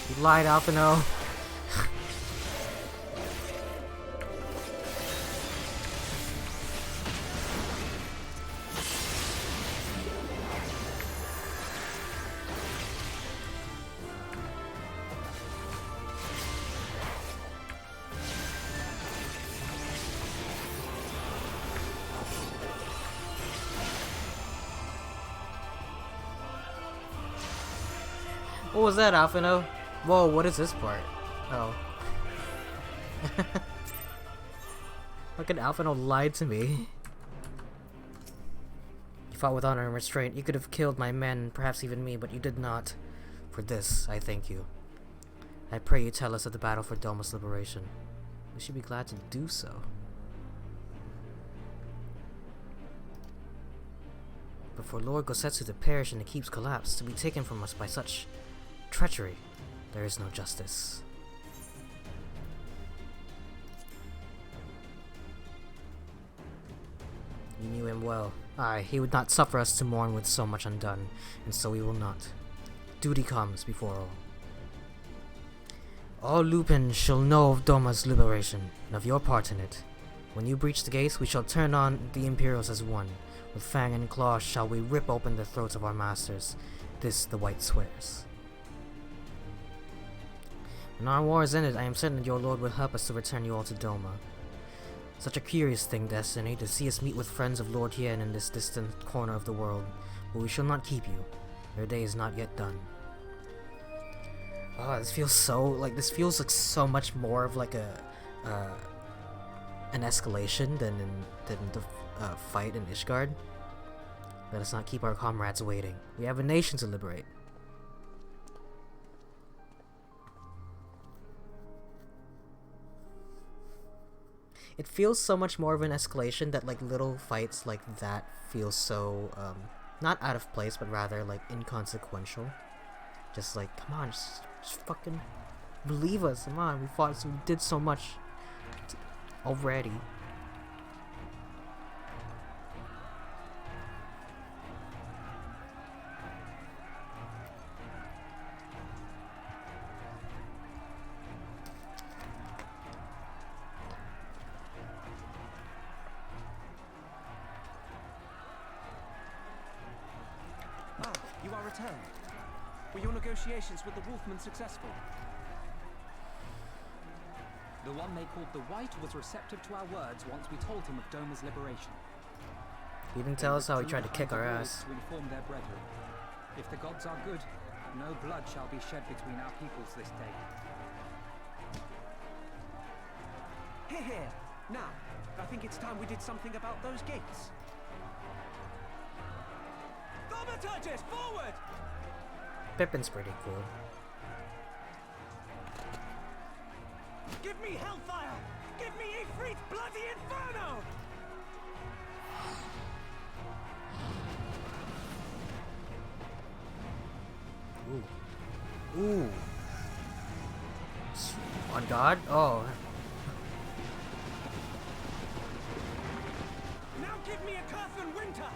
You lied, Alphino. What was that, Alphino? Whoa, what is this part? Oh. Fucking Alphino lied to me. You fought with honor and restraint. You could have killed my men, perhaps even me, but you did not. For this, I thank you. I pray you tell us of the battle for Doma's liberation. We should be glad to do so. But for Lord Gosetsu to perish and the keeps collapse, to be taken from us by such treachery, there is no justice. You knew him well. Aye, he would not suffer us to mourn with so much undone, and so we will not. Duty comes before all. All Lupin shall know of Doma's liberation, and of your part in it. When you breach the gates, we shall turn on the Imperials as one. With fang and claw shall we rip open the throats of our masters. This the White swears. When our war is ended, I am certain that your lord will help us to return you all to Doma. Such a curious thing, Destiny, to see us meet with friends of Lord Hien in this distant corner of the world. But we shall not keep you. Your day is not yet done. Oh, this feels like so much more of like an escalation than the fight in Ishgard. Let us not keep our comrades waiting. We have a nation to liberate. It feels so much more of an escalation that like little fights like that feel so not out of place, but rather like inconsequential. Just like, come on, just fucking believe us. Come on, we did so much already. You are returned. Were your negotiations with the Wolfman successful? The one they called the White was receptive to our words once we told him of Doma's liberation. He even tells us how he tried to kick our ass. To inform their brethren. If the gods are good, no blood shall be shed between our peoples this day. Here, here. Now, I think it's time we did something about those gates. Thaumaturges, forward! Pippin's pretty cool. Give me hellfire! Give me Ifrit's bloody inferno! Ooh. Ooh. On God? Oh. Now give me a Curfin winter!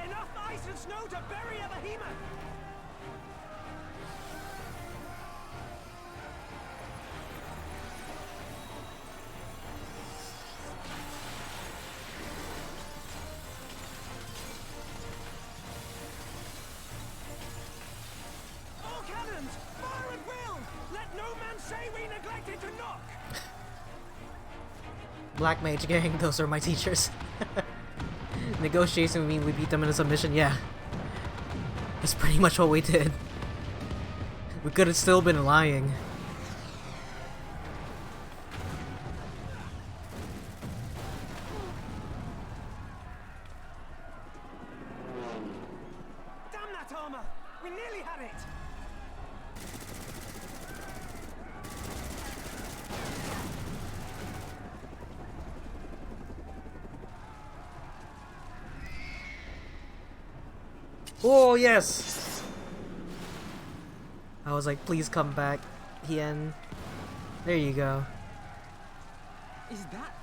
Enough ice and snow to bury a behemoth! All cannons! Fire at will! Let no man say we neglected to knock! Black Mage Gang, those are my teachers. Negotiation would mean we beat them in a submission, yeah. That's pretty much what we did. We could have still been lying. Damn that armor! We nearly had it! Oh, yes! I was like, please come back, Hien. There you go. Is that?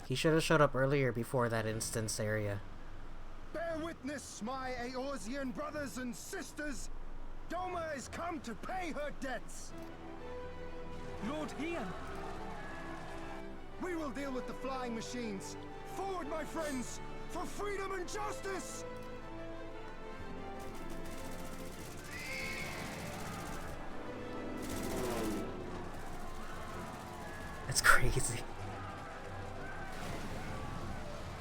He should have showed up earlier before that instance area. Bear witness, my Eorzean brothers and sisters. Doma has come to pay her debts. Lord Hien! We will deal with the flying machines. Forward, my friends, for freedom and justice! That's crazy.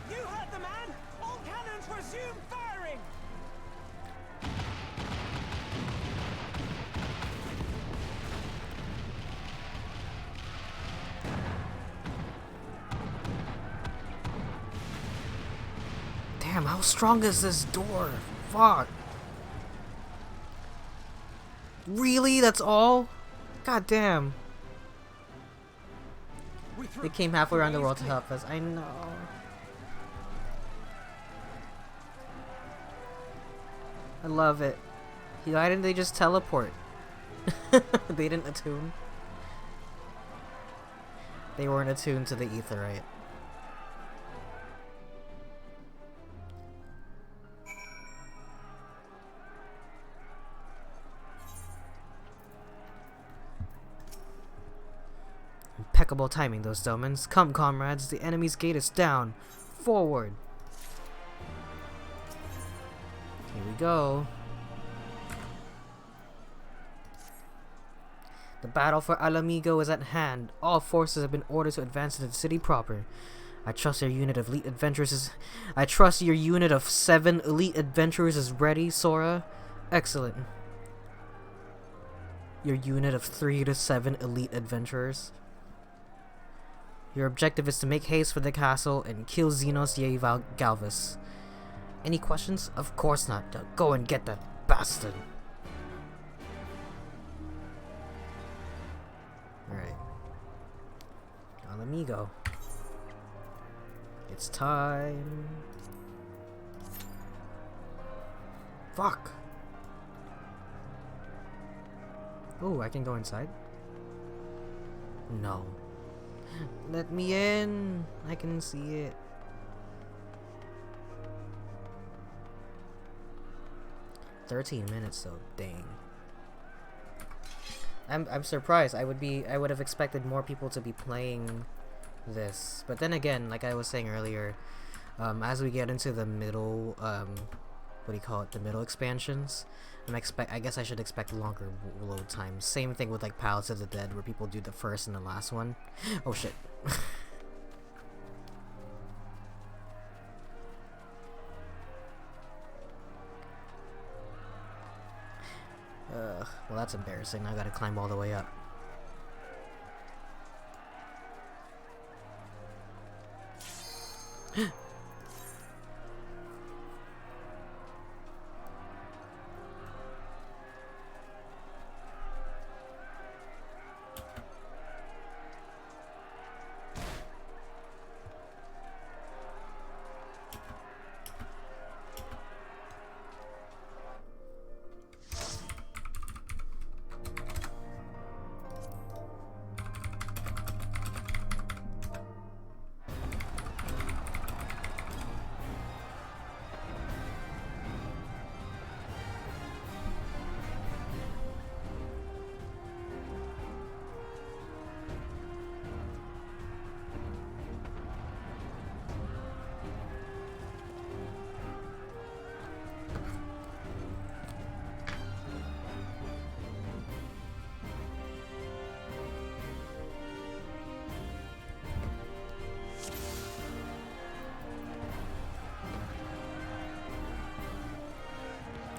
You heard the man! All cannons resume firing! Damn, how strong is this door? Fuck. Really? That's all? God damn. They came halfway around the world to help us. I know. I love it. Why didn't they just teleport? They didn't attune. They weren't attuned to the Aetheryte. impeccable timing, those Domans. Come, comrades, the enemy's gate is down. Forward. Here we go. The battle for Alamigo is at hand. All forces have been ordered to advance to the city proper. I trust your unit of elite adventurers is... I trust your unit of 7 elite adventurers is ready, Sora. Excellent. Your unit of 3 to 7 elite adventurers. Your objective is to make haste for the castle and kill Xenos Galvus. Any questions? Of course not. Go and get that bastard. Alright. Alamigo. It's time. Fuck. Oh, I can go inside? No. Let me in. I can see it. $13 though. Dang. I'm surprised. I would have expected more people to be playing this, but then again, like I was saying earlier, as we get into the middle, what do you call it, the middle expansions, I guess I should expect longer load times. Same thing with like Palace of the Dead, where people do the first and the last one. Oh shit. Well, that's embarrassing. I gotta climb all the way up.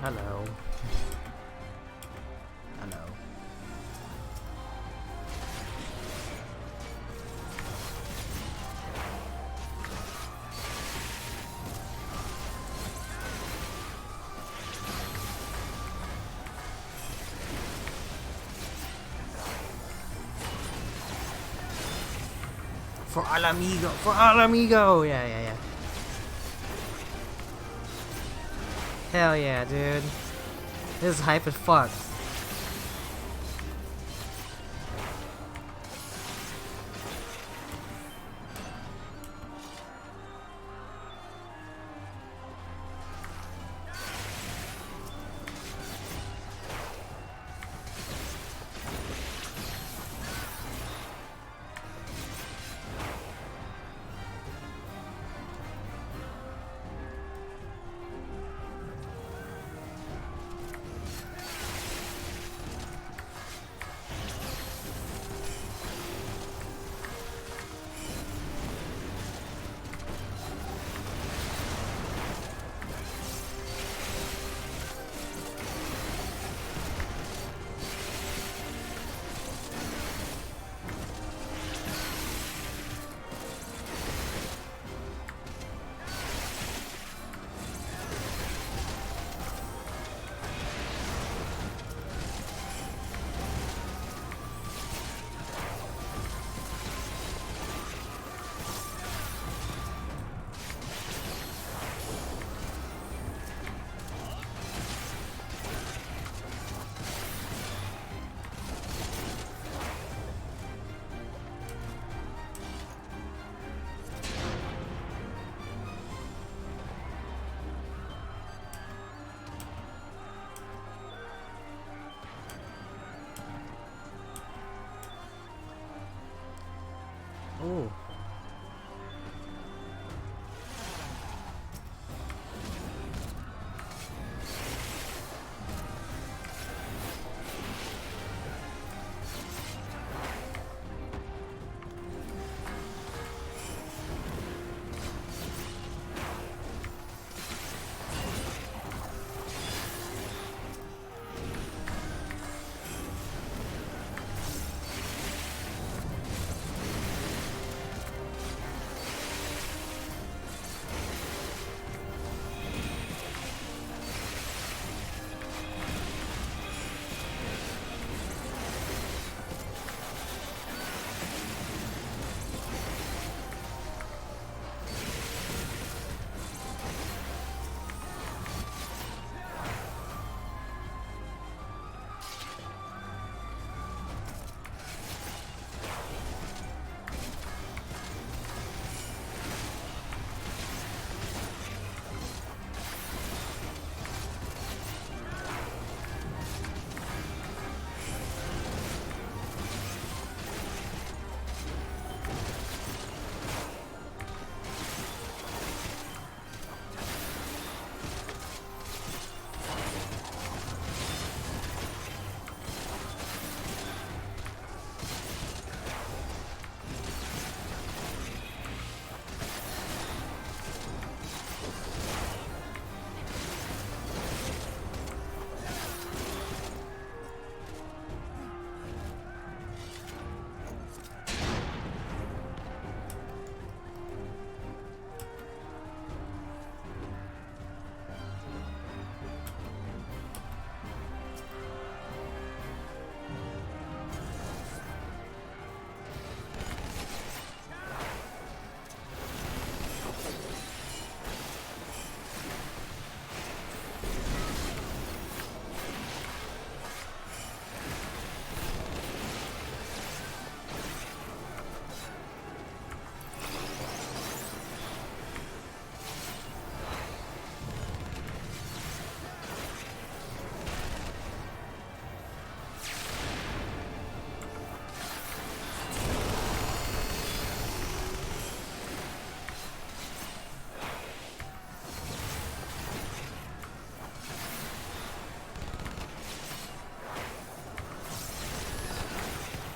Hello. Hello. For Alamigo! For Alamigo! Yeah, yeah, yeah. Hell yeah, dude. This is hype as fuck.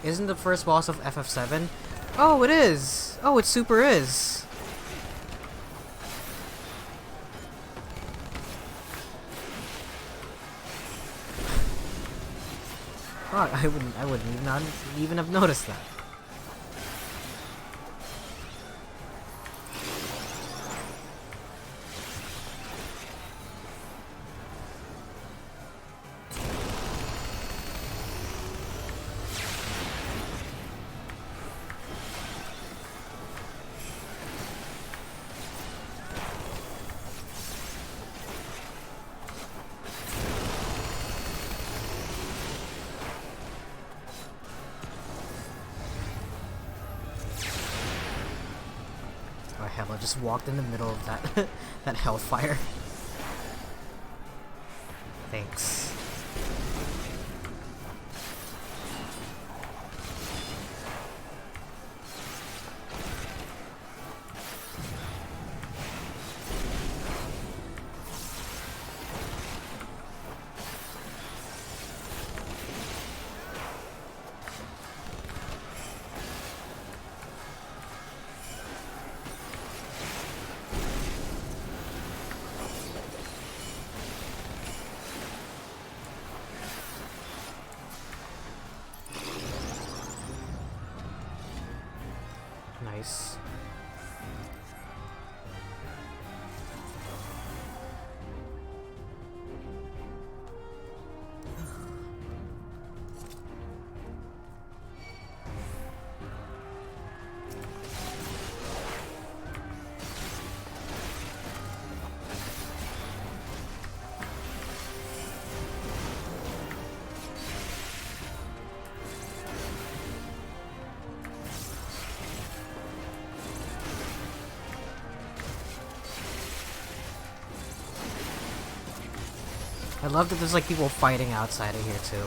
Isn't the first boss of FF7? Oh, it is! Oh, it super is! Oh, I wouldn't even have noticed that. Oh hell, I just walked in the middle of that that hellfire. Thanks. Nice. I love that there's like people fighting outside of here too.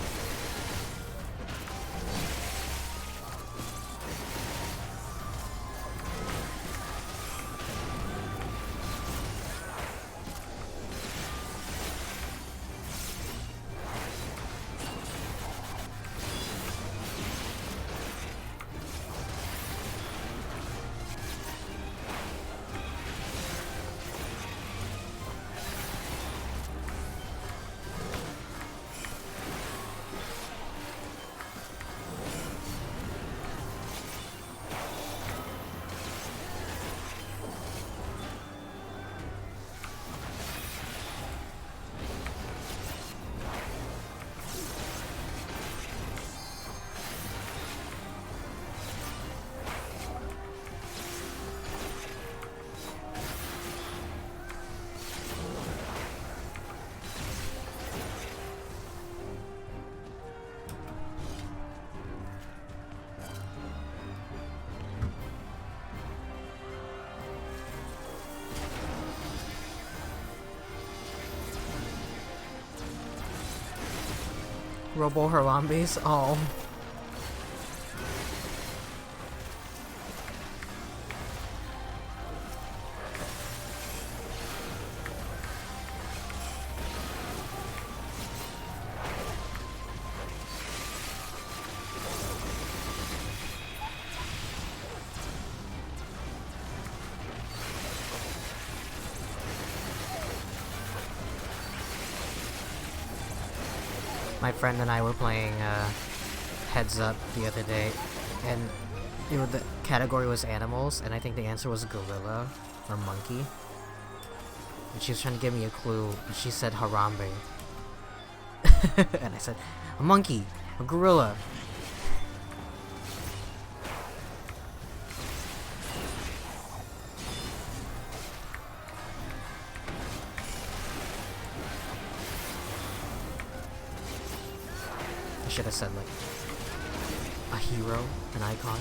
Robo Harambes? Oh. My friend and I were playing Heads Up the other day, and the category was animals, and I think the answer was gorilla or monkey. And she was trying to give me a clue, and she said Harambe. And I said, a monkey, a gorilla. I should have said like a hero, an icon.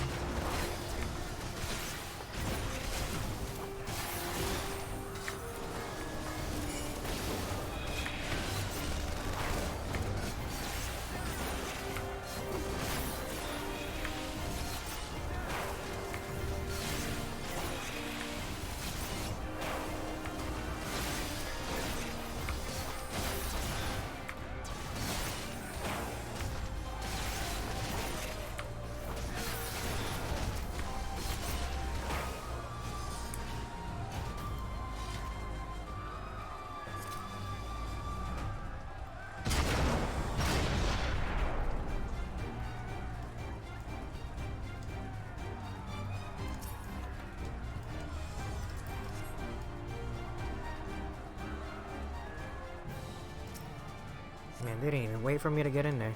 Man, they didn't even wait for me to get in there.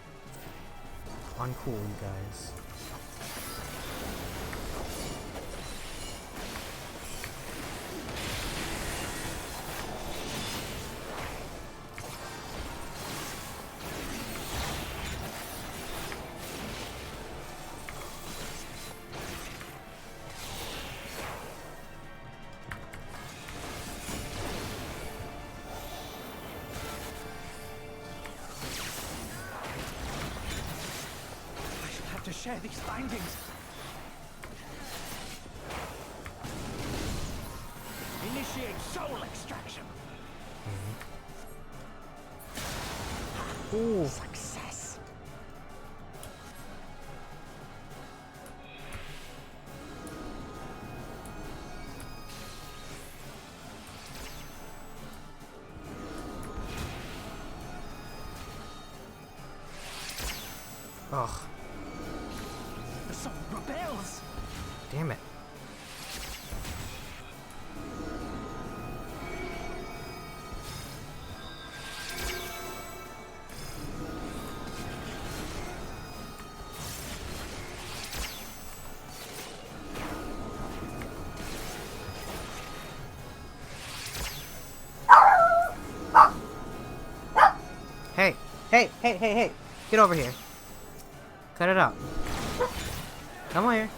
Uncool, you guys. To share these findings. Initiate soul extraction. Ooh. Success. Ugh. The soul rebels. Damn it. Hey, hey, hey, hey, hey, get over here. Cut it out. Come on here.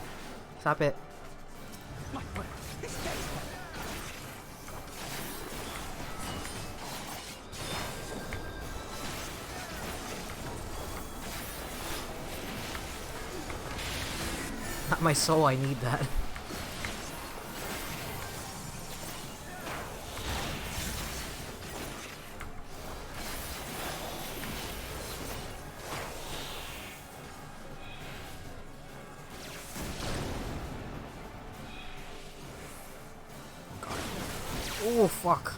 Stop it. My word, this day. Not my soul, I need that. Oh, fuck.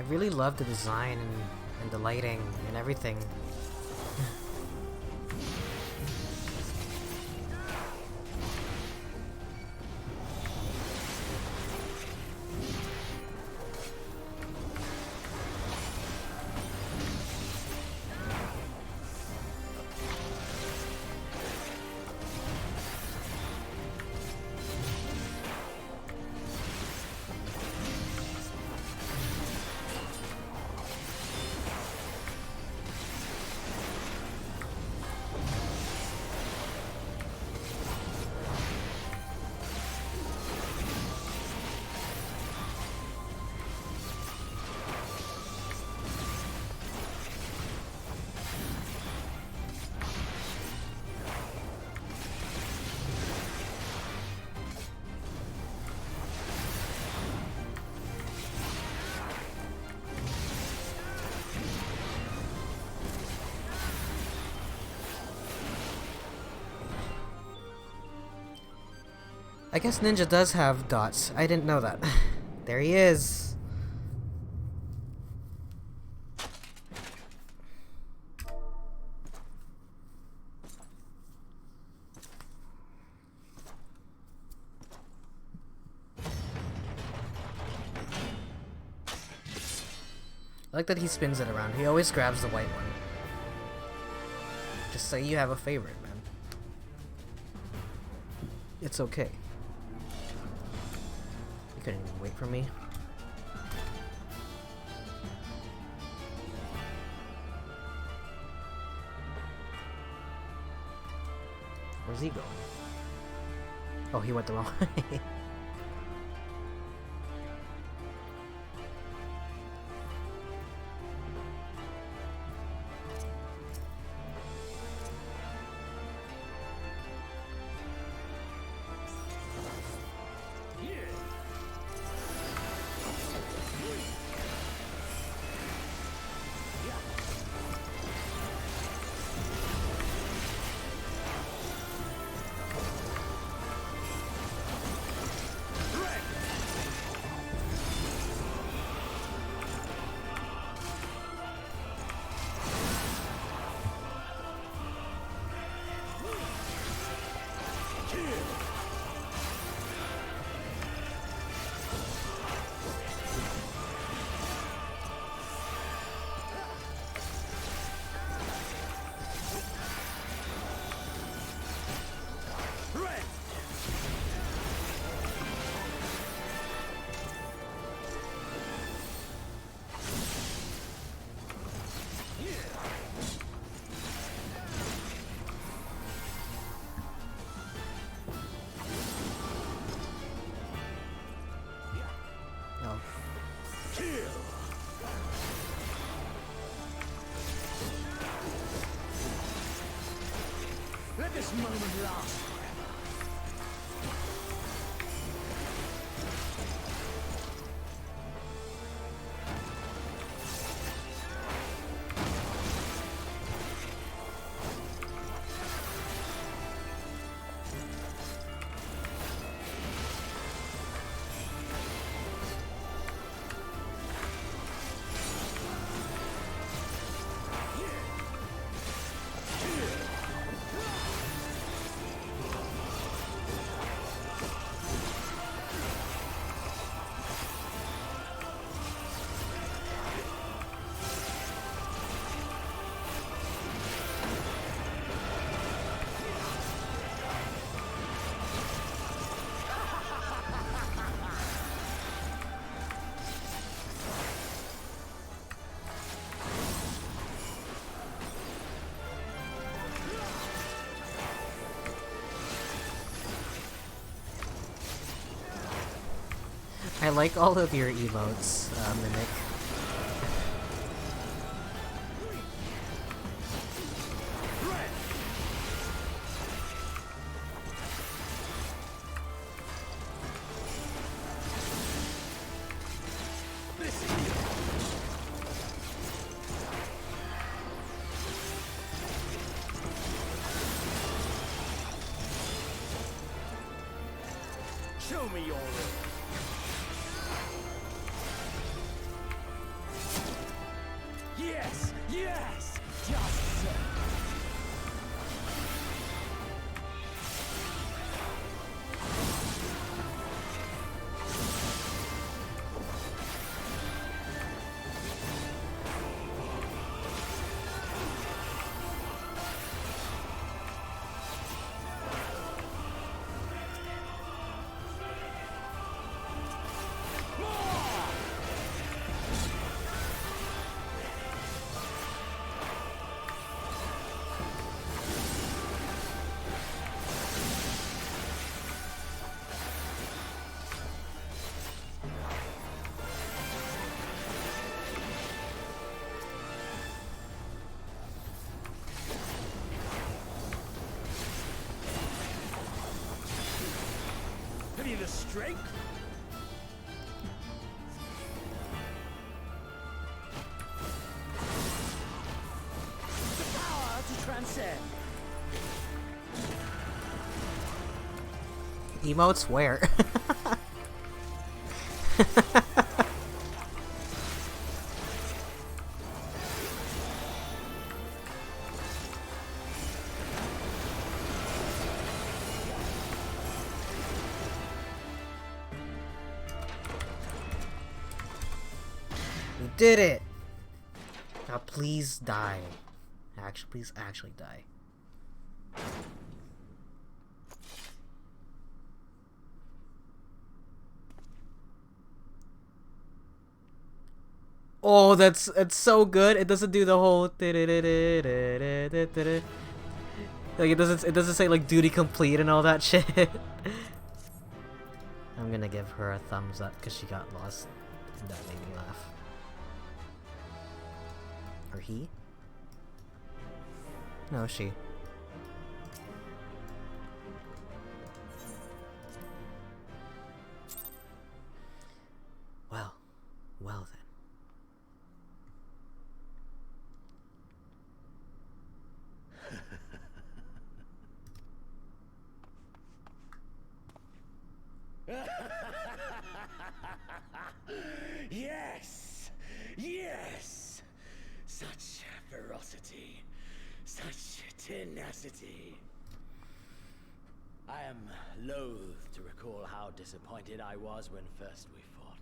really love the design and the lighting and everything. I guess Ninja does have dots. I didn't know that. There he is. I like that he spins it around. He always grabs the white one. Just say you have a favorite, man. It's okay. You couldn't even wait for me. Where's he going? Oh, he went the wrong way. Let this moment last forever. I like all of your emotes, Mimic. Show me your will. Yes! Yes! Just so. Have you the strength? The power to transcend. Emotes where? We did it! Now please die. Actually, please actually die. Oh, it's so good. It doesn't do the whole like it doesn't say like duty complete and all that shit. I'm gonna give her a thumbs up because she got lost. That made me laugh. Or he? No, she. Well then. Yes! Yes! Such ferocity. Such tenacity. I am loath to recall how disappointed I was when first we fought.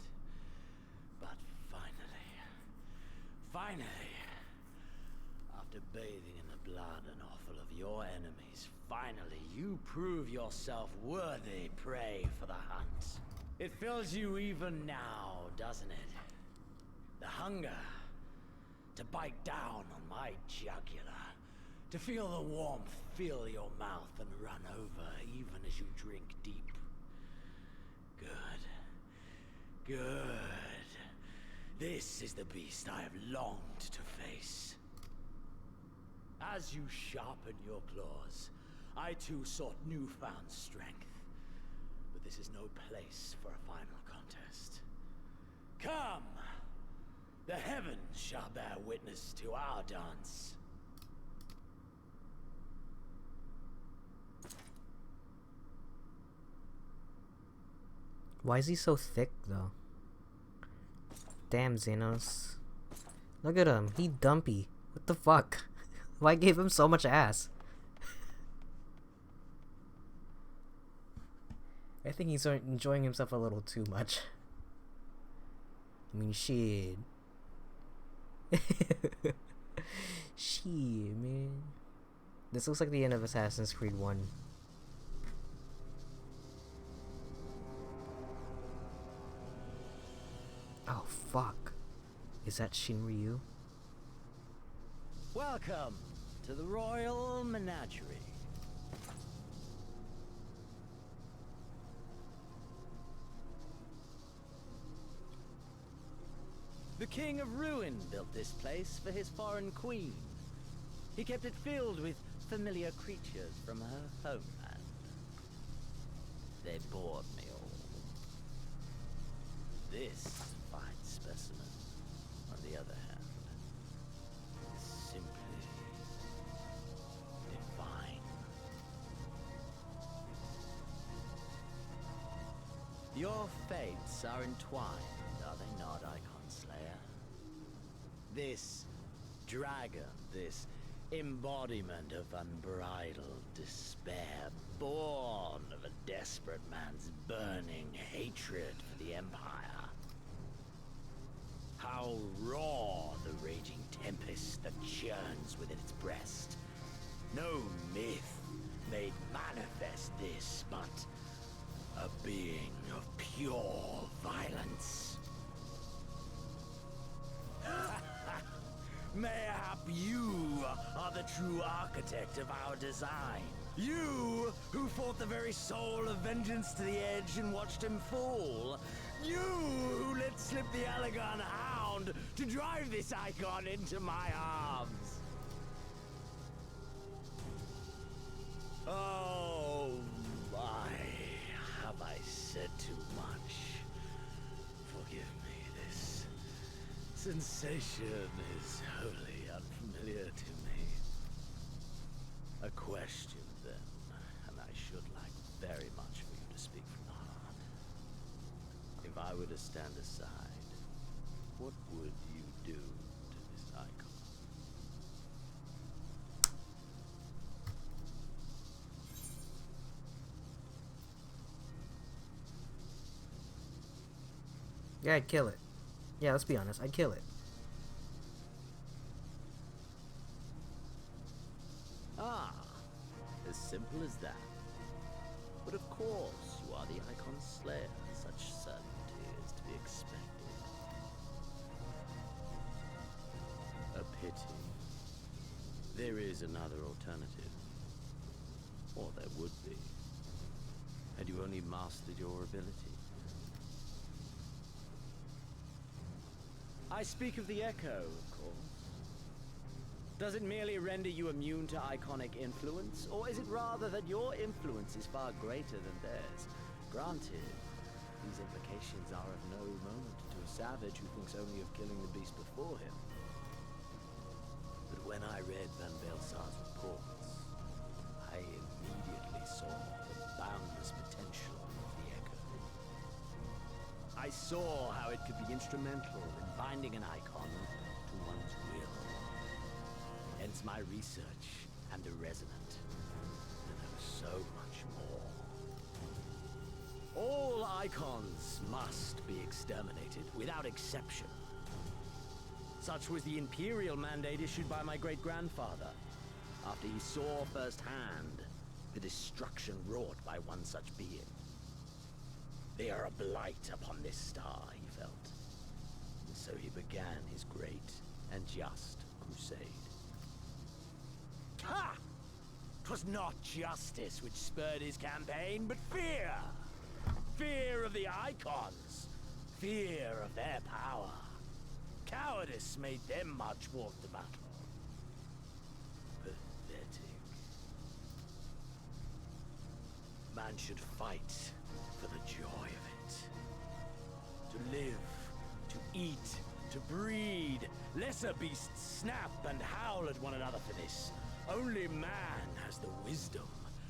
But finally, after bathing in the blood and offal of your enemies, finally you prove yourself worthy prey for the hunt. It fills you even now, doesn't it? The hunger to bite down on my jugular, to feel the warmth fill your mouth and run over even as you drink deep. Good. This is the beast I have longed to face. As you sharpen your claws, I too sought newfound strength. But this is no place for a final contest. Come! The heavens shall bear witness to our dance. Why is he so thick though? Damn, Xenos. Look at him. He dumpy. What the fuck? Why gave him so much ass? I think he's enjoying himself a little too much. I mean, shit. Shit, man. This looks like the end of Assassin's Creed 1. Oh, fuck. Is that Shinryu? Welcome to the Royal Menagerie. The King of Ruin built this place for his foreign queen. He kept it filled with familiar creatures from her homeland. They bored me all. This fine specimen, on the other hand, is simply divine. Your fates are entwined, are they not, Icon Slayer? This dragon, this embodiment of unbridled despair, born of a desperate man's burning hatred for the Empire. How raw the raging tempest that churns within its breast. No myth made manifest this, but a being of pure violence. Mayhap you are the true architect of our design. You who fought the very soul of vengeance to the edge and watched him fall. You who let slip the Allegan hound to drive this icon into my arms. Oh my, have I said too much? Forgive me, this sensation is wholly unfamiliar to me. A question then, and I should like very much for you to speak from the heart. If I were to stand aside, what would you do to this icon? Yeah, I'd kill it. Yeah, let's be honest, I'd kill it. Ah, as simple as that. But of course, you are the Icon's slayer. Such certainty is to be expected. A pity. There is another alternative. Or there would be. Had you only mastered your ability. I speak of the Echo, of course. Does it merely render you immune to iconic influence, or is it rather that your influence is far greater than theirs? Granted, these implications are of no moment to a savage who thinks only of killing the beast before him. But when I read Van Belsar's reports, I immediately saw the boundless potential of the Echo. I saw how it could be instrumental in binding an icon to one's will. Hence my research and the resonant. And there was so much more. All icons must be exterminated, without exception. Such was the imperial mandate issued by my great-grandfather, after he saw firsthand the destruction wrought by one such being. They are a blight upon this star, he felt. And so he began his great and just crusade. Ha! 'Twas not justice which spurred his campaign, but fear! Fear of the Icons! Fear of their power! Cowardice made them march forth to battle. Pathetic. Man should fight for the joy of it. To live, to eat, to breed. Lesser beasts snap and howl at one another for this. Only man has the wisdom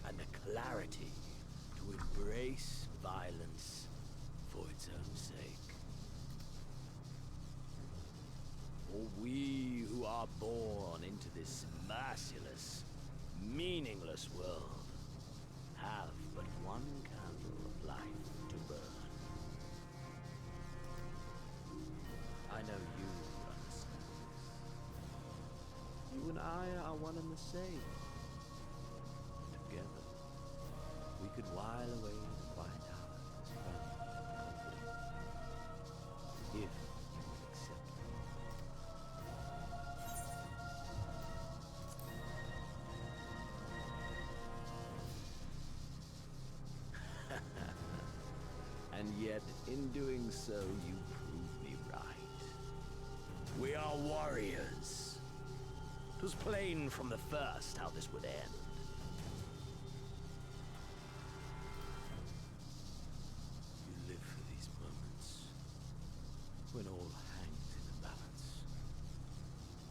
and the clarity to embrace violence for its own sake. For we who are born into this merciless, meaningless world have but one candle of life to burn. I know you understand this. You and I are one and the same. Together, we could while away the quiet hours as friends and confident. If you would accept me. And yet, in doing so, you prove me right. We are warriors. It was plain from the first how this would end. You live for these moments, when all hangs in the balance,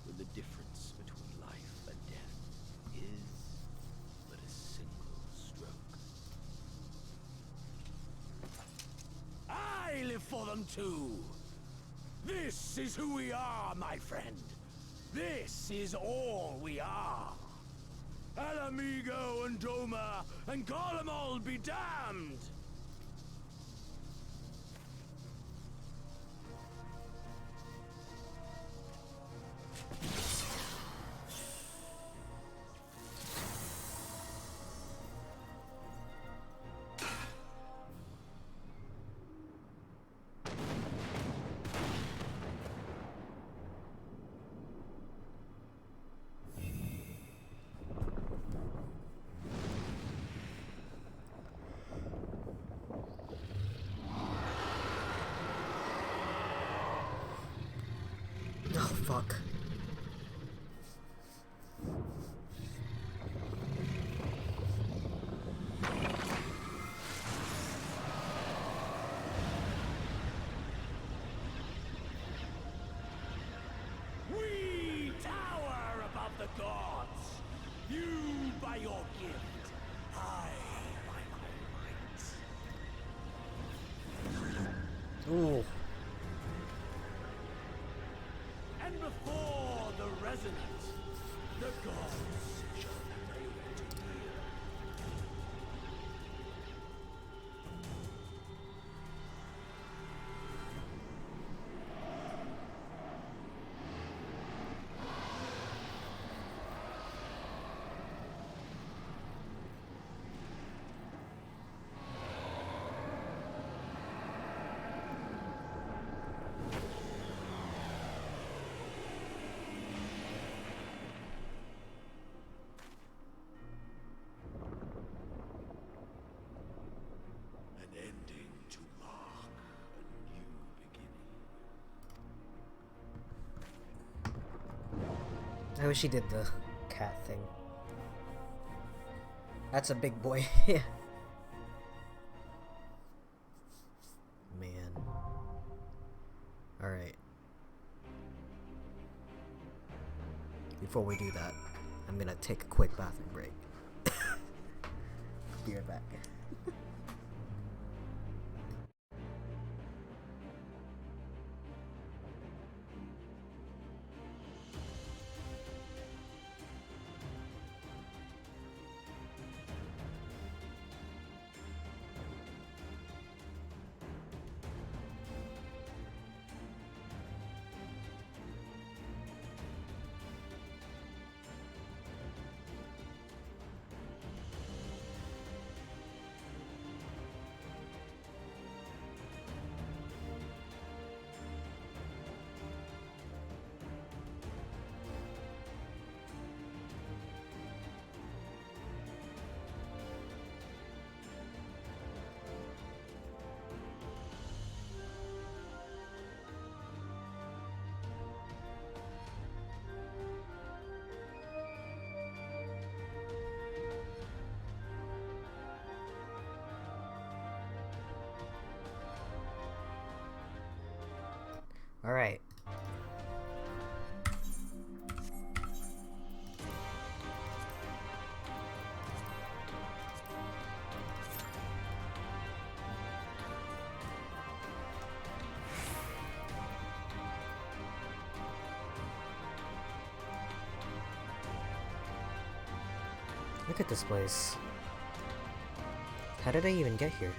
when the difference between life and death is but a single stroke. I live for them too! This is who we are, my friend! This is all we are. Alamigo and Doma and Garlemald be damned! Oh, fuck. We tower above the gods. You by your gift, I by my might. Ooh. And before the resonance, the gods shall fail to hear. An ending to mark a new beginning. I wish he did the cat thing. That's a big boy. Yeah. Man. Alright. Before we do that, I'm gonna take a quick bathroom break. Be right back. Alright. Look at this place. How did I even get here?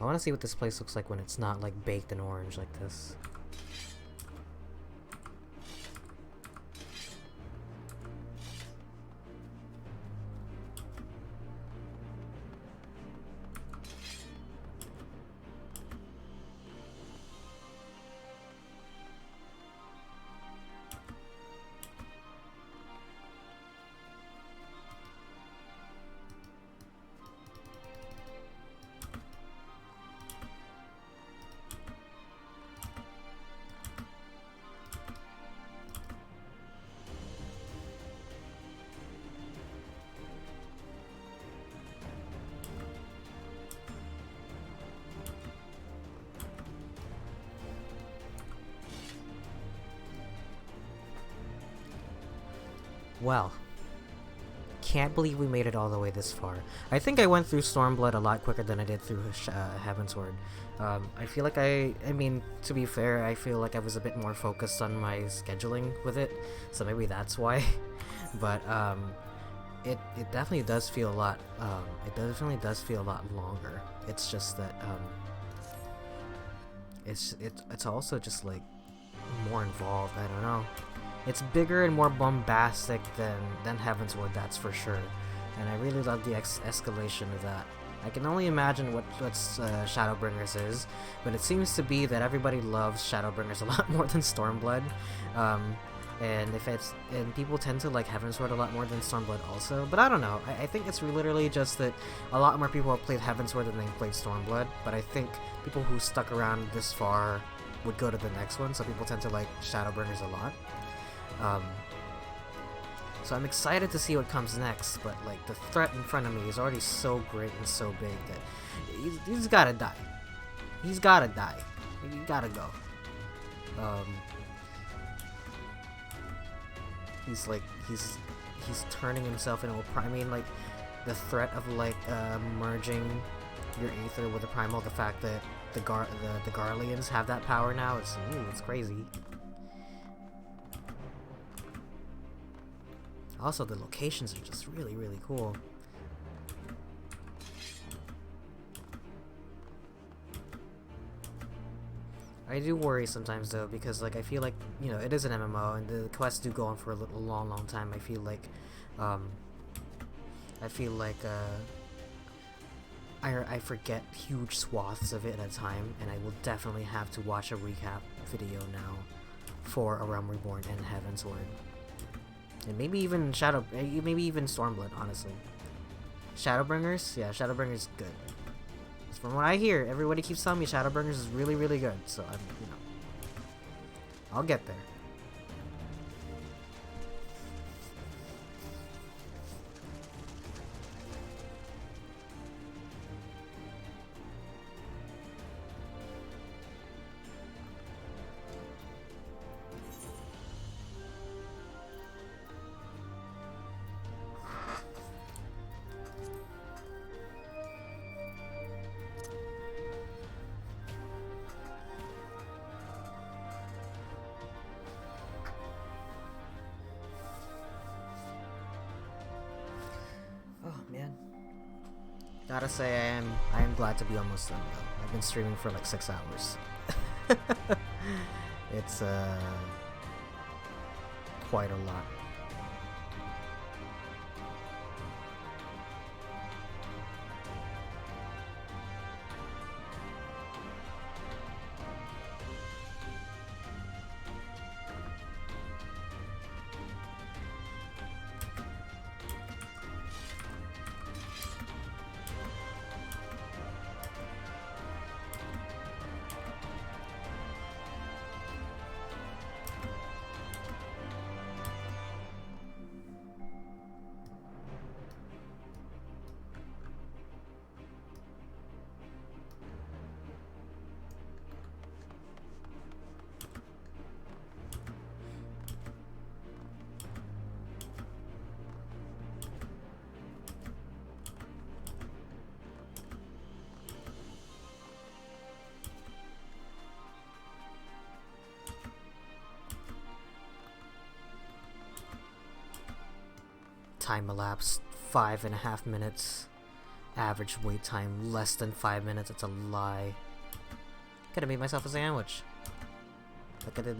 I want to see what this place looks like when it's not like baked in orange like this. Well, can't believe we made it all the way this far. I think I went through Stormblood a lot quicker than I did through Heavensward. I feel like I mean, to be fair, I feel like I was a bit more focused on my scheduling with it, so maybe that's why. But it definitely does feel a lot. It definitely does feel a lot longer. It's just that it's also just like more involved. I don't know. It's bigger and more bombastic than Heavensward, that's for sure. And I really love the escalation of that. I can only imagine what Shadowbringers is, but it seems to be that everybody loves Shadowbringers a lot more than Stormblood. And people tend to like Heavensward a lot more than Stormblood also. But I don't know. I think it's literally just that a lot more people have played Heavensward than they played Stormblood. But I think people who stuck around this far would go to the next one, so people tend to like Shadowbringers a lot. So I'm excited to see what comes next, but like the threat in front of me is already so great and so big that he's gotta die. He's gotta die. He gotta go. He's turning himself into a prime. I mean, like the threat of like merging your Aether with a Primal. The fact that the Garleans have that power now. It's crazy. Also, the locations are just really, really cool. I do worry sometimes though, because like I feel like, you know, it is an MMO and the quests do go on for a long time. I feel like I forget huge swaths of it at a time, and I will definitely have to watch a recap video now for A Realm Reborn and Heavensward. And maybe even maybe even Stormblood, honestly. Shadowbringers? Yeah, Shadowbringers good. From what I hear, everybody keeps telling me Shadowbringers is really, really good, so I'm, you know, I'll get there. Gotta say, I am glad to be almost done though. I've been streaming for like 6 hours. It's quite a lot. Time elapsed 5.5 minutes. Average wait time less than 5 minutes. It's a lie. Could have made myself a sandwich. Like I did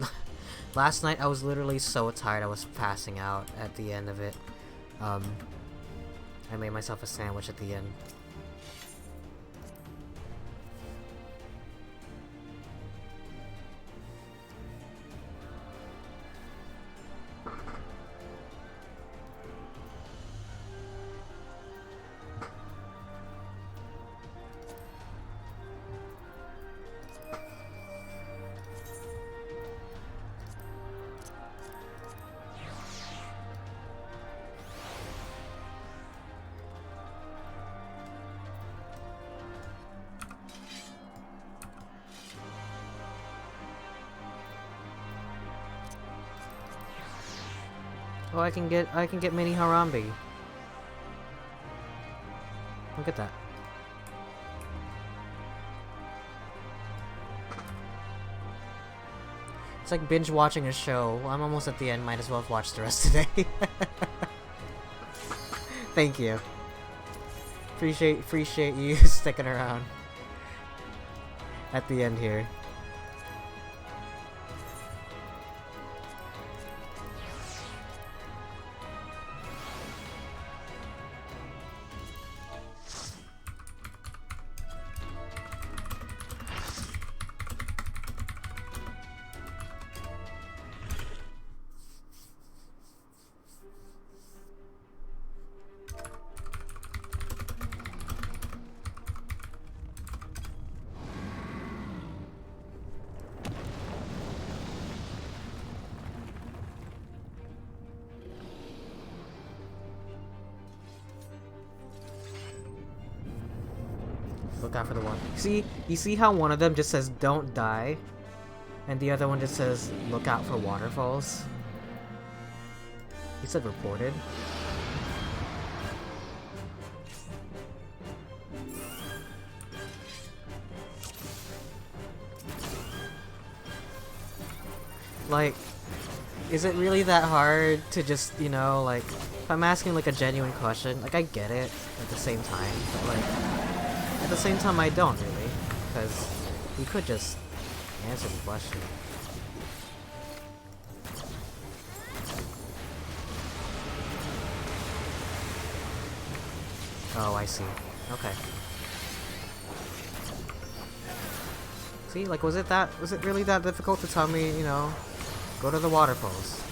last night. I was literally so tired. I was passing out at the end of it. I made myself a sandwich at the end. Oh, I can get mini Harambe. Look at that. It's like binge watching a show. I'm almost at the end, might as well have watched the rest today. Thank you. Appreciate you sticking around at the end here. Look out for the one. You see how one of them just says "Don't die," and the other one just says "Look out for waterfalls." He said "reported." Like, is it really that hard to just, you know, like, if I'm asking like a genuine question, like I get it at the same time, but like, at the same time I don't really, because you could just answer the question. Oh, I see. Okay. See, like, was it really that difficult to tell me, you know, go to the waterfalls?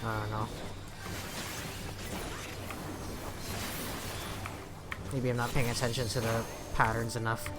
I don't know. Maybe I'm not paying attention to the patterns enough.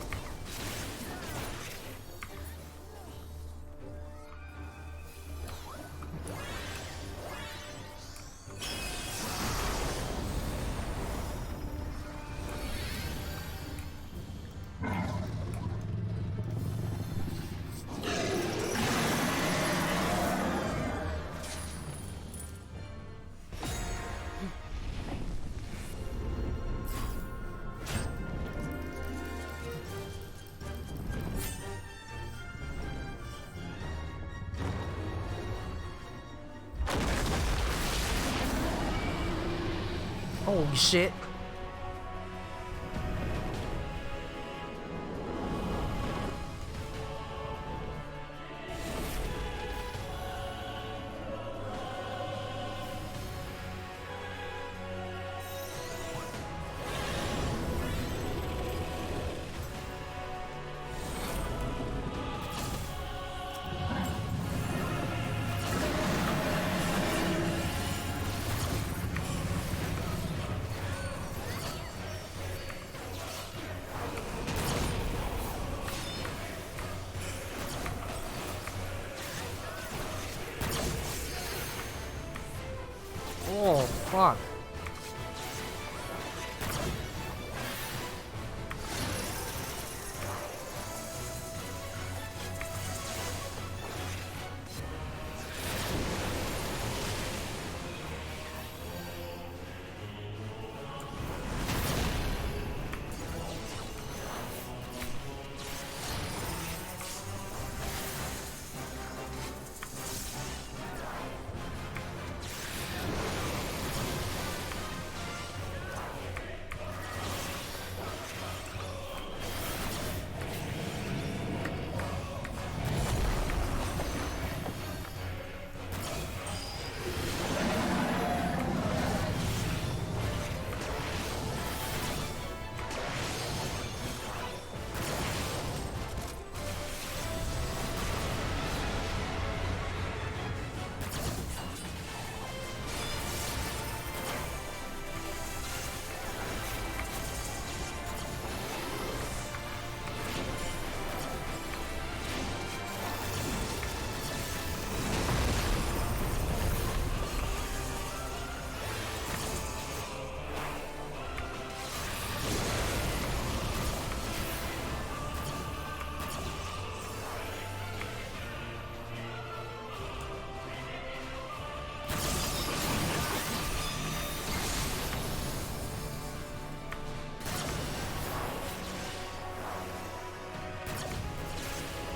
Holy shit. Fuck.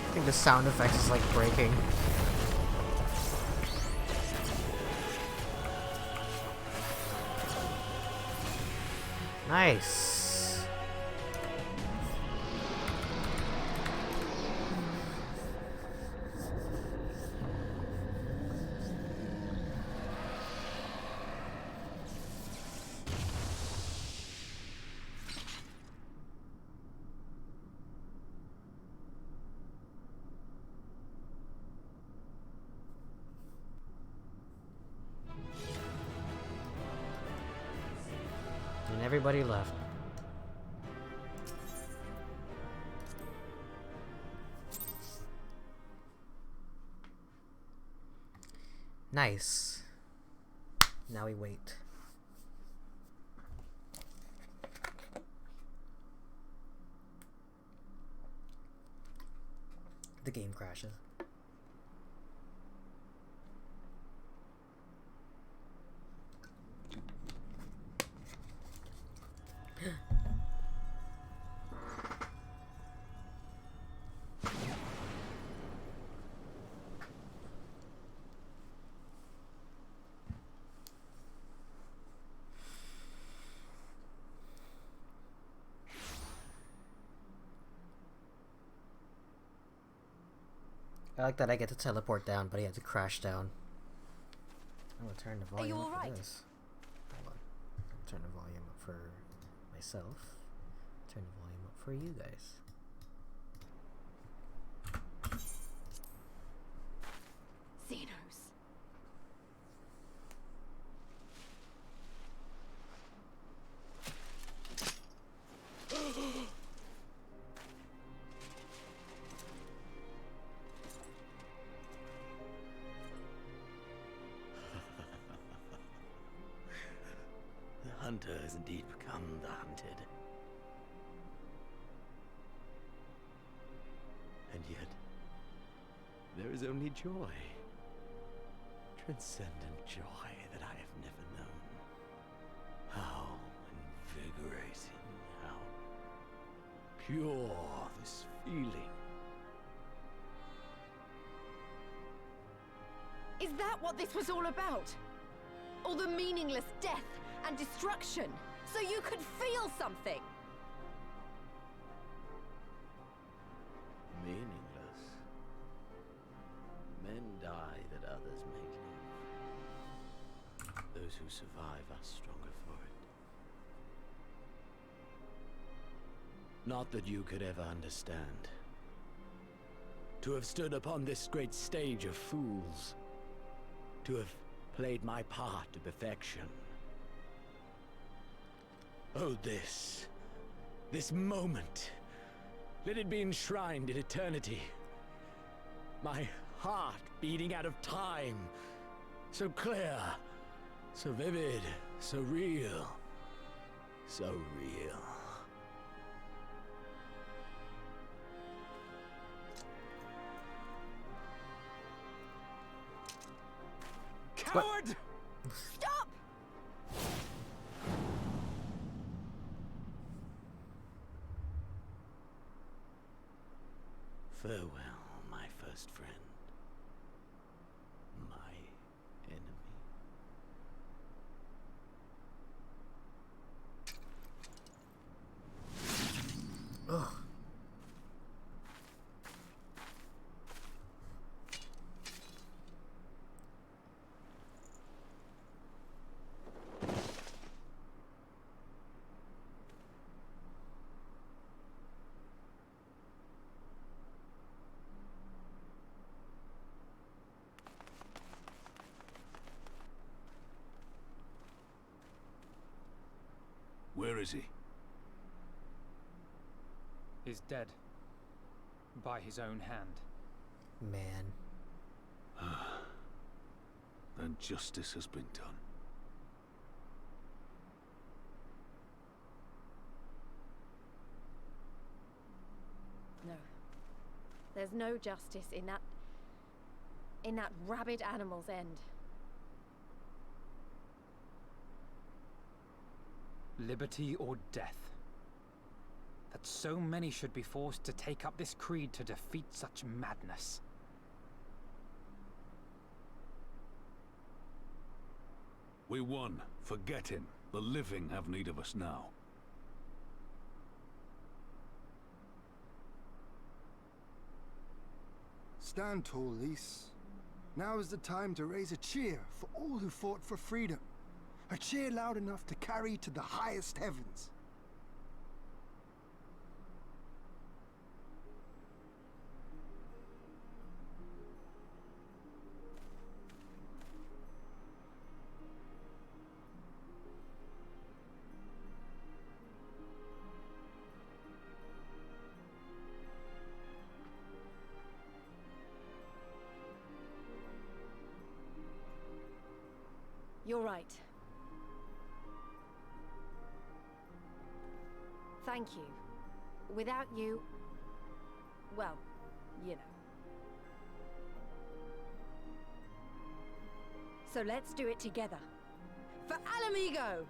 I think the sound effect is like breaking. Nice. And everybody left. Nice. Now we wait. The game crashes. I like that I get to teleport down, but he had to crash down. I'm gonna turn the volume up for this. Hold on. Turn the volume up for myself. Turn the volume up for you guys. Xenos. The hunter has indeed become the hunted. And yet, there is only joy. Transcendent joy that I have never known. How invigorating, how pure this feeling. Is that what this was all about? All the meaningless death and destruction, so you could feel something? Meaningless. Men die that others may live. Those who survive are stronger for it. Not that you could ever understand. To have stood upon this great stage of fools. To have played my part to perfection. Oh, this moment. Let it be enshrined in eternity. My heart beating out of time. So clear, so vivid, So real. So real. Coward! Stop! Farewell, my first friend. My enemy. Ugh. Where is he? He's dead. By his own hand. Man. Then justice has been done. No. There's no justice in that rabid animal's end. Liberty or death. That so many should be forced to take up this creed to defeat such madness. We won. Forget him. The living have need of us now. Stand tall, Lys. Now is the time to raise a cheer for all who fought for freedom. A cheer loud enough to carry to the highest heavens. You're right. Thank you. Without you... well, you know. So let's do it together. For Alamigo!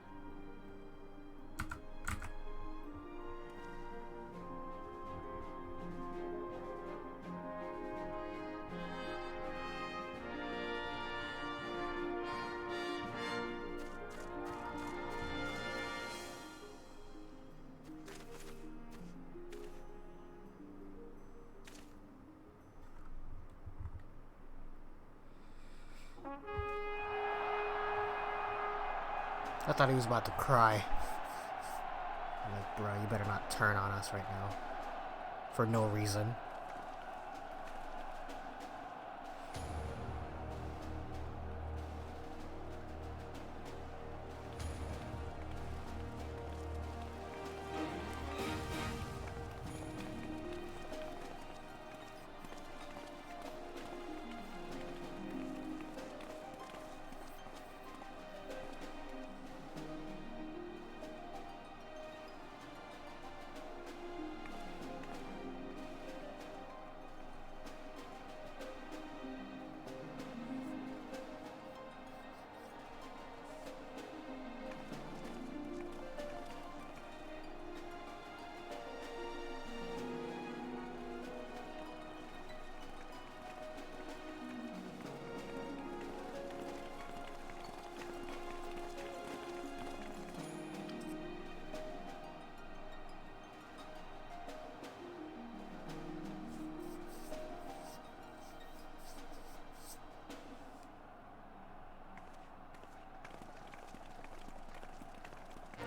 I thought he was about to cry. I'm like, bro, you better not turn on us right now. For no reason.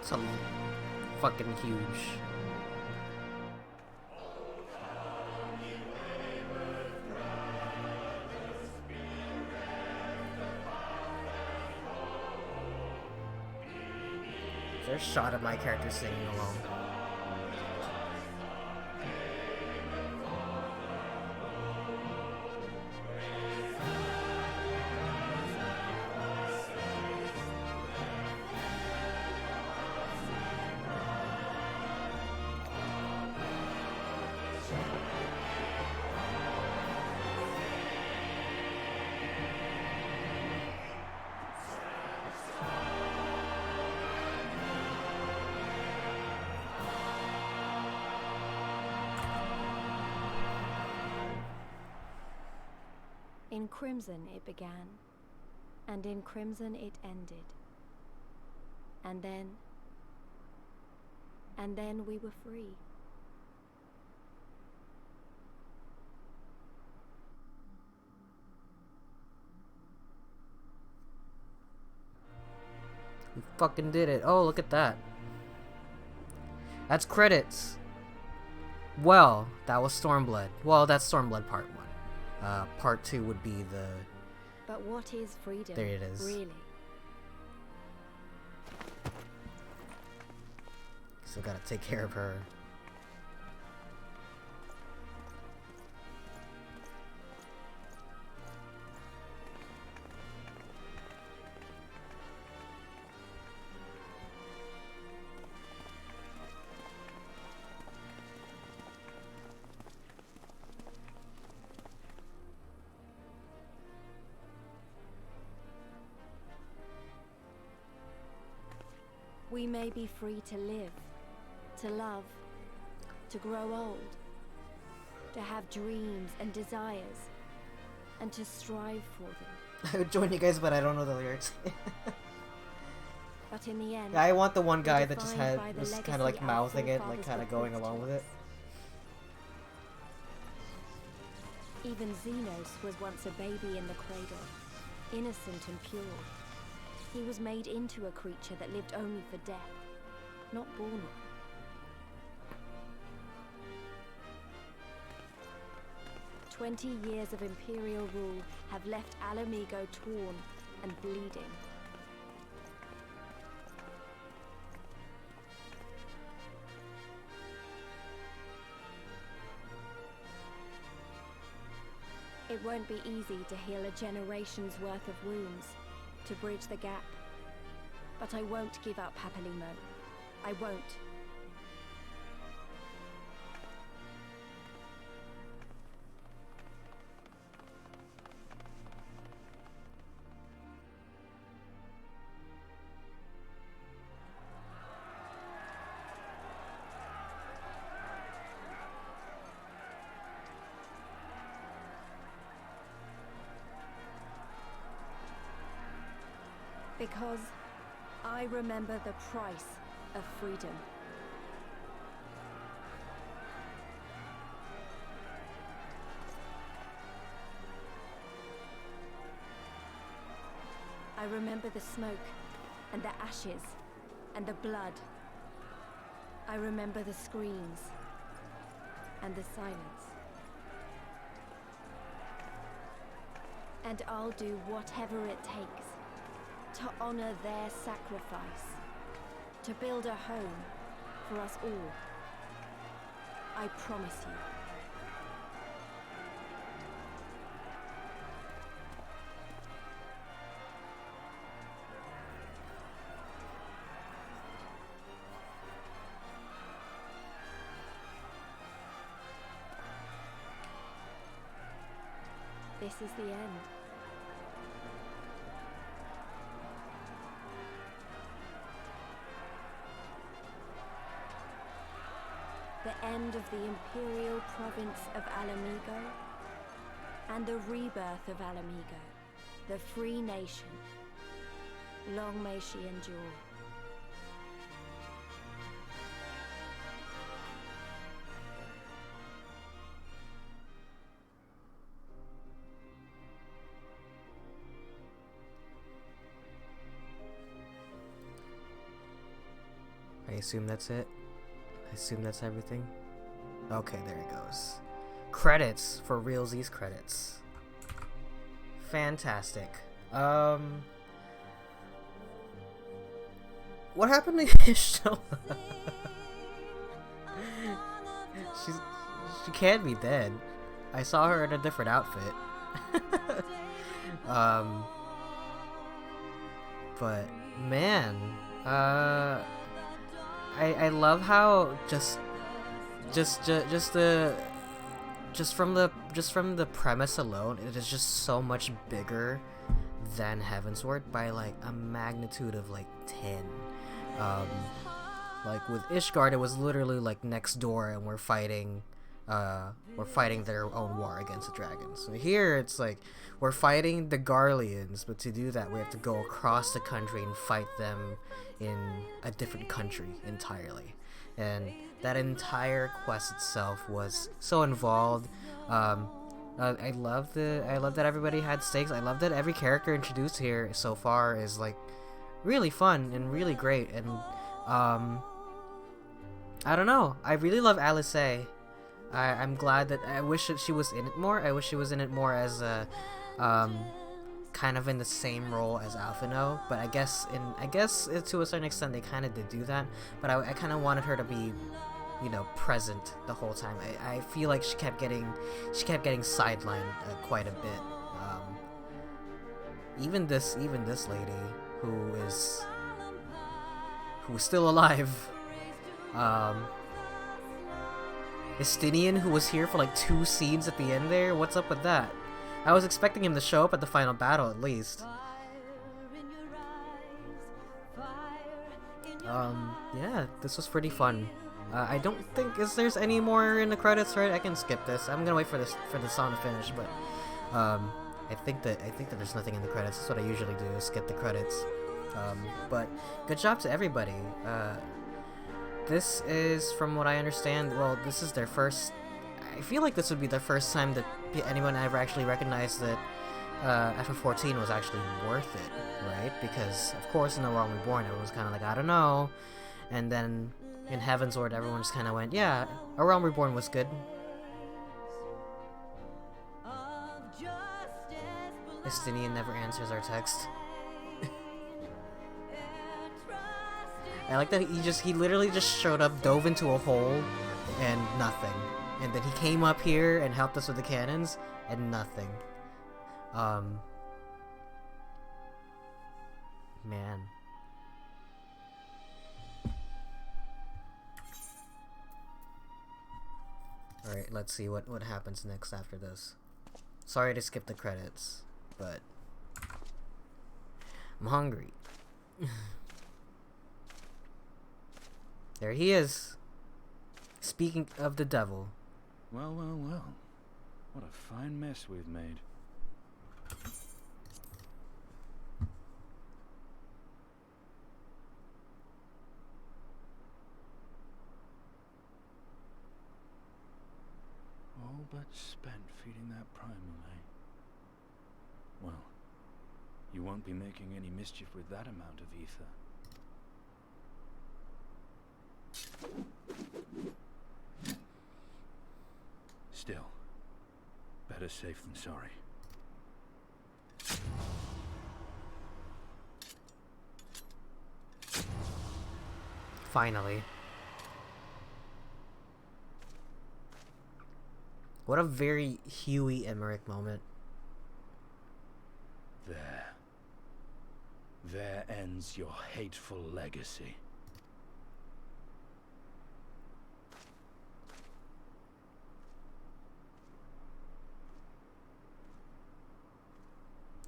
Something fucking huge. Is there a shot of my character singing along? In crimson it began, and in crimson it ended. And then we were free. We fucking did it. Oh, look at that. That's credits. Well, that was Stormblood. Well, that's Stormblood Part 1. Part 2 would be the... But what is freedom? There it is. Really? Still gotta take care of her. We may be free to live, to love, to grow old, to have dreams and desires, and to strive for them. I would join you guys, but I don't know the lyrics. But in the end, Yeah, I want the one we're guy that just defined by the was kind of legacy like our mouthing it, like forefathers kind of going bequeathed along to with it. us. Even Xenos was once a baby in the cradle, innocent and pure. He was made into a creature that lived only for death, not born one. "20 years of Imperial rule have left Alamigo torn and bleeding. It won't be easy to heal a generation's worth of wounds, to bridge the gap. But I won't give up, Papalimo. I won't. Because I remember the price of freedom. I remember the smoke, and the ashes, and the blood. I remember the screams, and the silence. And I'll do whatever it takes to honor their sacrifice, to build a home for us all. I promise you. This is the end. The end of the Imperial province of Alamigo, and the rebirth of Alamigo, the free nation. Long may she endure. I assume that's it. I assume that's everything. Okay, there it goes. Credits for realsies credits. Fantastic. What happened to Ishtola? She can't be dead. I saw her in a different outfit. But man, I love how just from the premise alone, it is just so much bigger than Heavensward by like a magnitude of like 10. Like with Ishgard, it was literally like next door, and we're fighting were fighting their own war against the dragons. So here it's like we're fighting the Garleans, but to do that we have to go across the country and fight them in a different country entirely. And that entire quest itself was so involved. I love that everybody had stakes. I love that every character introduced here so far is like really fun and really great. And I don't know. I really love Alice. I'm glad that I wish that she was in it more. I wish she was in it more as a kind of in the same role as Alphino, but I guess to a certain extent they kind of did do that. But I kind of wanted her to be, you know, present the whole time. I feel like she kept getting sidelined quite a bit. Even this lady who is still alive. Estinian, who was here for like 2 scenes at the end there. What's up with that? I was expecting him to show up at the final battle at least. Yeah, this was pretty fun. I don't think there's any more in the credits, right? I can skip this. I'm gonna wait for the song to finish, but I think that there's nothing in the credits. That's what I usually do, is skip the credits. But good job to everybody. This is, from what I understand, well, this is their first. I feel like this would be the first time that anyone ever actually recognized that FF14 was actually worth it, right? Because of course in The Realm Reborn everyone was kind of like, I don't know, and then in Heavensward everyone just kind of went, yeah, A Realm Reborn was good. Estinian never answers our text. I like that he literally just showed up, dove into a hole, and nothing. And then he came up here and helped us with the cannons, and nothing. Man. Alright, let's see what happens next after this. Sorry to skip the credits, but I'm hungry. There he is. Speaking of the devil. Well, well, well. What a fine mess we've made. All but spent feeding that primal, eh? Well, you won't be making any mischief with that amount of ether. Still, better safe than sorry. Finally. What a very Huey Emmerich moment. There. There ends your hateful legacy.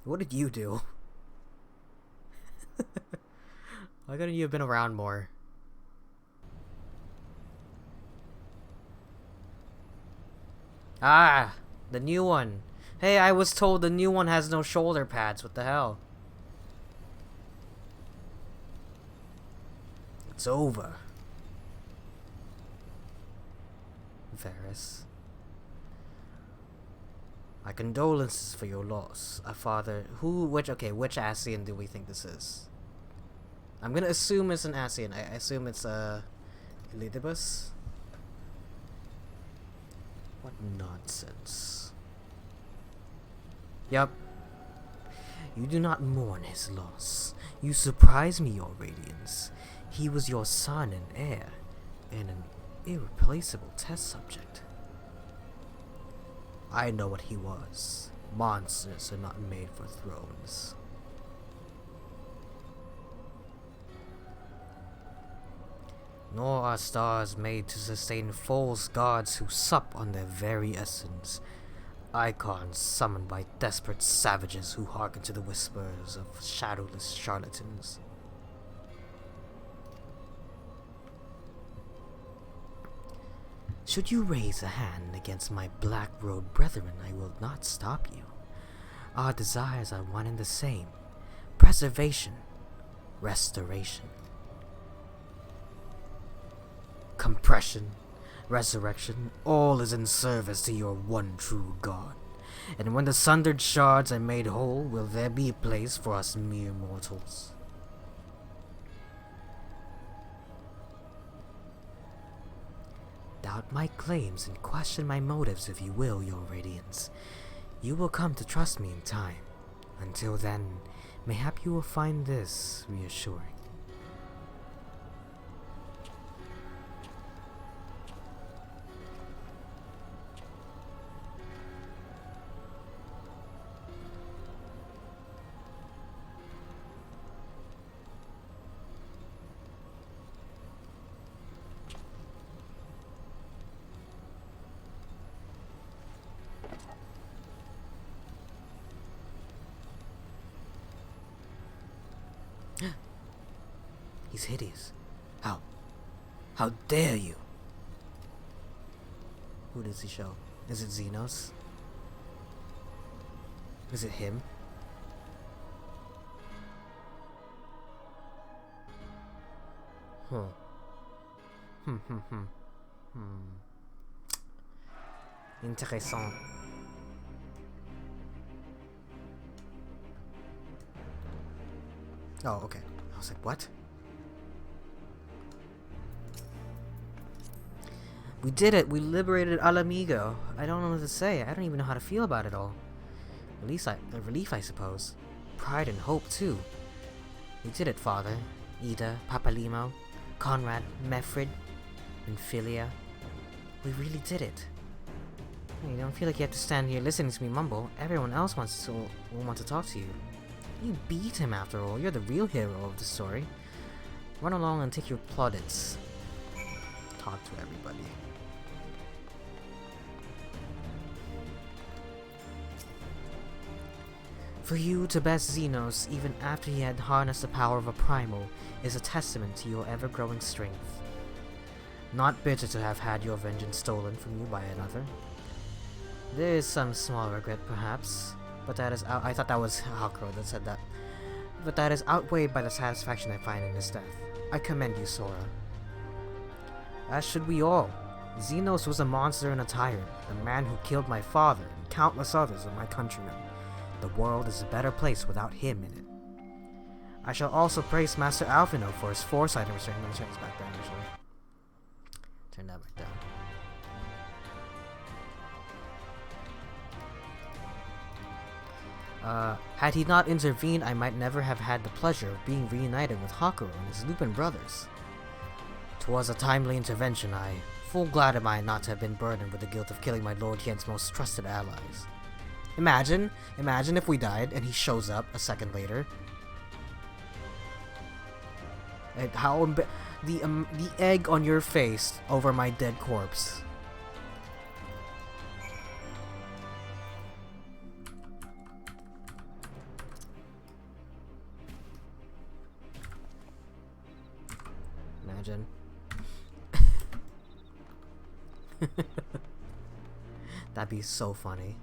What did you do? Why couldn't you have been around more? Ah! The new one! Hey, I was told the new one has no shoulder pads. What the hell? It's over. Varys. My condolences for your loss. A father which Ascian do we think this is? I'm gonna assume it's an Ascian. I assume it's Elidibus. What nonsense. Yup. You do not mourn his loss. You surprise me, your radiance. He was your son and heir, and an irreplaceable test subject. I know what he was. Monsters are not made for thrones. Nor are stars made to sustain false gods who sup on their very essence. Icons summoned by desperate savages who hearken to the whispers of shadowless charlatans. Should you raise a hand against my black-robed brethren, I will not stop you. Our desires are one and the same. Preservation. Restoration. Compression. Resurrection. All is in service to your one true God. And when the sundered shards are made whole, will there be a place for us mere mortals? Doubt my claims and question my motives if you will, your Radiance. You will come to trust me in time. Until then, mayhap you will find this reassuring. He's hideous. How dare you? Who does he show? Is it Xenos? Is it him? Huh. Intéressant. Oh, okay. I was like, what? We did it! We liberated Alamigo! I don't know what to say. I don't even know how to feel about it all. Relief, I suppose. Pride and hope, too. We did it, Father. Ida, Papalimo, Conrad, Mefrid, and Philia. We really did it. You don't feel like you have to stand here listening to me mumble. Everyone else will want to talk to you. You beat him after all. You're the real hero of the story. Run along and take your plaudits. Talk to everybody. For you to best Xenos, even after he had harnessed the power of a primal, is a testament to your ever-growing strength. Not bitter to have had your vengeance stolen from you by another. There is some small regret, perhaps, but that is I thought that was Hakuro that said that. But that is outweighed by the satisfaction I find in his death. I commend you, Sora. As should we all. Xenos was a monster and a tyrant, a man who killed my father and countless others of my countrymen. The world is a better place without him in it. I shall also praise Master Alphino for his foresight in returning. Let me turn this back down, actually. Turn that back down. Had he not intervened, I might never have had the pleasure of being reunited with Hakuro and his Lupin brothers. 'Twas a timely intervention, full glad am I not to have been burdened with the guilt of killing my Lord Yen's most trusted allies. Imagine if we died and he shows up a second later. And the egg on your face over my dead corpse. Imagine. That'd be so funny.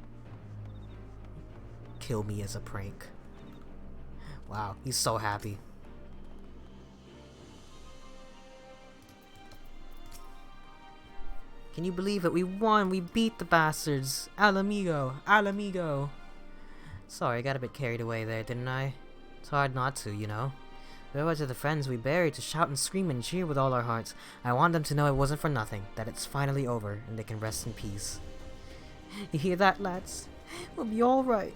Kill me as a prank. Wow, he's so happy. Can you believe it? We won! We beat the bastards! Alamigo! Alamigo! Sorry, I got a bit carried away there, didn't I? It's hard not to, you know. Farewell to the friends we buried to shout and scream and cheer with all our hearts. I want them to know it wasn't for nothing, that it's finally over, and they can rest in peace. You hear that, lads? We'll be alright.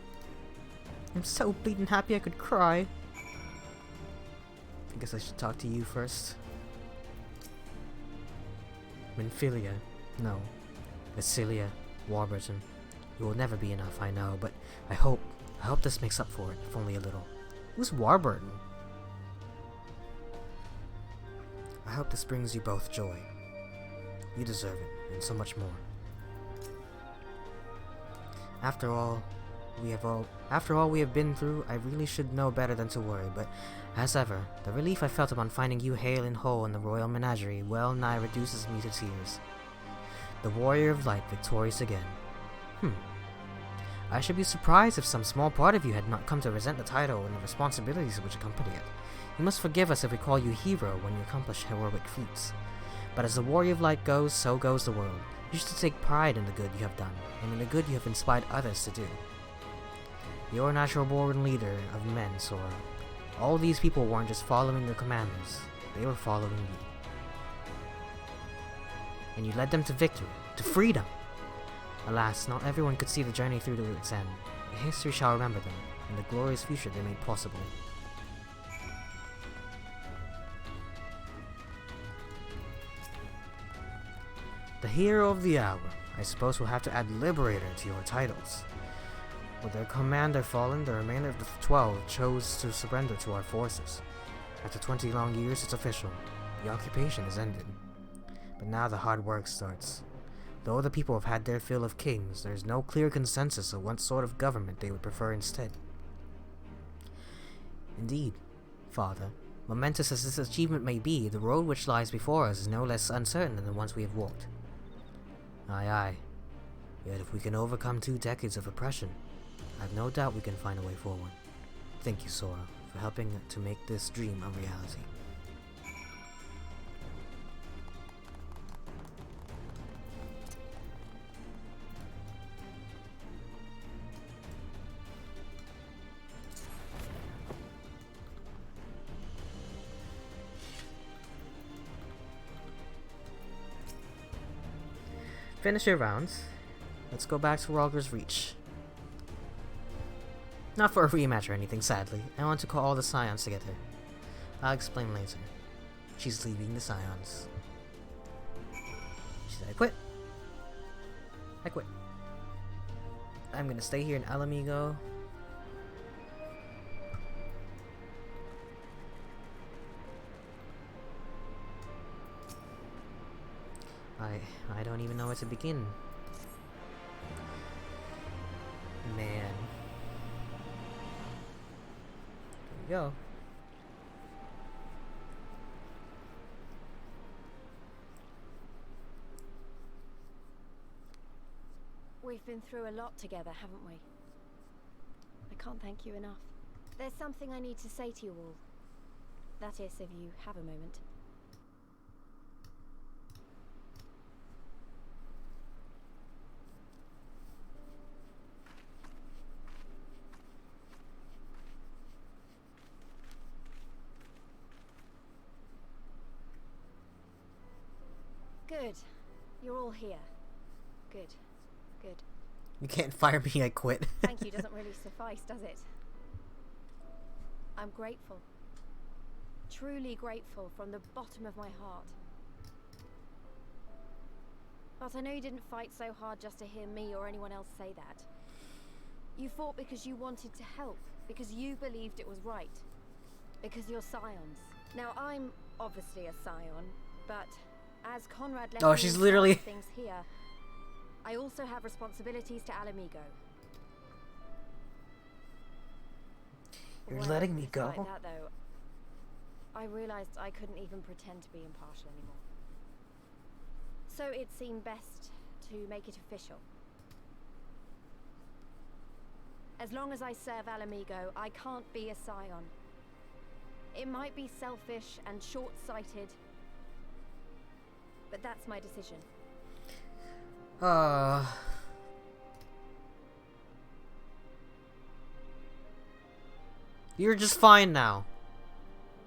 I'm so bleeding happy I could cry. I guess I should talk to you first. Minfilia. No. Vasilia. Warburton. You will never be enough, I know, but I hope this makes up for it, if only a little. Who's Warburton? I hope this brings you both joy. You deserve it, and so much more. After all we have been through, I really should know better than to worry, but as ever, the relief I felt upon finding you hale and whole in the royal menagerie well nigh reduces me to tears. The Warrior of Light victorious again. I should be surprised if some small part of you had not come to resent the title and the responsibilities which accompany it. You must forgive us if we call you hero when you accomplish heroic feats. But as the Warrior of Light goes, so goes the world. You should take pride in the good you have done, and in the good you have inspired others to do. You're a natural-born leader of men, Sora. All these people weren't just following your commands, they were following you. And you led them to victory, to freedom! Alas, not everyone could see the journey through to its end. But history shall remember them, and the glorious future they made possible. The hero of the hour. I suppose we'll have to add Liberator to your titles. With their commander fallen, the remainder of the 12 chose to surrender to our forces. After 20 long years, it's official. The occupation is ended. But now the hard work starts. Though the people have had their fill of kings, there is no clear consensus of what sort of government they would prefer instead. Indeed, Father, momentous as this achievement may be, the road which lies before us is no less uncertain than the ones we have walked. Aye, aye. Yet if we can overcome 2 decades of oppression, I have no doubt we can find a way forward. Thank you, Sora, for helping to make this dream a reality. Finish your rounds. Let's go back to Rogger's Reach. Not for a rematch or anything, sadly. I want to call all the Scions together. I'll explain later. She's leaving the Scions. She said, I quit. I quit. I'm gonna stay here in Alamigo. I don't even know where to begin. Man. Here we go. We've been through a lot together, haven't we? I can't thank you enough. There's something I need to say to you all. That is, if you have a moment. Good. You're all here. Good. Good. You can't fire me, I quit. Thank you doesn't really suffice, does it? I'm grateful. Truly grateful from the bottom of my heart. But I know you didn't fight so hard just to hear me or anyone else say that. You fought because you wanted to help, because you believed it was right. Because you're Scions. Now, I'm obviously a Scion, but as Conrad left she's literally things here, I also have responsibilities to Alamigo. You're letting me go? Like that, though, I realized I couldn't even pretend to be impartial anymore. So it seemed best to make it official. As long as I serve Alamigo, I can't be a Scion. It might be selfish and short-sighted, but that's my decision. You're just fine now.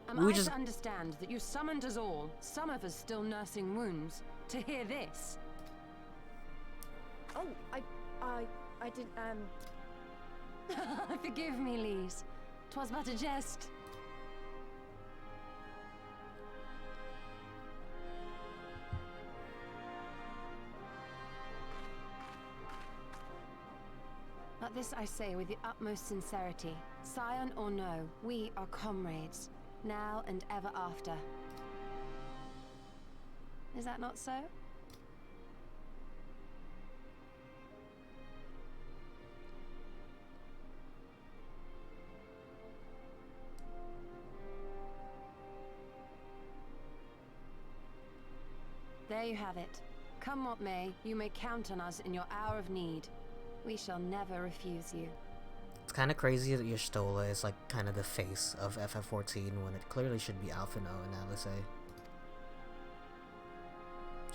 Am I to understand that you summoned us all, some of us still nursing wounds, to hear this? Oh, I didn't, Forgive me, Lise. 'Twas but a jest. But this I say with the utmost sincerity. Scion or no, we are comrades, now and ever after. Is that not so? There you have it. Come what may, you may count on us in your hour of need. We shall never refuse you. It's kind of crazy that Y'shtola is like kind of the face of FF14 when it clearly should be Alphino and Alice.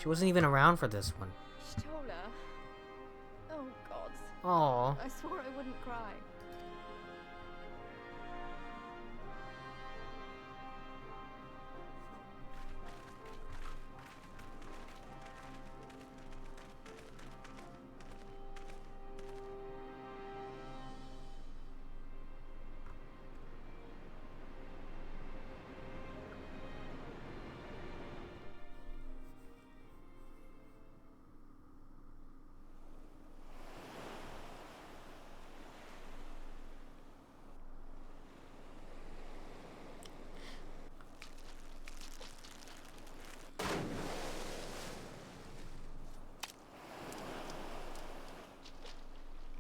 She wasn't even around for this one. Y'shtola? Oh, gods. Aww. I swore I wouldn't cry.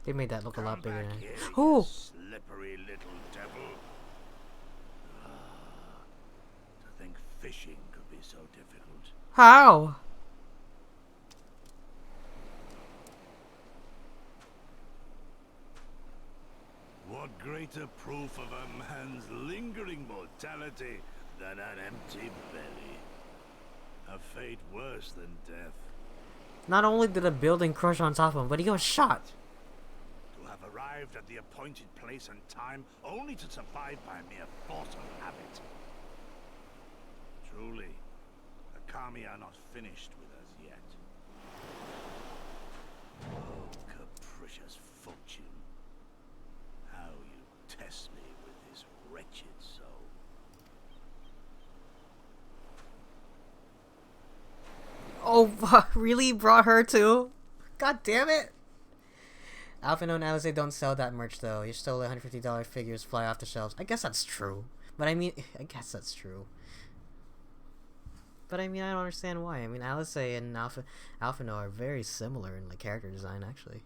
They made that look a lot bigger. Oh! Slippery little devil. To think fishing could be so difficult. How? What greater proof of a man's lingering mortality than an empty belly? A fate worse than death. Not only did a building crush on top of him, but he got shot. To have arrived at the appointed place and time only to survive by mere force of habit. Truly, the Kami are not finished with us yet. Oh, capricious fortune. How you test me with this wretched soul. Oh, really? Brought her too? God damn it! Alphino and Alice don't sell that merch though. You stole $150 figures fly off the shelves. I guess that's true. But I mean, I guess that's true. But I mean, I don't understand why. I mean, Alice and Alphino are very similar in like character design, actually.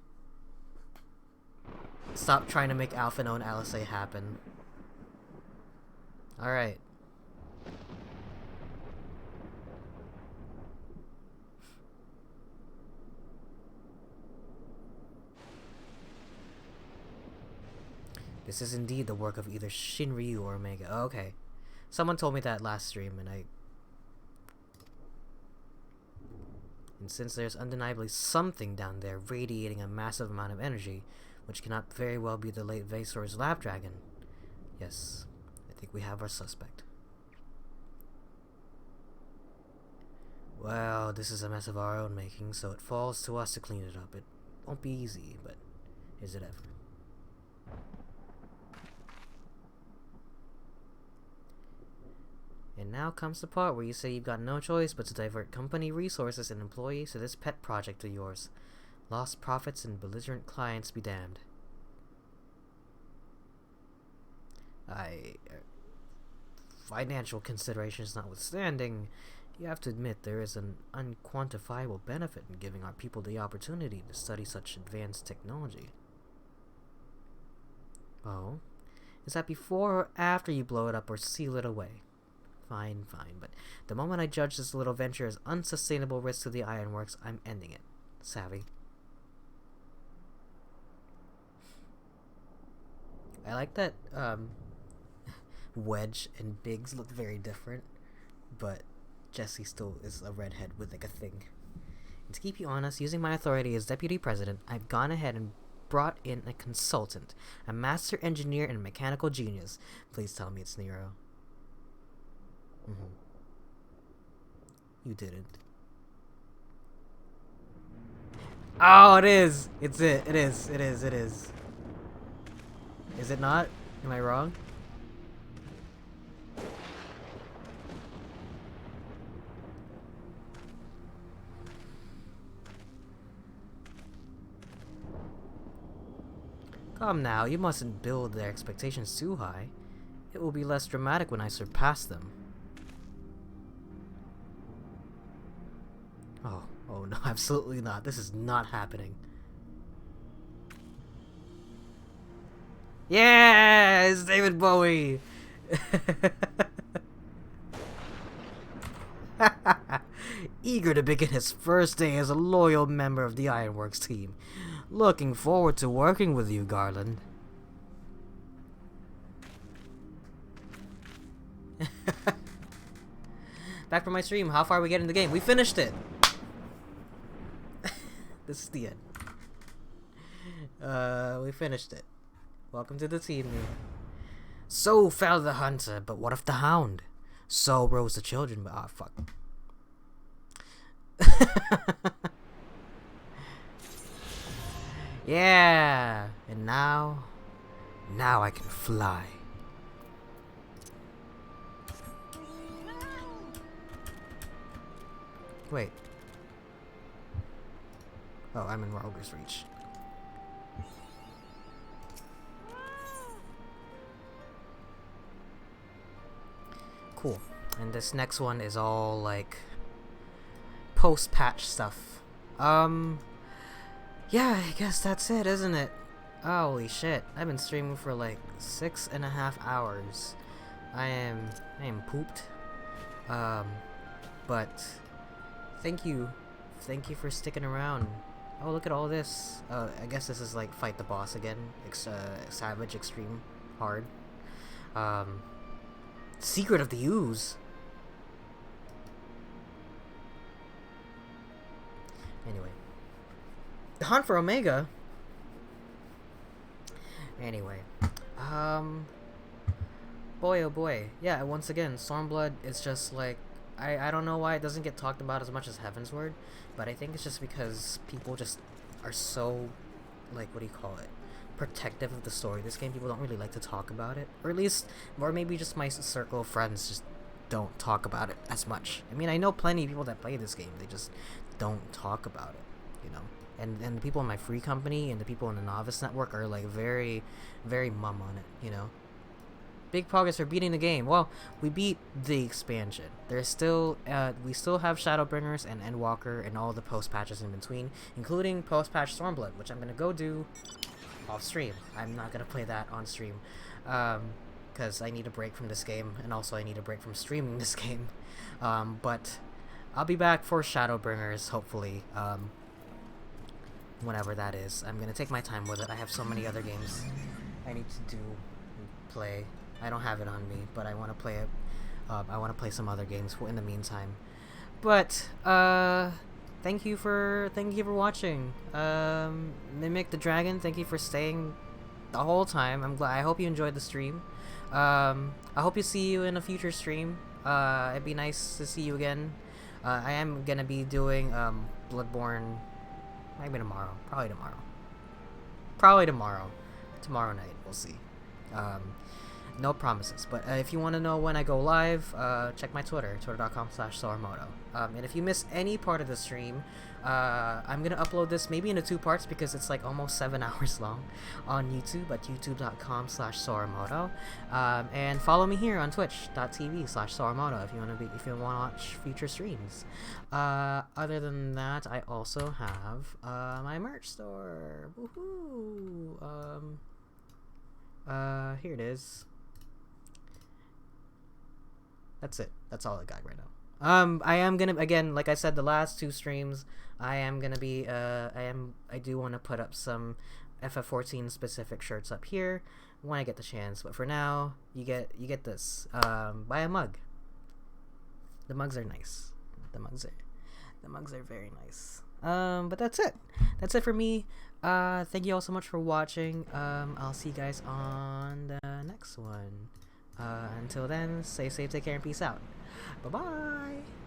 Stop trying to make Alphino and Alice happen. Alright. This is indeed the work of either Shinryu or Omega. Oh, okay. Someone told me that last stream, and since there's undeniably something down there radiating a massive amount of energy, which cannot very well be the late Vasor's lab dragon, yes, I think we have our suspect. Well, this is a mess of our own making, so it falls to us to clean it up. It won't be easy, but is it ever? And now comes the part where you say you've got no choice but to divert company resources and employees to this pet project of yours. Lost profits and belligerent clients be damned. Financial considerations notwithstanding, you have to admit there is an unquantifiable benefit in giving our people the opportunity to study such advanced technology. Oh? Is that before or after you blow it up or seal it away? Fine, but the moment I judge this little venture as unsustainable risk to the ironworks, I'm ending it. Savvy. I like that, Wedge and Biggs look very different, but Jesse still is a redhead with like a thing. And to keep you honest, using my authority as deputy president, I've gone ahead and brought in a consultant, a master engineer and mechanical genius. Please tell me it's Nero. You didn't. Oh, it is! It's it. It is. Is it not? Am I wrong? Come now, you mustn't build their expectations too high. It will be less dramatic when I surpass them. Oh no, absolutely not. This is not happening. Yeah, it's David Bowie. eager to begin his first day as a loyal member of the Ironworks team. Looking forward to working with you, Garland. Back from my stream, how far are we getting in the game? We finished it! This is the end. We finished it. Welcome to the team. So fell the hunter, but what of the hound? So rose the children, but fuck. Yeah, and now I can fly. Wait. Oh, I'm in Roger's Reach. Cool. And this next one is all like post-patch stuff. Yeah, I guess that's it, isn't it? Holy shit. I've been streaming for like 6.5 hours. I am pooped. But thank you for sticking around. Oh, look at all this. I guess this is like fight the boss again. Savage Extreme Hard. Secret of the Ooze. Anyway. The Hunt for Omega. Anyway. Boy oh boy. Yeah, once again, Stormblood is just like, I don't know why it doesn't get talked about as much as Heavensward, but I think it's just because people just are so, like, what do you call it? Protective of the story. This game, people don't really like to talk about it. Or at least, or maybe just my circle of friends just don't talk about it as much. I mean, I know plenty of people that play this game, they just don't talk about it, you know? And the people in my free company and the people in the novice network are like very, very mum on it, you know? Big progress for beating the game. Well, we beat the expansion. There's still, we still have Shadowbringers and Endwalker and all the post patches in between, including post patch Stormblood, which I'm gonna go do off stream. I'm not gonna play that on stream, because I need a break from this game, and also I need a break from streaming this game. But I'll be back for Shadowbringers, hopefully, whenever that is. I'm gonna take my time with it. I have so many other games I need to play. I don't have it on me, but I want to play it. I want to play some other games in the meantime. But thank you for watching. Mimic the Dragon, thank you for staying the whole time. I hope you enjoyed the stream. I hope to see you in a future stream. It'd be nice to see you again. I am gonna be doing Bloodborne, maybe tomorrow. Probably tomorrow. Tomorrow night, we'll see. No promises, but if you want to know when I go live, check my Twitter, twitter.com/Soramoto. And if you miss any part of the stream, I'm gonna upload this maybe into 2 parts because it's like almost 7 hours long on YouTube at youtube.com/Soramoto. And follow me here on twitch.tv/Soramoto if you want to watch future streams. Other than that, I also have my merch store. Woohoo! Here it is. That's it. That's all I got right now. I am gonna, again, like I said, the last 2 streams, I am gonna be, I do want to put up some FF14 specific shirts up here when I get the chance. But for now, you get this. Buy a mug. The mugs are nice. The mugs are very nice. But that's it. That's it for me. Thank you all so much for watching. I'll see you guys on the next one. Until then, stay safe, take care, and peace out. Bye-bye!